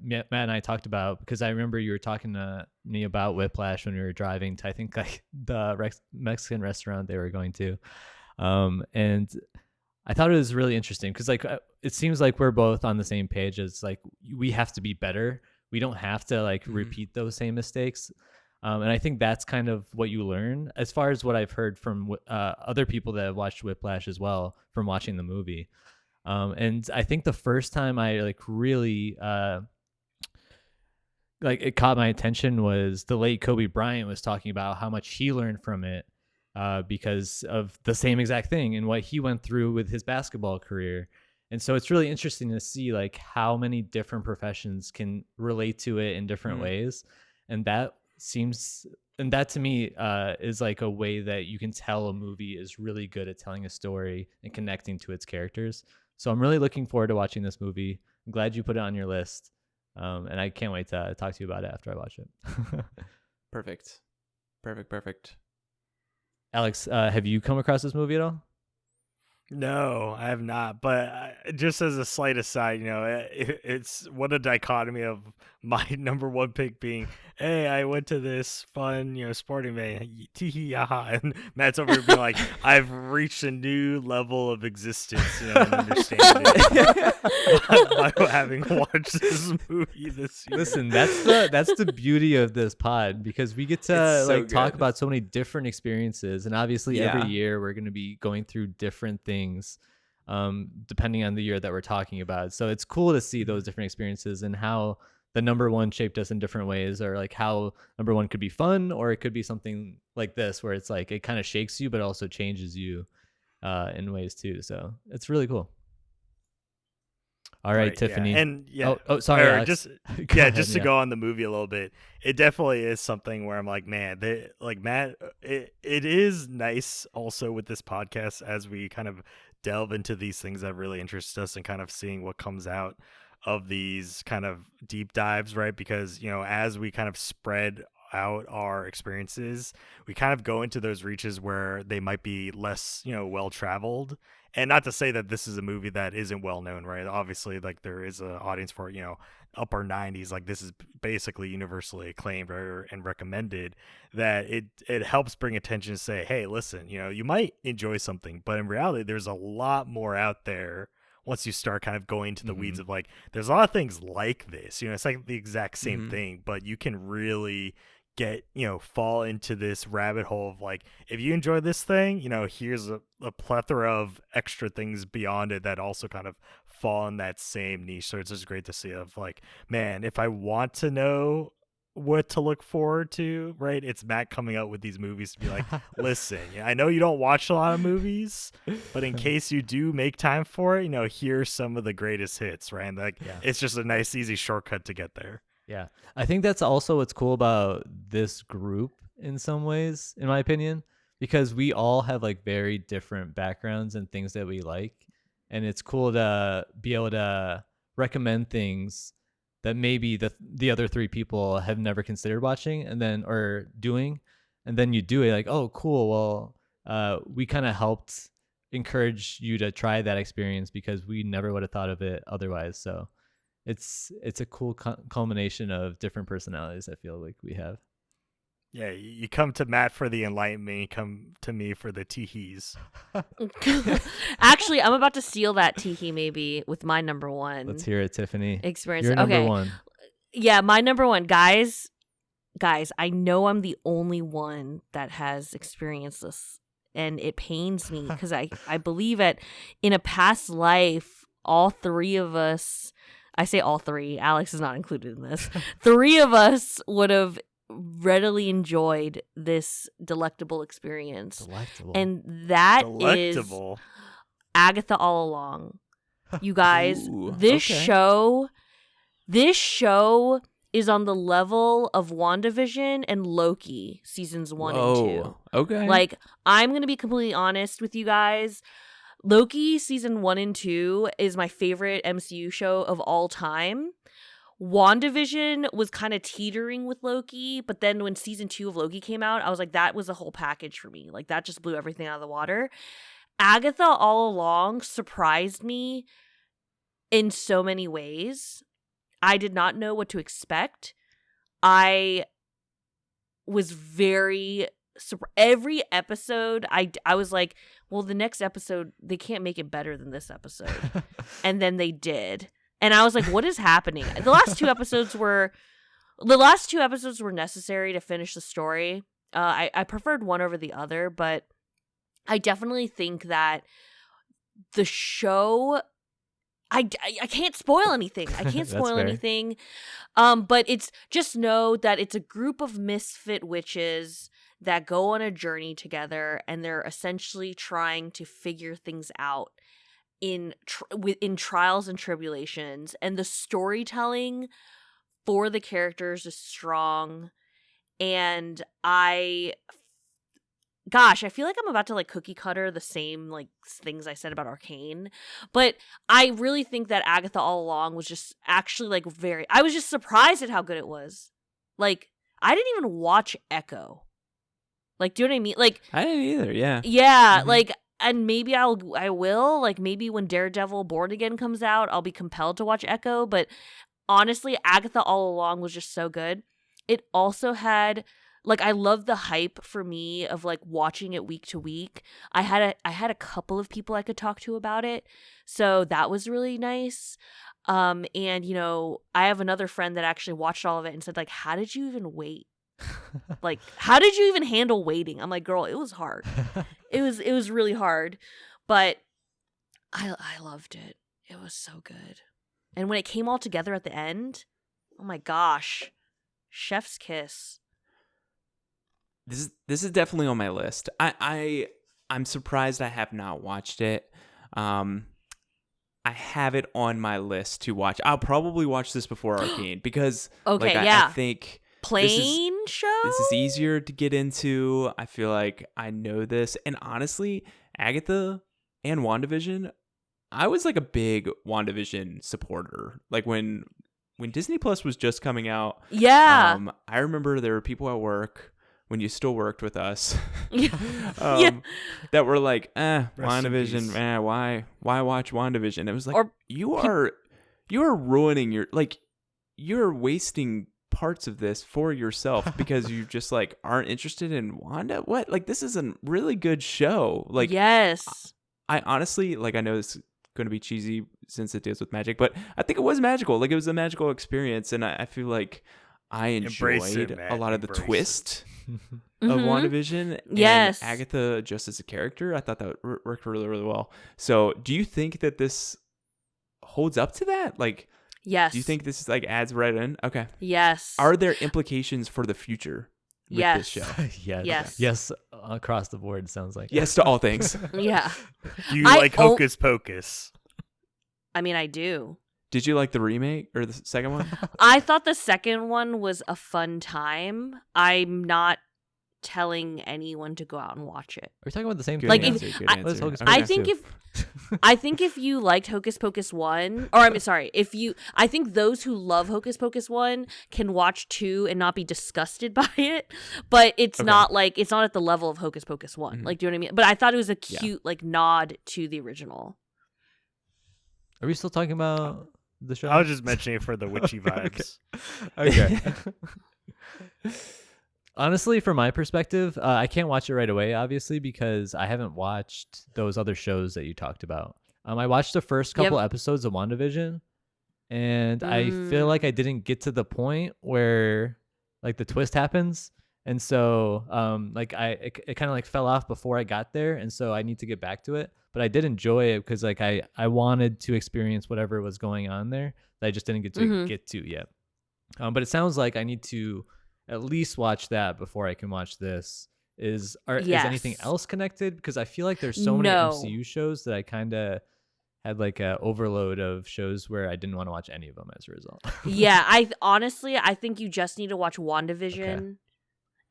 S1: Matt and I talked about, because I remember you were talking to me about Whiplash when we were driving to, I think, like the Mexican restaurant they were going to. And I thought it was really interesting because like it seems like we're both on the same page as like we have to be better. We don't have to like repeat those same mistakes. And I think that's kind of what you learn, as far as what I've heard from other people that have watched Whiplash as well from watching the movie. And I think the first time I like really like it caught my attention was the late Kobe Bryant was talking about how much he learned from it because of the same exact thing and what he went through with his basketball career. And so it's really interesting to see like how many different professions can relate to it in different ways. And that to me is like a way that you can tell a movie is really good at telling a story and connecting to its characters. So I'm really looking forward to watching this movie. I'm glad you put it on your list. And I can't wait to talk to you about it after I watch it.
S4: Perfect.
S1: Alex, have you come across this movie at all?
S2: No, I have not. But just as a slight aside, it's what a dichotomy of my number one pick being, hey, I went to this fun, sporting event, tee yaha, and Matt's over here being like, I've reached a new level of existence, and understanding by having watched this movie this year.
S1: Listen, that's the beauty of this pod, because we get to
S4: so
S1: talk
S4: good.
S1: about so many different experiences, and obviously every
S4: Yeah.
S1: year we're going to be going through different things depending on the year that we're talking about. So it's cool to see those different experiences and how the number one shaped us in different ways, or like how number one could be fun, or it could be something like this where it's like it kind of shakes you but also changes you in ways too. So it's really cool. All right, Tiffany.
S2: Yeah. And
S1: sorry,
S2: or
S1: Alex.
S2: just
S1: Go ahead,
S2: just to go on the movie a little bit, it definitely is something where I'm like, man, Matt, it is nice also with this podcast as we kind of delve into these things that really interest us and kind of seeing what comes out of these kind of deep dives, right? Because as we kind of spread out our experiences, we kind of go into those reaches where they might be less well traveled, And not to say that this is a movie that isn't well known, right? Obviously, like there is an audience for it, upper 90s. Like this is basically universally acclaimed and recommended. That it helps bring attention to say, hey, listen, you might enjoy something, but in reality, there's a lot more out there. Once you start kind of going to the weeds of like, there's a lot of things like this. It's like the exact same thing, but you can really get fall into this rabbit hole of like, if you enjoy this thing, here's a plethora of extra things beyond it that also kind of fall in that same niche. So it's just great to see of like, man, if I want to know what to look forward to, right, it's Matt coming out with these movies to be like, listen, I know you don't watch a lot of movies, but in case you do make time for it, here's some of the greatest hits, right? And like, it's just a nice easy shortcut to get there.
S1: Yeah. I think that's also what's cool about this group in some ways, in my opinion, because we all have like very different backgrounds and things that we like. And it's cool to be able to recommend things that maybe the other three people have never considered watching or doing. And then you do it like, oh, cool. Well, we kind of helped encourage you to try that experience because we never would have thought of it otherwise. So it's a cool culmination of different personalities I feel like we have.
S2: Yeah, you come to Matt for the enlightenment, you come to me for the teehees.
S3: Actually, I'm about to steal that teehee maybe with my number one.
S1: Let's hear it, Tiffany.
S3: Experience.
S1: Your number one.
S3: Yeah, my number one. Guys, I know I'm the only one that has experienced this, and it pains me because I believe in a past life, all three of us, I say all three, Alex is not included in this, three of us would have readily enjoyed this delectable experience.
S1: Delectable.
S3: And that
S2: Delectable.
S3: is Agatha All Along. You guys,
S4: Ooh,
S3: this
S4: okay.
S3: show is on the level of WandaVision and Loki seasons 1 and 2.
S4: Okay.
S3: Like, I'm going to be completely honest with you guys. Loki season 1 and 2 is my favorite MCU show of all time. WandaVision was kind of teetering with Loki, but then when season 2 of Loki came out, I was like, that was a whole package for me. Like, that just blew everything out of the water. Agatha All Along surprised me in so many ways. I did not know what to expect. I was very every episode I was like, well, the next episode they can't make it better than this episode. And then they did. And I was like, what is happening? The last two episodes were necessary to finish the story. I preferred one over the other, but I definitely think that the show, I can't spoil anything. I can't spoil anything. But it's just know that it's a group of misfit witches that go on a journey together, and they're essentially trying to figure things out in trials and tribulations. And the storytelling for the characters is strong. And I feel like I'm about to like cookie cutter the same like things I said about Arcane, but I really think that Agatha All Along was just actually like I was just surprised at how good it was. Like, I didn't even watch Echo. Like, do you know what I mean? Like,
S4: I didn't either. Yeah.
S3: Yeah. Mm-hmm. Like, and maybe I will. Like, maybe when Daredevil Born Again comes out, I'll be compelled to watch Echo. But honestly, Agatha All Along was just so good. It also had, like, I love the hype for me of like watching it week to week. I had a couple of people I could talk to about it, so that was really nice. And I have another friend that actually watched all of it and said, like, how did you even wait? Like, how did you even handle waiting? I'm like, girl, it was hard. It was really hard, but I loved it. It was so good. And when it came all together at the end, oh my gosh, chef's kiss.
S4: This is definitely on my list. I'm surprised I have not watched it. I have it on my list to watch. I'll probably watch this before Arcane because I think
S3: plane show?
S4: This is easier to get into. I feel like I know this. And honestly, Agatha and WandaVision, I was like a big WandaVision supporter. Like when Disney Plus was just coming out.
S3: Yeah.
S4: I remember there were people at work when you still worked with us,
S3: Yeah. Yeah.
S4: that were like,
S2: in
S4: WandaVision,
S2: peace.
S4: why watch WandaVision? It was like,
S3: Or
S4: you are ruining you're wasting parts of this for yourself because you just like aren't interested in Wanda. What? Like, this is a really good show. Like,
S3: yes.
S4: I honestly, like, I know this is going to be cheesy since it deals with magic, but I think it was magical. Like, it was a magical experience, and I feel like I
S2: Embrace it,
S4: enjoyed
S2: Matt.
S4: a lot of the
S2: Embrace it.
S4: twist
S3: Mhm.
S4: of WandaVision.
S3: Yes.
S4: And Agatha just as a character, I thought that worked really, really well. So do you think that this holds up to that? Like,
S3: Yes.
S4: do you think this is like adds right in? Okay.
S3: Yes.
S4: Are there implications for the future with
S3: Yes.
S4: this show?
S1: yes.
S3: Yes.
S1: Yes. Across the board, sounds like.
S4: Yes to all things.
S3: Yeah.
S2: Do you
S3: I
S2: like Hocus Pocus?
S3: I mean, I do.
S4: Did you like the remake or the second one?
S3: I thought the second one was a fun time. I'm not telling anyone to go out and watch it.
S1: Are we talking about the same
S4: Good
S3: Like,
S1: thing?
S3: if-
S4: answer, good
S3: I-
S4: answer.
S1: Let's Hocus
S4: Okay.
S3: I think if you liked Hocus Pocus 1, or I'm sorry, I think those who love Hocus Pocus 1 can watch 2 and not be disgusted by it, but it's
S4: Okay.
S3: not at the level of Hocus Pocus 1.
S4: Mhm.
S3: Like, do you know what I mean? But I thought it was a
S4: Yeah.
S3: cute like nod to the original.
S1: Are we still talking about the show?
S2: I was just mentioning it for the witchy vibes.
S1: Okay. Honestly, from my perspective, I can't watch it right away, obviously, because I haven't watched those other shows that you talked about. I watched the first couple episodes of WandaVision, and I feel like I didn't get to the point where like the twist happens, and so like it kind of like fell off before I got there, and so I need to get back to it. But I did enjoy it because like I wanted to experience whatever was going on there that I just didn't get to yet. But it sounds like I need to at least watch that before I can watch this. Is anything
S3: Yes.
S1: else connected? Because I feel like there's so many
S3: No.
S1: MCU shows that I kind of had like a overload of shows where I didn't want to watch any of them as a result.
S3: Yeah, I think you just need to watch WandaVision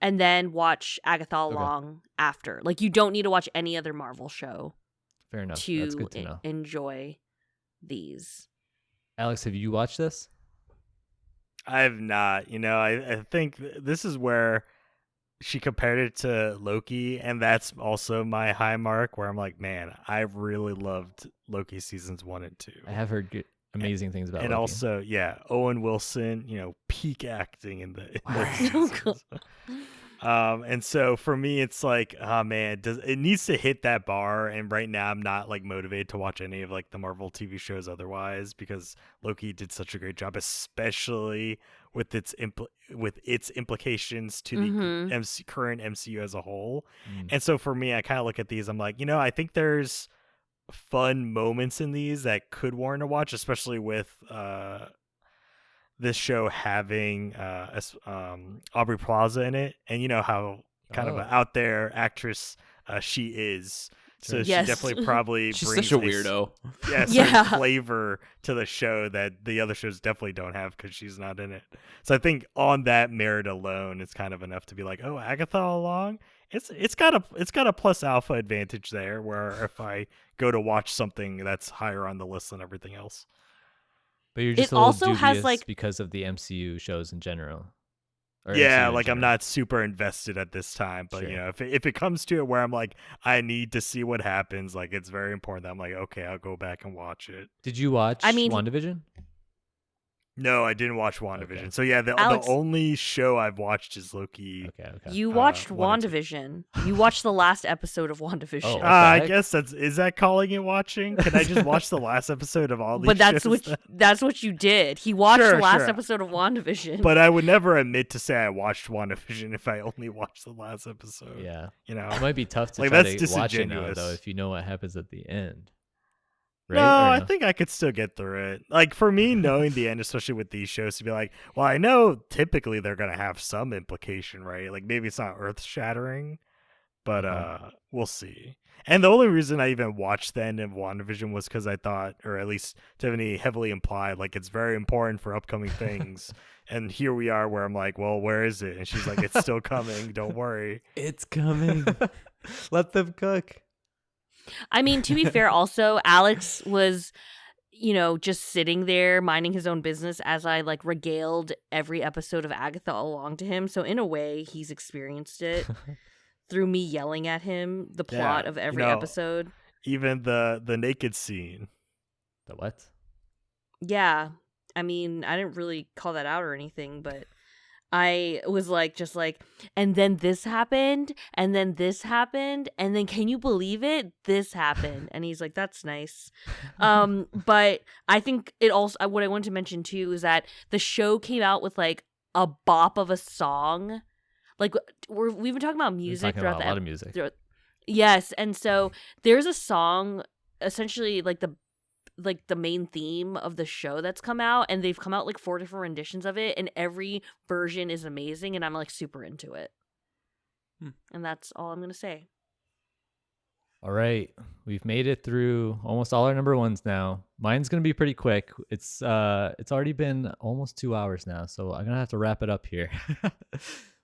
S3: and then watch Agatha Long after. Like, you don't need to watch any other Marvel show
S1: Fair enough.
S3: to,
S1: That's good to know.
S3: enjoy these.
S1: Alex, have you watched this?
S2: I have not. You know, I think this is where she compared it to Loki, and that's also my high mark where I'm like, man, I really loved Loki seasons 1 and 2.
S1: I have heard amazing things about
S2: And
S1: Loki.
S2: also, yeah, Owen Wilson, you know, peak acting in the
S3: Oh, God.
S2: and so for me, it's like, oh man, it needs to hit that bar. And right now, I'm not like motivated to watch any of like the Marvel TV shows otherwise, because Loki did such a great job, especially with its implications to the current MCU as a whole. And so for me, I kind of look at these. I'm like, you know, I think there's fun moments in these that could warrant a watch, especially with this show having Aubrey Plaza in it, and you know how kind of an out there actress she is. So
S3: Yes.
S2: she definitely probably
S4: She's
S2: brings
S4: such a weirdo.
S3: Yeah.
S2: flavor to the show that the other shows definitely don't have because she's not in it. So I think on that merit alone, it's kind of enough to be like, oh, Agatha all along. It's got a plus alpha advantage there, where if I go to watch something that's higher on the list than everything else.
S1: But you're just
S3: It
S1: a little
S3: also has,
S1: dubious
S3: like-
S1: because of the MCU shows in general. Or
S2: Yeah,
S1: MCU in
S2: like I'm
S1: general.
S2: not super invested at this time, but
S1: Sure.
S2: you know, if it comes to it where I'm like, I need to see what happens, like it's very important that I'm like, okay, I'll go back and watch it.
S1: Did you watch
S3: I mean-
S1: WandaVision?
S2: No, I didn't watch WandaVision.
S1: Okay.
S2: So yeah, the
S3: Alex-
S2: only show I've watched is Loki.
S1: Okay.
S3: You watched
S2: 1 and 2.
S3: WandaVision. You watched the last episode of WandaVision.
S1: Oh,
S2: I
S1: heck?
S2: guess is that calling it watching? Can I just watch the last episode of all these
S3: But that's
S2: shows
S3: what
S2: then?
S3: that's what you did. He watched
S2: Sure,
S3: the last
S2: sure.
S3: episode of WandaVision.
S2: But I would never admit to say I watched WandaVision if I only watched the last episode.
S1: Yeah.
S2: You know?
S1: It might be tough to
S2: Like,
S1: try
S2: that's
S1: to watch it now,
S2: disingenuous.
S1: though, if you know what happens at the end. Right?
S2: No,
S1: Or
S2: I think I could still get through it. Like for me, knowing the end, especially with these shows, to be like, well, I know typically they're gonna have some implication, right? Like maybe it's not earth shattering, but we'll see. And the only reason I even watched the end of WandaVision was because I thought, or at least Tiffany heavily implied, like it's very important for upcoming things. And here we are, where I'm like, well, where is it? And she's like, it's still coming. Don't worry.
S1: It's coming. Let them cook.
S3: I mean, to be fair, also Alex was just sitting there minding his own business as I like regaled every episode of Agatha along to him. So in a way, he's experienced it through me yelling at him the plot of every episode.
S2: Even the naked scene.
S1: The what?
S3: Yeah. I mean, I didn't really call that out or anything, but I was just like, and then this happened, and then this happened, and then can you believe it? This happened. And he's like, that's nice. But I think it also, what I wanted to mention too is that the show came out with like a bop of a song. Like we've been talking about music throughout
S1: a lot of music.
S3: Yes, and so there's a song, essentially like the main theme of the show that's come out, and they've come out like 4 different renditions of it, and every version is amazing, and I'm like super into it. And that's all I'm gonna say.
S1: All right, we've made it through almost all our number ones now. Mine's gonna be pretty quick. It's already been almost 2 hours now, so I'm gonna have to wrap it up here.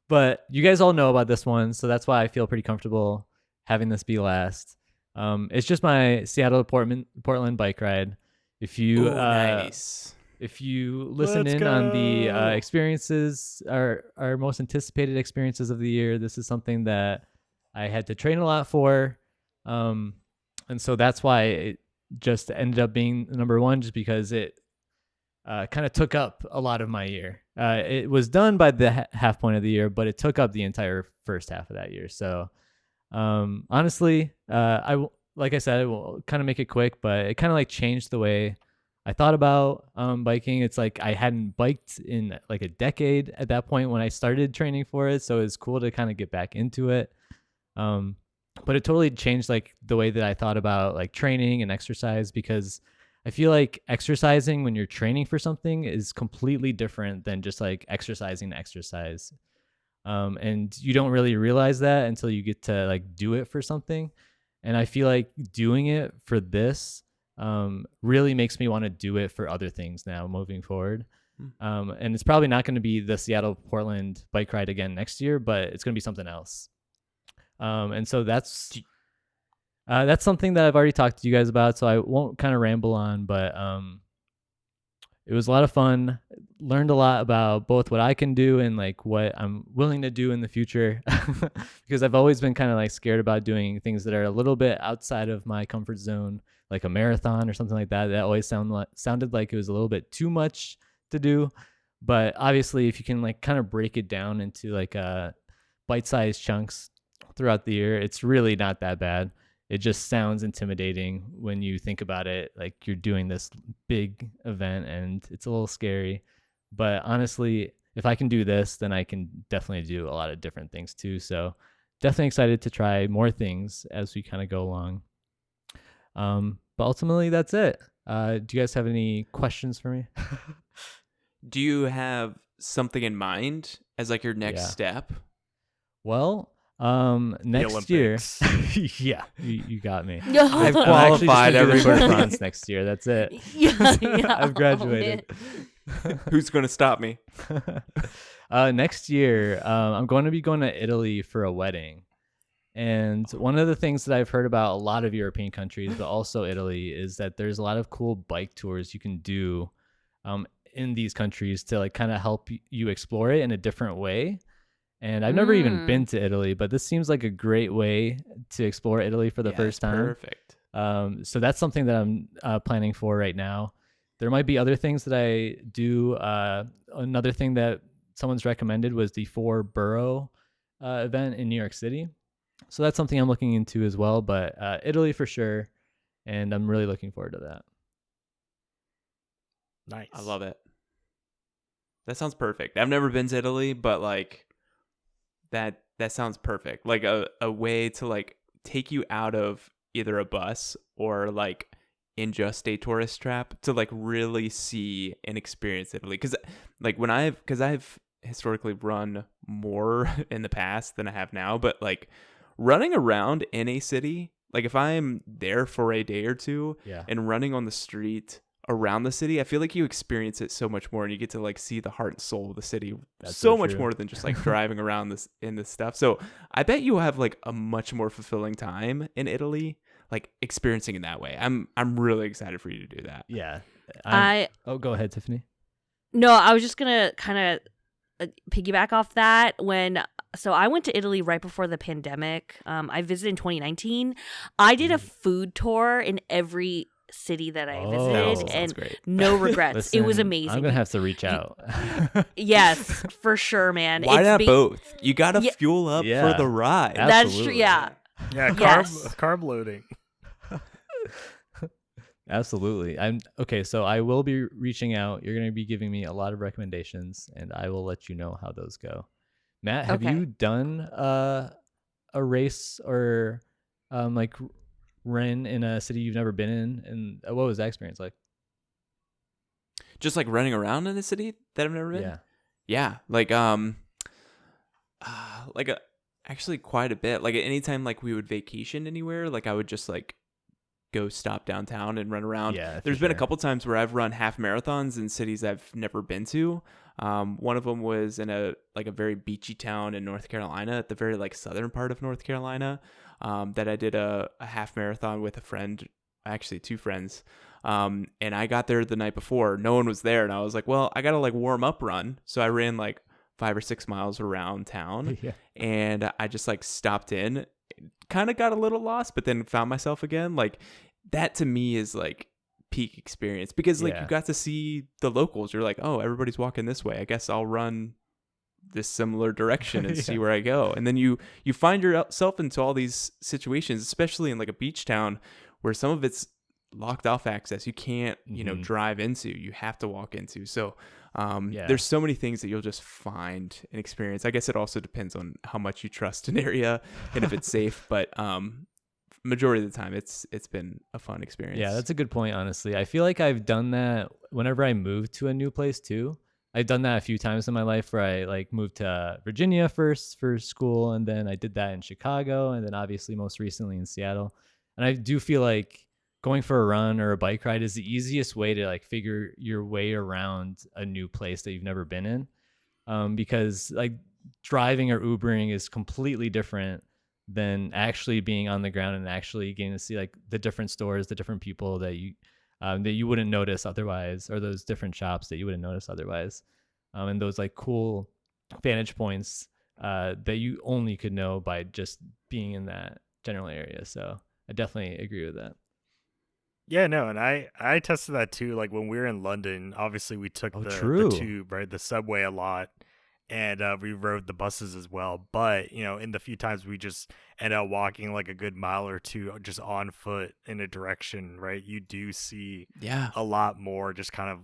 S1: But you guys all know about this one, so that's why I feel pretty comfortable having this be last. It's just my Seattle to Portland bike ride. If you
S4: nice.
S1: If you listen
S2: Let's
S1: in
S2: go.
S1: on the experiences, our most anticipated experiences of the year, this is something that I had to train a lot for, and so that's why it just ended up being number one, just because it kind of took up a lot of my year. It was done by the half point of the year, but it took up the entire first half of that year. So honestly, like I said, I will kind of make it quick, but it kind of like changed the way I thought about biking. It's like I hadn't biked in like a decade at that point when I started training for it, so it's cool to kind of get back into it. But it totally changed like the way that I thought about like training and exercise, because I feel like exercising when you're training for something is completely different than just like exercising to exercise. And you don't really realize that until you get to like do it for something. And I feel like doing it for this really makes me want to do it for other things now moving forward. And it's probably not going to be the Seattle Portland bike ride again next year, but it's going to be something else. And so that's something that I've already talked to you guys about, so I won't kind of ramble on, but it was a lot of fun. Learned a lot about both what I can do and like what I'm willing to do in the future, because I've always been kind of like scared about doing things that are a little bit outside of my comfort zone, like a marathon or something like that. That always sounded like it was a little bit too much to do. But obviously, if you can like kind of break it down into like bite-sized chunks throughout the year, it's really not that bad. It just sounds intimidating when you think about it, like you're doing this big event, and it's a little scary. But honestly, if I can do this, then I can definitely do a lot of different things too. So definitely excited to try more things as we kind of go along. But ultimately, that's it. Do you guys have any questions for me?
S4: Do you have something in mind as like your next step?
S1: Well, next year, yeah, you got me.
S4: I've qualified everybody
S1: next year. That's it.
S3: Yeah,
S1: I've graduated.
S4: Who's going to stop me?
S1: Next year, I'm going to be going to Italy for a wedding. And one of the things that I've heard about a lot of European countries, but also Italy, is that there's a lot of cool bike tours you can do in these countries to like kind of help you explore it in a different way. And I've never even been to Italy, but this seems like a great way to explore Italy for the first time.
S4: Perfect.
S1: So that's something that I'm planning for right now. There might be other things that I do. Another thing that someone's recommended was the 4-borough event in New York City. So that's something I'm looking into as well, but Italy for sure. And I'm really looking forward to that.
S2: Nice.
S4: I love it. That sounds perfect. I've never been to Italy, but like that sounds perfect. Like a way to like take you out of either a bus or like in just a tourist trap to like really see and experience Italy. Because like I've historically run more in the past than I have now, but like running around in a city, like if I'm there for a day or two and running on the street around the city, I feel like you experience it so much more, and you get to like see the heart and soul of the city. That's so much more than just like driving around this stuff. So I bet you have like a much more fulfilling time in Italy. like experiencing in that way. I'm really excited for you to do that.
S1: Yeah.
S3: I
S1: go ahead, Tiffany.
S3: No, I was just gonna kind of piggyback off that. So I went to Italy right before the pandemic. I visited in 2019. I did a food tour in every city that I visited,
S4: sounds
S3: and
S4: great.
S3: no regrets. It was
S1: Listen,
S3: amazing.
S1: I'm gonna have to reach out.
S3: Yes, for sure, man.
S4: Why
S3: It's
S4: not both? You gotta
S3: Yeah.
S4: fuel up
S1: Yeah.
S4: for the ride.
S3: That's true.
S1: Absolutely.
S3: Yeah.
S2: Yeah,
S3: Yes.
S2: carb loading.
S1: Absolutely. I'm okay. So I will be reaching out. You're going to be giving me a lot of recommendations, and I will let you know how those go. Matt, have
S3: Okay.
S1: you done a race or like ran in a city you've never been in? And what was that experience like?
S4: Just like running around in a city that I've never been.
S1: Yeah.
S4: Yeah, actually quite a bit. Like anytime like we would vacation anywhere, like I would just like go stop downtown and run around.
S1: Yeah.
S4: There's been a couple times where I've run half marathons in cities I've never been to. One of them was in a very beachy town in North Carolina, at the very like southern part of North Carolina, that I did a half marathon with a friend, actually two friends. And I got there the night before. No one was there, and I was like, well, I gotta like warm up run. So I ran like 5 or 6 miles around town,
S1: Yeah.
S4: and I just like stopped in, kind of got a little lost, but then found myself again. Like that to me is like peak experience, because like you got to see the locals. You're like, oh, everybody's walking this way, I guess I'll run this similar direction and see where I go. And then you find yourself into all these situations, especially in like a beach town where some of it's locked off access. You can't, drive into, you have to walk into. So there's so many things that you'll just find and experience. I guess it also depends on how much you trust an area and if it's safe, but majority of the time it's been a fun experience.
S1: Yeah, that's a good point, honestly. I feel like I've done that whenever I move to a new place too. I've done that a few times in my life, where I like moved to Virginia first for school, and then I did that in Chicago, and then obviously most recently in Seattle. And I do feel like going for a run or a bike ride is the easiest way to like figure your way around a new place that you've never been in, because like driving or Ubering is completely different than actually being on the ground and actually getting to see like the different stores, the different people that you wouldn't notice otherwise, or those different shops that you wouldn't notice otherwise, and those like cool vantage points that you only could know by just being in that general area. So I definitely agree with that.
S2: Yeah, no, and I tested that too. Like when we were in London, obviously we took the tube, right, the subway a lot, and we rode the buses as well. But in the few times we just end up walking like a good mile or two just on foot in a direction, right, you do see a lot more just kind of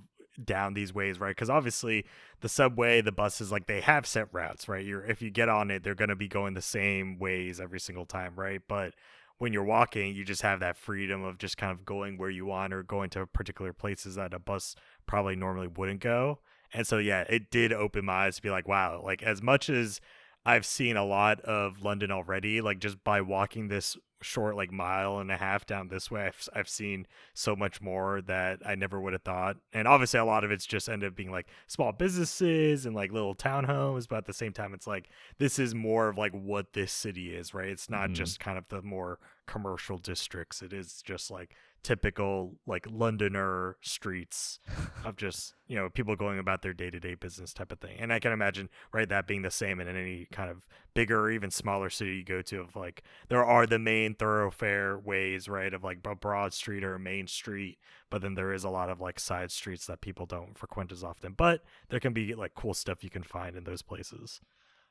S2: down these ways, right? Because obviously the subway, the buses, like they have set routes, right? If you get on it, they're going to be going the same ways every single time, right? But when you're walking, you just have that freedom of just kind of going where you want, or going to particular places that a bus probably normally wouldn't go. And so, yeah, it did open my eyes to be like, wow, like as much as I've seen a lot of London already, like just by walking this short, like mile and a half down this way, I've seen so much more that I never would have thought. And obviously a lot of it's just ended up being like small businesses and like little townhomes, but at the same time, it's like, this is more of like what this city is, right? It's not just kind of the more commercial districts. It is just like typical like Londoner streets of just people going about their day-to-day business type of thing. And I can imagine, right, that being the same in any kind of bigger or even smaller city you go to, of like there are the main thoroughfare ways, right, of like a broad street or a main street, but then there is a lot of like side streets that people don't frequent as often, but there can be like cool stuff you can find in those places.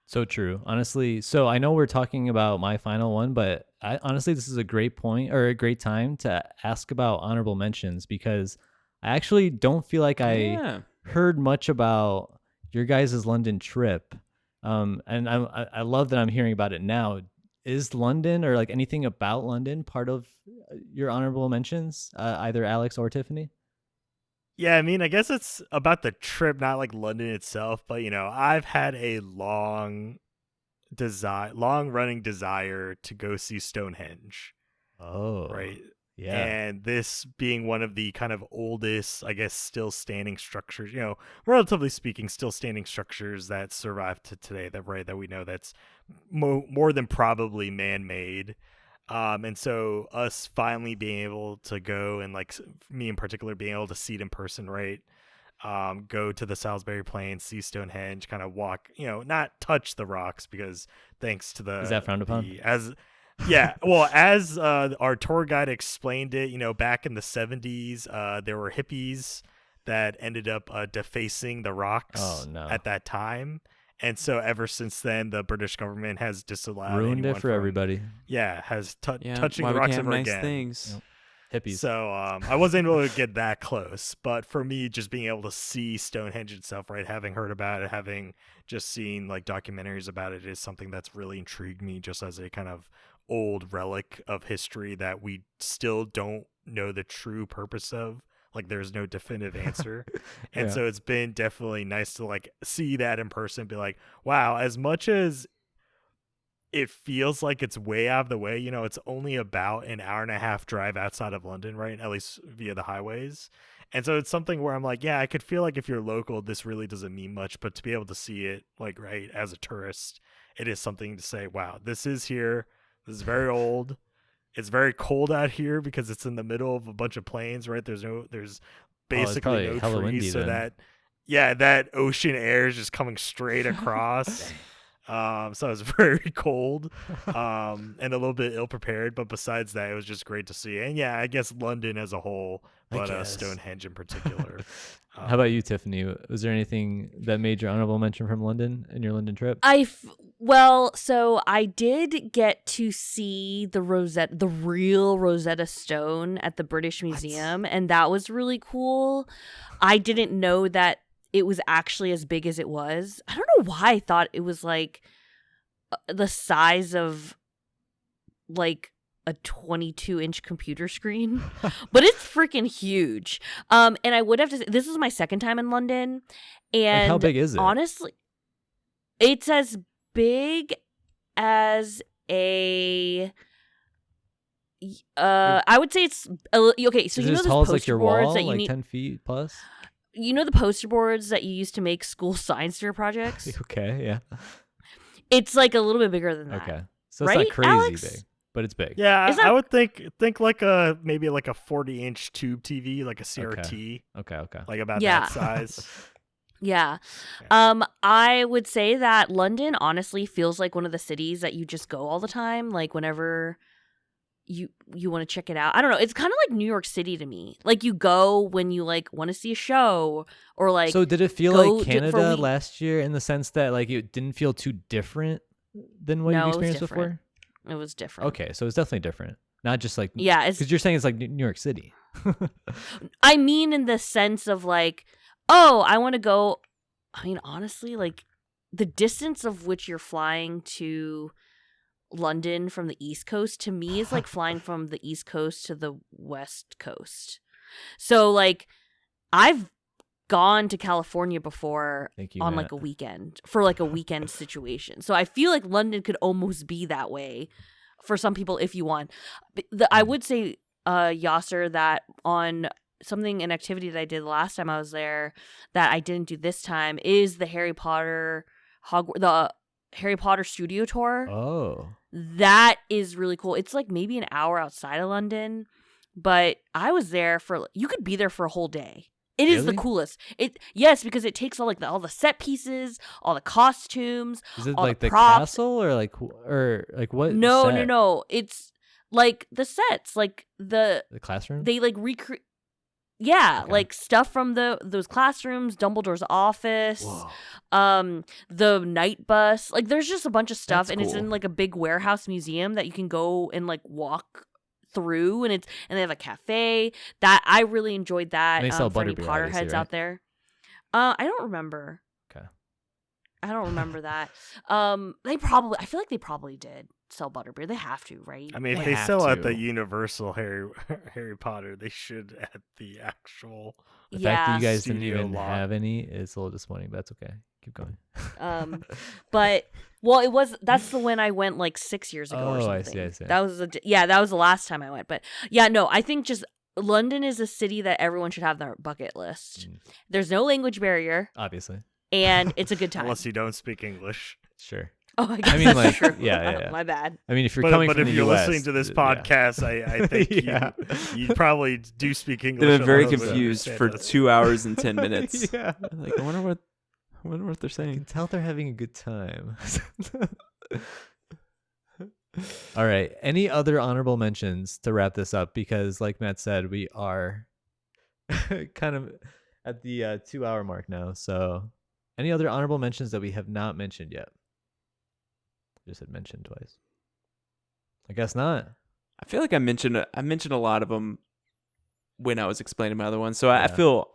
S1: So true, honestly. So I know we're talking about my final one, but honestly, this is a great point, or a great time to ask about honorable mentions, because I actually don't feel like I heard much about your guys' London trip. And I love that I'm hearing about it now. Is London, or like anything about London, part of your honorable mentions, either Alex or Tiffany?
S2: Yeah, I mean, I guess it's about the trip, not like London itself, but I've had a long running desire to go see Stonehenge.
S1: Oh,
S2: right.
S1: Yeah.
S2: And this being one of the kind of oldest, I guess, still standing structures, relatively speaking, still standing structures that survive to today, that we know that's more than probably man-made. And so us finally being able to go and like me in particular being able to see it in person, right? Go to the Salisbury Plain, see Stonehenge, kind of walk, not touch the rocks because thanks to the
S1: Is that frowned upon?
S2: as our tour guide explained it, back in the 70s, there were hippies that ended up defacing the rocks at that time. And so ever since then, the British government has disallowed
S1: ruined it for everybody.
S2: Yeah, has touching
S4: why
S2: the
S4: we
S2: rocks
S4: can't
S2: ever
S4: have nice
S2: again.
S4: things.
S1: Yep. Hippies.
S2: So I wasn't able to get that close, but for me, just being able to see Stonehenge itself, right, having heard about it, having just seen like documentaries about it, is something that's really intrigued me, just as a kind of old relic of history that we still don't know the true purpose of. Like there's no definitive answer. And so it's been definitely nice to like see that in person, be like, wow, as much as it feels like it's way out of the way, it's only about an hour and a half drive outside of London, right? At least via the highways. And so it's something where I'm like, yeah, I could feel like if you're local, this really doesn't mean much, but to be able to see it like, right, as a tourist, it is something to say, wow, this is here. This is very old. It's very cold out here because it's in the middle of a bunch of plains, right? There's basically no trees, so that ocean air is just coming straight across. So it was very cold, and a little bit ill prepared. But besides that, it was just great to see. And yeah, I guess London as a whole, but Stonehenge in particular.
S1: How about you, Tiffany? Was there anything that made your honorable mention from London in your London trip?
S3: So I did get to see the real Rosetta Stone at the British Museum, and that was really cool. I didn't know that it was actually as big as it was. I don't know why I thought it was like the size of like a 22-inch computer screen, but it's freaking huge. And I would have to say, this is my second time in London, and
S1: like how big is it?
S3: Honestly, it's as big as a I would say it's okay. So
S1: is
S3: you
S1: it
S3: know
S1: as
S3: those
S1: tall as like
S3: poster
S1: your
S3: boards
S1: wall,
S3: that you
S1: like
S3: need,
S1: 10 feet plus?
S3: You know the poster boards that you used to make school science fair projects?
S1: Okay, yeah.
S3: It's like a little bit bigger than that.
S1: Okay, so it's
S3: right,
S1: not crazy
S3: Alex?
S1: big, but it's big.
S2: Yeah, I would think like maybe like a 40-inch tube TV, like a CRT.
S1: Okay.
S2: Like about that size.
S3: Yeah. I would say that London honestly feels like one of the cities that you just go all the time, like whenever you want to check it out. I don't know. It's kind of like New York City to me. Like you go when you like want to see a show or like.
S1: So did it feel like Canada last year in the sense that like it didn't feel too different than what you experienced before?
S3: It was different.
S1: Okay, so it's definitely different. Not just like
S3: because
S1: you're saying it's like New York City.
S3: I mean, in the sense of like, oh, I want to go. I mean, honestly, like the distance of which you're flying to London from the East Coast to me is like flying from the East Coast to the West Coast. So like I've gone to California before on like a weekend for like a weekend situation. So I feel like London could almost be that way for some people if you want. I would say Yasser, that on an activity that I did the last time I was there that I didn't do this time is the Harry Potter studio tour.
S1: Oh.
S3: That is really cool. It's like maybe an hour outside of London, but I was there you could be there for a whole day. It is the coolest. Yes, because it takes all the set pieces, all the costumes.
S1: Is it
S3: all
S1: like the
S3: props.
S1: castle or like what?
S3: No. It's like the sets, like the
S1: classroom.
S3: They like recreate. Yeah, okay. Like stuff from those classrooms, Dumbledore's office, the night bus. Like there's just a bunch of stuff. That's cool. It's in like a big warehouse museum that you can go and like walk through, and they have a cafe that I really enjoyed that.
S1: And they sell
S3: for any
S1: Butterbeer,
S3: Potterheads
S1: right?
S3: out there. I don't remember.
S1: Okay.
S3: I don't remember that. I feel like they probably did sell Butterbeer. They have to, right?
S2: I mean, if they sell at the Universal Harry Potter, they should at the actual.
S1: The fact that you guys didn't even have any is a little disappointing, but that's okay. Keep going.
S3: That's the when I went like 6 years ago or something.
S1: I see.
S3: That was the last time I went. But yeah, no, I think just London is a city that everyone should have on their bucket list. There's no language barrier,
S1: obviously,
S3: and it's a good time.
S2: Unless you don't speak English.
S1: Sure.
S3: Oh, I guess
S1: I mean,
S3: that's
S1: like,
S3: true.
S1: yeah.
S3: My bad.
S1: I mean, if you're
S2: But,
S1: coming
S2: but
S1: from
S2: if
S1: the
S2: you're
S1: US,
S2: listening to this
S1: yeah.
S2: podcast, I think
S1: Yeah.
S2: you probably do speak English.
S4: They've been very
S2: and would
S4: confused for
S2: understand us.
S4: 2 hours and 10 minutes.
S1: Yeah.
S4: Like, I wonder what they're
S1: I
S4: saying.
S1: can tell they're having a good time. All right. Any other honorable mentions to wrap this up? Because, like Matt said, we are kind of at the 2-hour mark now. So, any other honorable mentions that we have not mentioned yet? Just had mentioned twice. I guess not.
S4: I feel like I mentioned a lot of them when I was explaining my other ones. So I
S1: Yeah.
S4: feel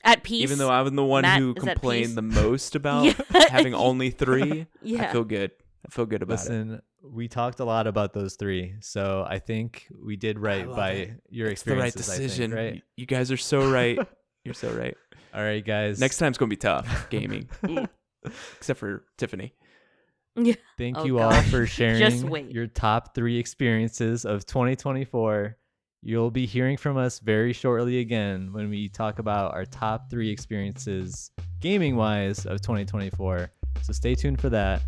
S3: At peace.
S4: even though I'm the one
S3: Matt
S4: who
S3: is at peace.
S4: complained the most about
S3: Yeah.
S4: having only 3,
S3: Yeah.
S4: I feel good. I feel good about it.
S1: Listen, we talked a lot about those 3. So, I think we did right
S4: love
S1: by
S4: it.
S1: your
S4: It's the right
S1: experiences, I think,
S4: decision.
S1: right?
S4: You guys are so right. You're so right.
S1: All right, guys.
S4: Next time's gonna be tough gaming, except for Tiffany.
S3: Yeah.
S1: Thank
S3: Oh,
S1: you all
S3: gosh.
S1: for
S3: Just
S1: sharing
S3: wait.
S1: your top 3 experiences of 2024. You'll be hearing from us very shortly again when we talk about our top 3 experiences gaming wise of 2024. So stay tuned for that.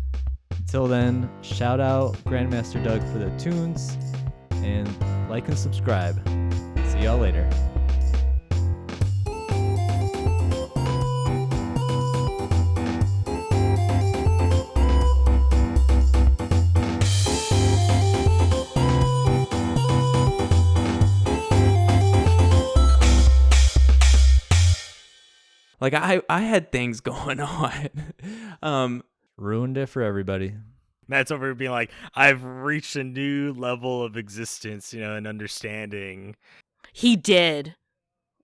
S1: Until then, shout out Grandmaster Doug for the tunes and like and subscribe. See y'all later.
S4: Like I had things going on.
S1: Ruined it for everybody.
S2: Matt's over here being like, I've reached a new level of existence, and understanding.
S3: He did.